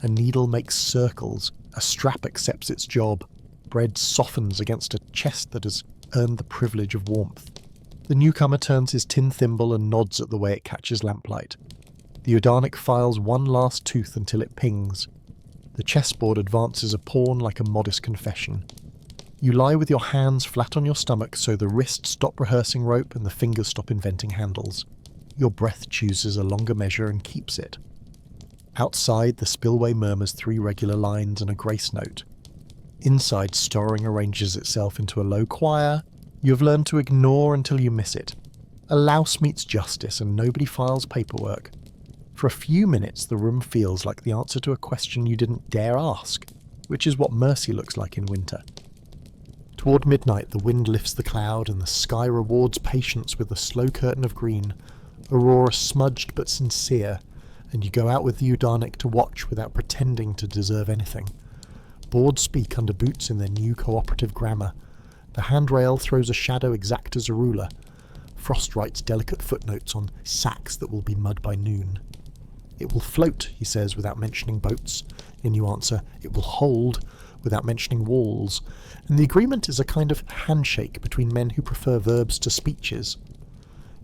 A needle makes circles, a strap accepts its job, bread softens against a chest that has earned the privilege of warmth. The newcomer turns his tin thimble and nods at the way it catches lamplight. The Udarnik files one last tooth until it pings. The chessboard advances a pawn like a modest confession. You lie with your hands flat on your stomach so the wrists stop rehearsing rope and the fingers stop inventing handles. Your breath chooses a longer measure and keeps it. Outside, the spillway murmurs 3 regular lines and a grace note. Inside, storing arranges itself into a low choir. You have learned to ignore until you miss it. A louse meets justice and nobody files paperwork. For a few minutes, the room feels like the answer to a question you didn't dare ask. which is what mercy looks like in winter. Toward midnight, the wind lifts the cloud and the sky rewards patience with a slow curtain of green, aurora smudged but sincere, and you go out with the Udarnik to watch without pretending to deserve anything. Boards speak under boots in their new cooperative grammar. The handrail throws a shadow exact as a ruler. Frost writes delicate footnotes on sacks that will be mud by noon. It will float, he says, without mentioning boats, and you answer, it will hold, without mentioning walls, and the agreement is a kind of handshake between men who prefer verbs to speeches.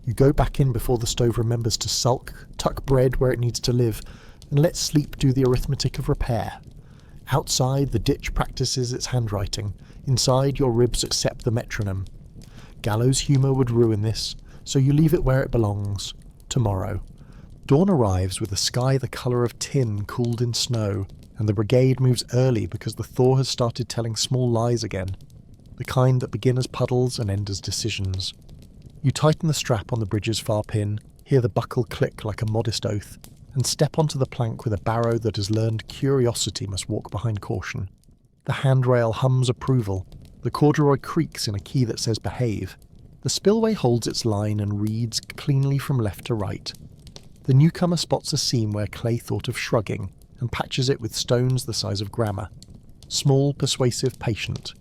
You go back in before the stove remembers to sulk, tuck bread where it needs to live, and let sleep do the arithmetic of repair. Outside, the ditch practices its handwriting. Inside, your ribs accept the metronome. Gallows humour would ruin this, so you leave it where it belongs. Tomorrow. Dawn arrives with a sky the colour of tin cooled in snow, and the brigade moves early because the thaw has started telling small lies again, the kind that begin as puddles and end as decisions. You tighten the strap on the bridge's far pin, hear the buckle click like a modest oath, and step onto the plank with a barrow that has learned curiosity must walk behind caution. The handrail hums approval, the corduroy creaks in a key that says behave. The spillway holds its line and reads cleanly from left to right. The newcomer spots a seam where Clay thought of shrugging, and patches it with stones the size of grammar. Small, persuasive, patient.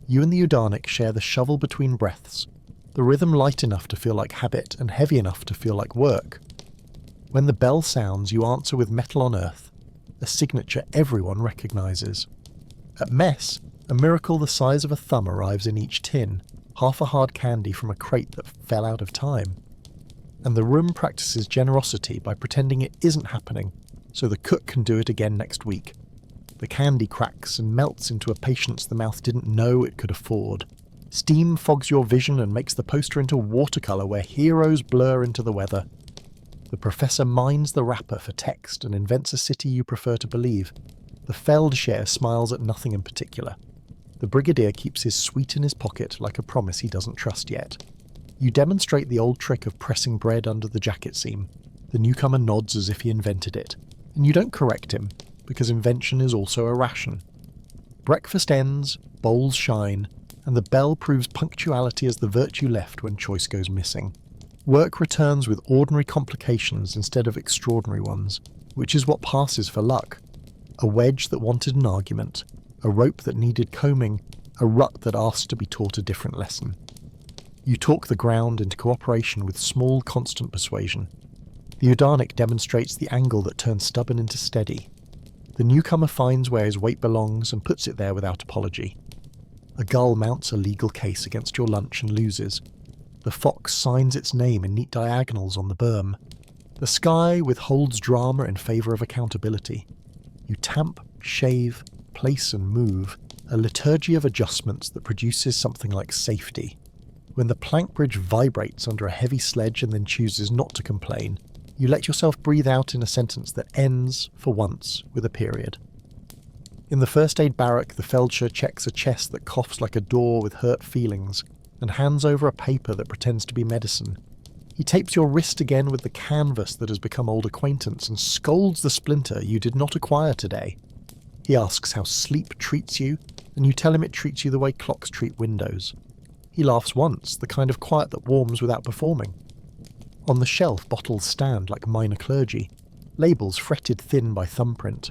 You and the Udarnik share the shovel between breaths, the rhythm light enough to feel like habit and heavy enough to feel like work. When the bell sounds, you answer with metal on earth, a signature everyone recognises. At mess, a miracle the size of a thumb arrives in each tin, half a hard candy from a crate that fell out of time. And the room practices generosity by pretending it isn't happening, so the cook can do it again next week. The candy cracks and melts into a patience the mouth didn't know it could afford. Steam fogs your vision and makes the poster into watercolour where heroes blur into the weather. The professor mines the wrapper for text and invents a city you prefer to believe. The Feldshare smiles at nothing in particular. The brigadier keeps his sweet in his pocket like a promise he doesn't trust yet. You demonstrate the old trick of pressing bread under the jacket seam. The newcomer nods as if he invented it, and you don't correct him, because invention is also a ration. Breakfast ends, bowls shine, and the bell proves punctuality as the virtue left when choice goes missing. Work returns with ordinary complications instead of extraordinary ones, which is what passes for luck. A wedge that wanted an argument, a rope that needed combing, a rut that asked to be taught a different lesson. You talk the ground into cooperation with small, constant persuasion. The Udarnik demonstrates the angle that turns stubborn into steady. The newcomer finds where his weight belongs and puts it there without apology. A gull mounts a legal case against your lunch and loses. The fox signs its name in neat diagonals on the berm. The sky withholds drama in favour of accountability. You tamp, shave, place and move, a liturgy of adjustments that produces something like safety. When the plank bridge vibrates under a heavy sledge and then chooses not to complain, you let yourself breathe out in a sentence that ends, for once, with a period. In the first aid barrack, the Feldshire checks a chest that coughs like a door with hurt feelings, and hands over a paper that pretends to be medicine. He tapes your wrist again with the canvas that has become old acquaintance and scolds the splinter you did not acquire today. He asks how sleep treats you, and you tell him it treats you the way clocks treat windows. He laughs once, the kind of quiet that warms without performing. On the shelf, bottles stand like minor clergy, labels fretted thin by thumbprint.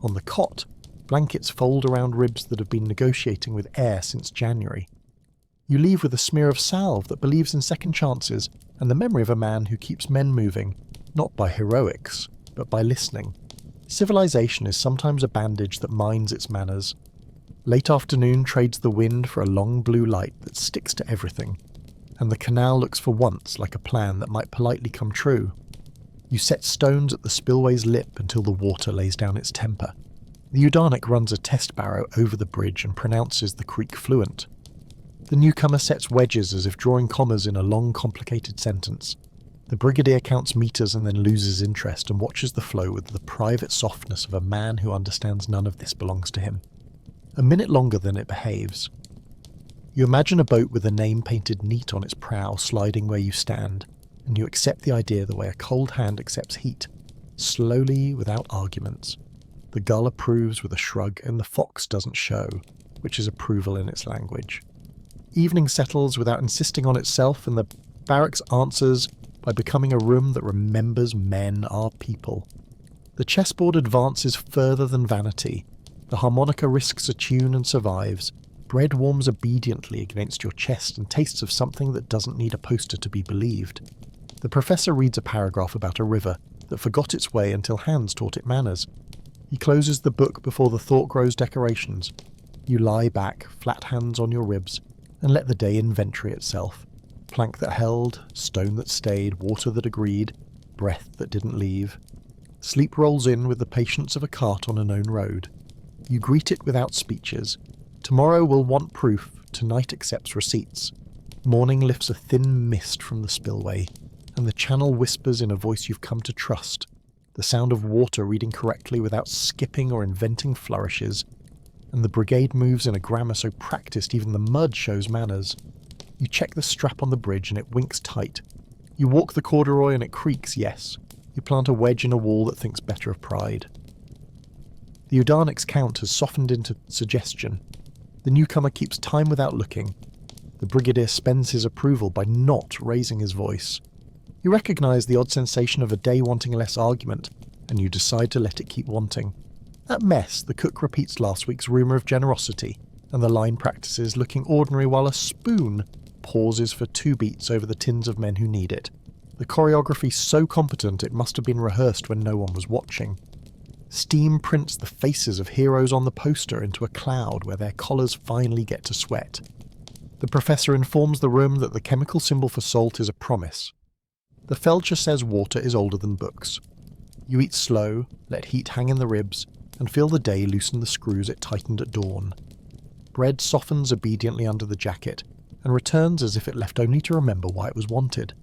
On the cot, blankets fold around ribs that have been negotiating with air since January. You leave with a smear of salve that believes in second chances and the memory of a man who keeps men moving, not by heroics, but by listening. Civilization is sometimes a bandage that mines its manners. Late afternoon trades the wind for a long blue light that sticks to everything, and the canal looks for once like a plan that might politely come true. You set stones at the spillway's lip until the water lays down its temper. The Udarnik runs a test barrow over the bridge and pronounces the creek fluent. The newcomer sets wedges as if drawing commas in a long, complicated sentence. The brigadier counts meters and then loses interest and watches the flow with the private softness of a man who understands none of this belongs to him. A minute longer than it behaves. You imagine a boat with a name painted neat on its prow sliding where you stand, and you accept the idea the way a cold hand accepts heat, slowly, without arguments. The gull approves with a shrug, and the fox doesn't show, which is approval in its language. Evening settles without insisting on itself, and the barracks answers by becoming a room that remembers men are people. The chessboard advances further than vanity. The harmonica risks a tune and survives. Bread warms obediently against your chest and tastes of something that doesn't need a poster to be believed. The professor reads a paragraph about a river that forgot its way until hands taught it manners. He closes the book before the thought grows decorations. You lie back, flat hands on your ribs, and let the day inventory itself. Plank that held, stone that stayed, water that agreed, breath that didn't leave. Sleep rolls in with the patience of a cart on a known road. You greet it without speeches. Tomorrow will want proof, tonight accepts receipts. Morning lifts a thin mist from the spillway, and the channel whispers in a voice you've come to trust. The sound of water reading correctly without skipping or inventing flourishes, and the brigade moves in a grammar so practiced even the mud shows manners. You check the strap on the bridge and it winks tight. You walk the corduroy and it creaks, yes. You plant a wedge in a wall that thinks better of pride. The Udarnik's count has softened into suggestion. The newcomer keeps time without looking. The brigadier spends his approval by not raising his voice. You recognise the odd sensation of a day wanting less argument, and you decide to let it keep wanting. At mess, the cook repeats last week's rumour of generosity, and the line practices looking ordinary while a spoon pauses for 2 beats over the tins of men who need it. The choreography so competent it must have been rehearsed when no one was watching. Steam prints the faces of heroes on the poster into a cloud where their collars finally get to sweat. The professor informs the room that the chemical symbol for salt is a promise. The Felcher says water is older than books. You eat slow, let heat hang in the ribs, and feel the day loosen the screws it tightened at dawn. Bread softens obediently under the jacket, and returns as if it left only to remember why it was wanted.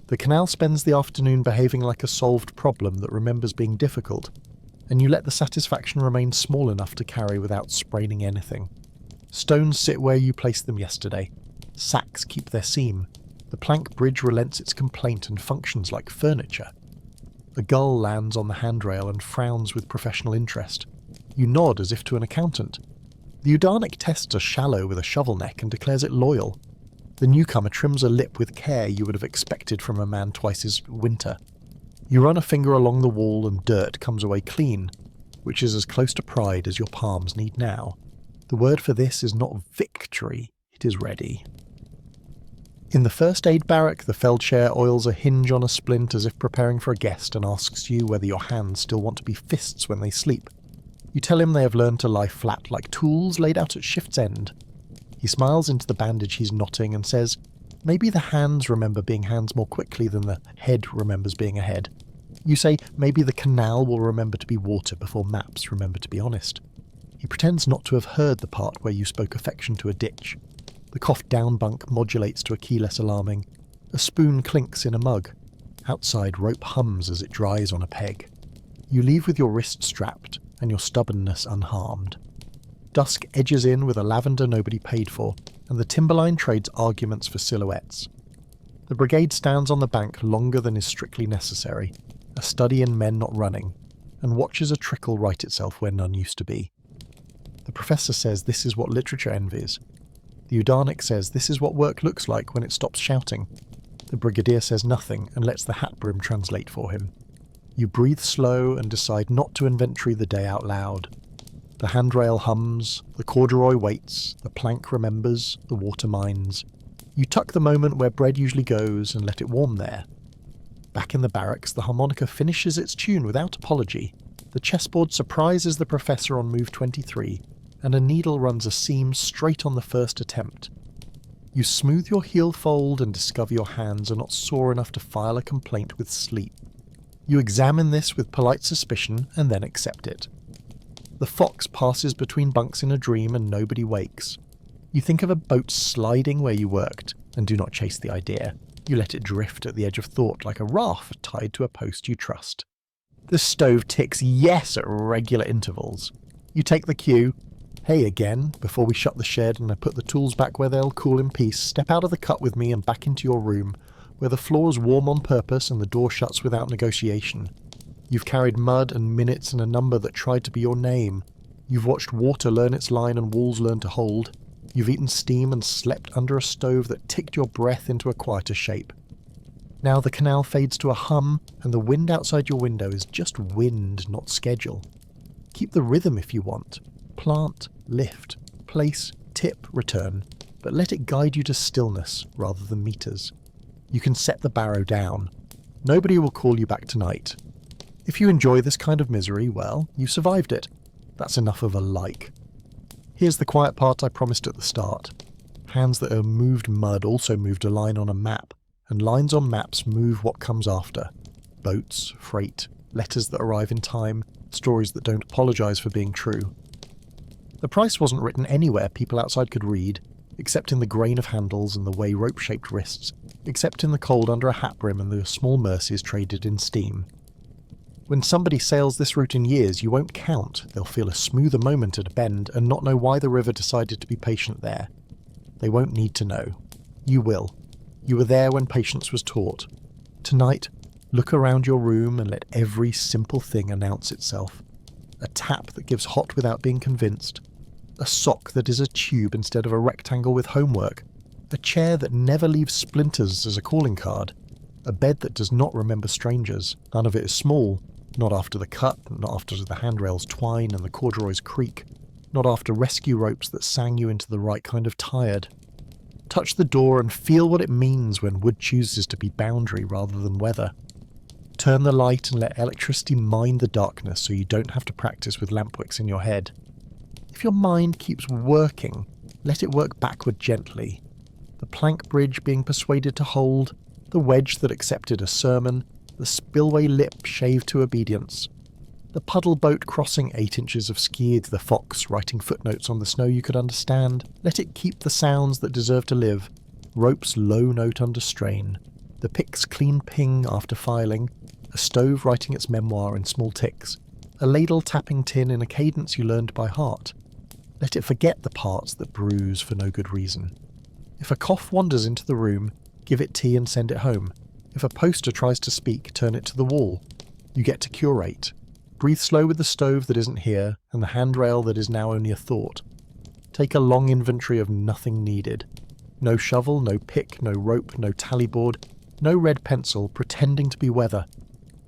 The canal spends the afternoon behaving like a solved problem that remembers being difficult, and you let the satisfaction remain small enough to carry without spraining anything. Stones sit where you placed them yesterday. Sacks keep their seam. The plank bridge relents its complaint and functions like furniture. A gull lands on the handrail and frowns with professional interest. You nod as if to an accountant. The Udarnik tests are shallow with a shovel neck and declares it loyal. The newcomer trims a lip with care you would have expected from a man twice his winter. You run a finger along the wall and dirt comes away clean, which is as close to pride as your palms need now. The word for this is not victory, it is ready. In the first aid barrack, the feldshare oils a hinge on a splint as if preparing for a guest and asks you whether your hands still want to be fists when they sleep. You tell him they have learned to lie flat like tools laid out at shift's end. He smiles into the bandage he's knotting and says, maybe the hands remember being hands more quickly than the head remembers being a head. You say maybe the canal will remember to be water before maps remember to be honest. He pretends not to have heard the part where you spoke affection to a ditch. The cough down bunk modulates to a key less alarming. A spoon clinks in a mug. Outside, rope hums as it dries on a peg. You leave with your wrist strapped and your stubbornness unharmed. Dusk edges in with a lavender nobody paid for, and the timberline trades arguments for silhouettes. The brigade stands on the bank longer than is strictly necessary, a study in men not running, and watches a trickle right itself where none used to be. The professor says this is what literature envies. The Udarnik says this is what work looks like when it stops shouting. The brigadier says nothing and lets the hat brim translate for him. You breathe slow and decide not to inventory the day out loud. The handrail hums, the corduroy waits, the plank remembers, the water minds. You tuck the moment where bread usually goes and let it warm there. Back in the barracks, the harmonica finishes its tune without apology. The chessboard surprises the professor on move 23, and a needle runs a seam straight on the first attempt. You smooth your heel fold and discover your hands are not sore enough to file a complaint with sleep. You examine this with polite suspicion and then accept it. The fox passes between bunks in a dream and nobody wakes. You think of a boat sliding where you worked, and do not chase the idea. You let it drift at the edge of thought like a raft tied to a post you trust. The stove ticks yes at regular intervals. You take the cue. Hey again, before we shut the shed and I put the tools back where they'll cool in peace, step out of the cut with me and back into your room, where the floor's warm on purpose and the door shuts without negotiation. You've carried mud and minutes and a number that tried to be your name. You've watched water learn its line and walls learn to hold. You've eaten steam and slept under a stove that ticked your breath into a quieter shape. Now the canal fades to a hum, and the wind outside your window is just wind, not schedule. Keep the rhythm if you want. Plant, lift, place, tip, return, but let it guide you to stillness rather than meters. You can set the barrow down. Nobody will call you back tonight. If you enjoy this kind of misery, well, you survived it. That's enough of a like. Here's the quiet part I promised at the start. Hands that have moved mud also moved a line on a map, and lines on maps move what comes after. Boats, freight, letters that arrive in time, stories that don't apologise for being true. The price wasn't written anywhere people outside could read, except in the grain of handles and the way rope-shaped wrists, except in the cold under a hat brim and the small mercies traded in steam. When somebody sails this route in years, you won't count. They'll feel a smoother moment at a bend and not know why the river decided to be patient there. They won't need to know. You will. You were there when patience was taught. Tonight, look around your room and let every simple thing announce itself. A tap that gives hot without being convinced. A sock that is a tube instead of a rectangle with homework. A chair that never leaves splinters as a calling card. A bed that does not remember strangers. None of it is small. Not after the cut, not after the handrails twine and the corduroys creak. Not after rescue ropes that sang you into the right kind of tired. Touch the door and feel what it means when wood chooses to be boundary rather than weather. Turn the light and let electricity mine the darkness so you don't have to practice with lampwicks in your head. If your mind keeps working, let it work backward gently. The plank bridge being persuaded to hold, the wedge that accepted a sermon, the spillway lip shaved to obedience, the puddle boat crossing 8 inches of skied, the fox writing footnotes on the snow you could understand. Let it keep the sounds that deserve to live, rope's low note under strain, the pick's clean ping after filing, a stove writing its memoir in small ticks, a ladle tapping tin in a cadence you learned by heart. Let it forget the parts that bruise for no good reason. If a cough wanders into the room, give it tea and send it home. If a poster tries to speak, turn it to the wall. You get to curate. Breathe slow with the stove that isn't here, and the handrail that is now only a thought. Take a long inventory of nothing needed. No shovel, no pick, no rope, no tally board, no red pencil pretending to be weather.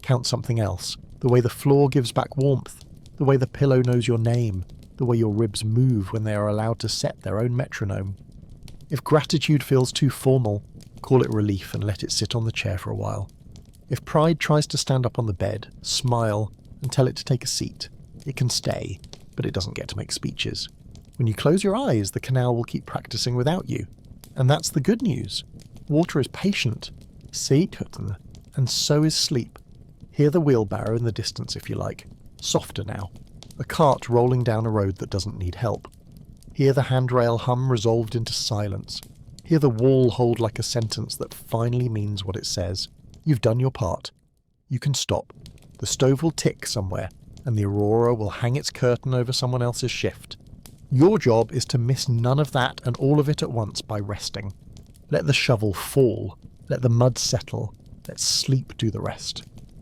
Count something else. The way the floor gives back warmth. The way the pillow knows your name. The way your ribs move when they are allowed to set their own metronome. If gratitude feels too formal, call it relief and let it sit on the chair for a while. If pride tries to stand up on the bed, smile and tell it to take a seat. It can stay, but it doesn't get to make speeches. When you close your eyes, the canal will keep practicing without you. And that's the good news. Water is patient, and so is sleep. Hear the wheelbarrow in the distance if you like. Softer now. A cart rolling down a road that doesn't need help. Hear the handrail hum resolved into silence. Hear the wall hold like a sentence that finally means what it says. You've done your part. You can stop. The stove will tick somewhere, and the aurora will hang its curtain over someone else's shift. Your job is to miss none of that and all of it at once by resting. Let the shovel fall. Let the mud settle. Let sleep do the rest.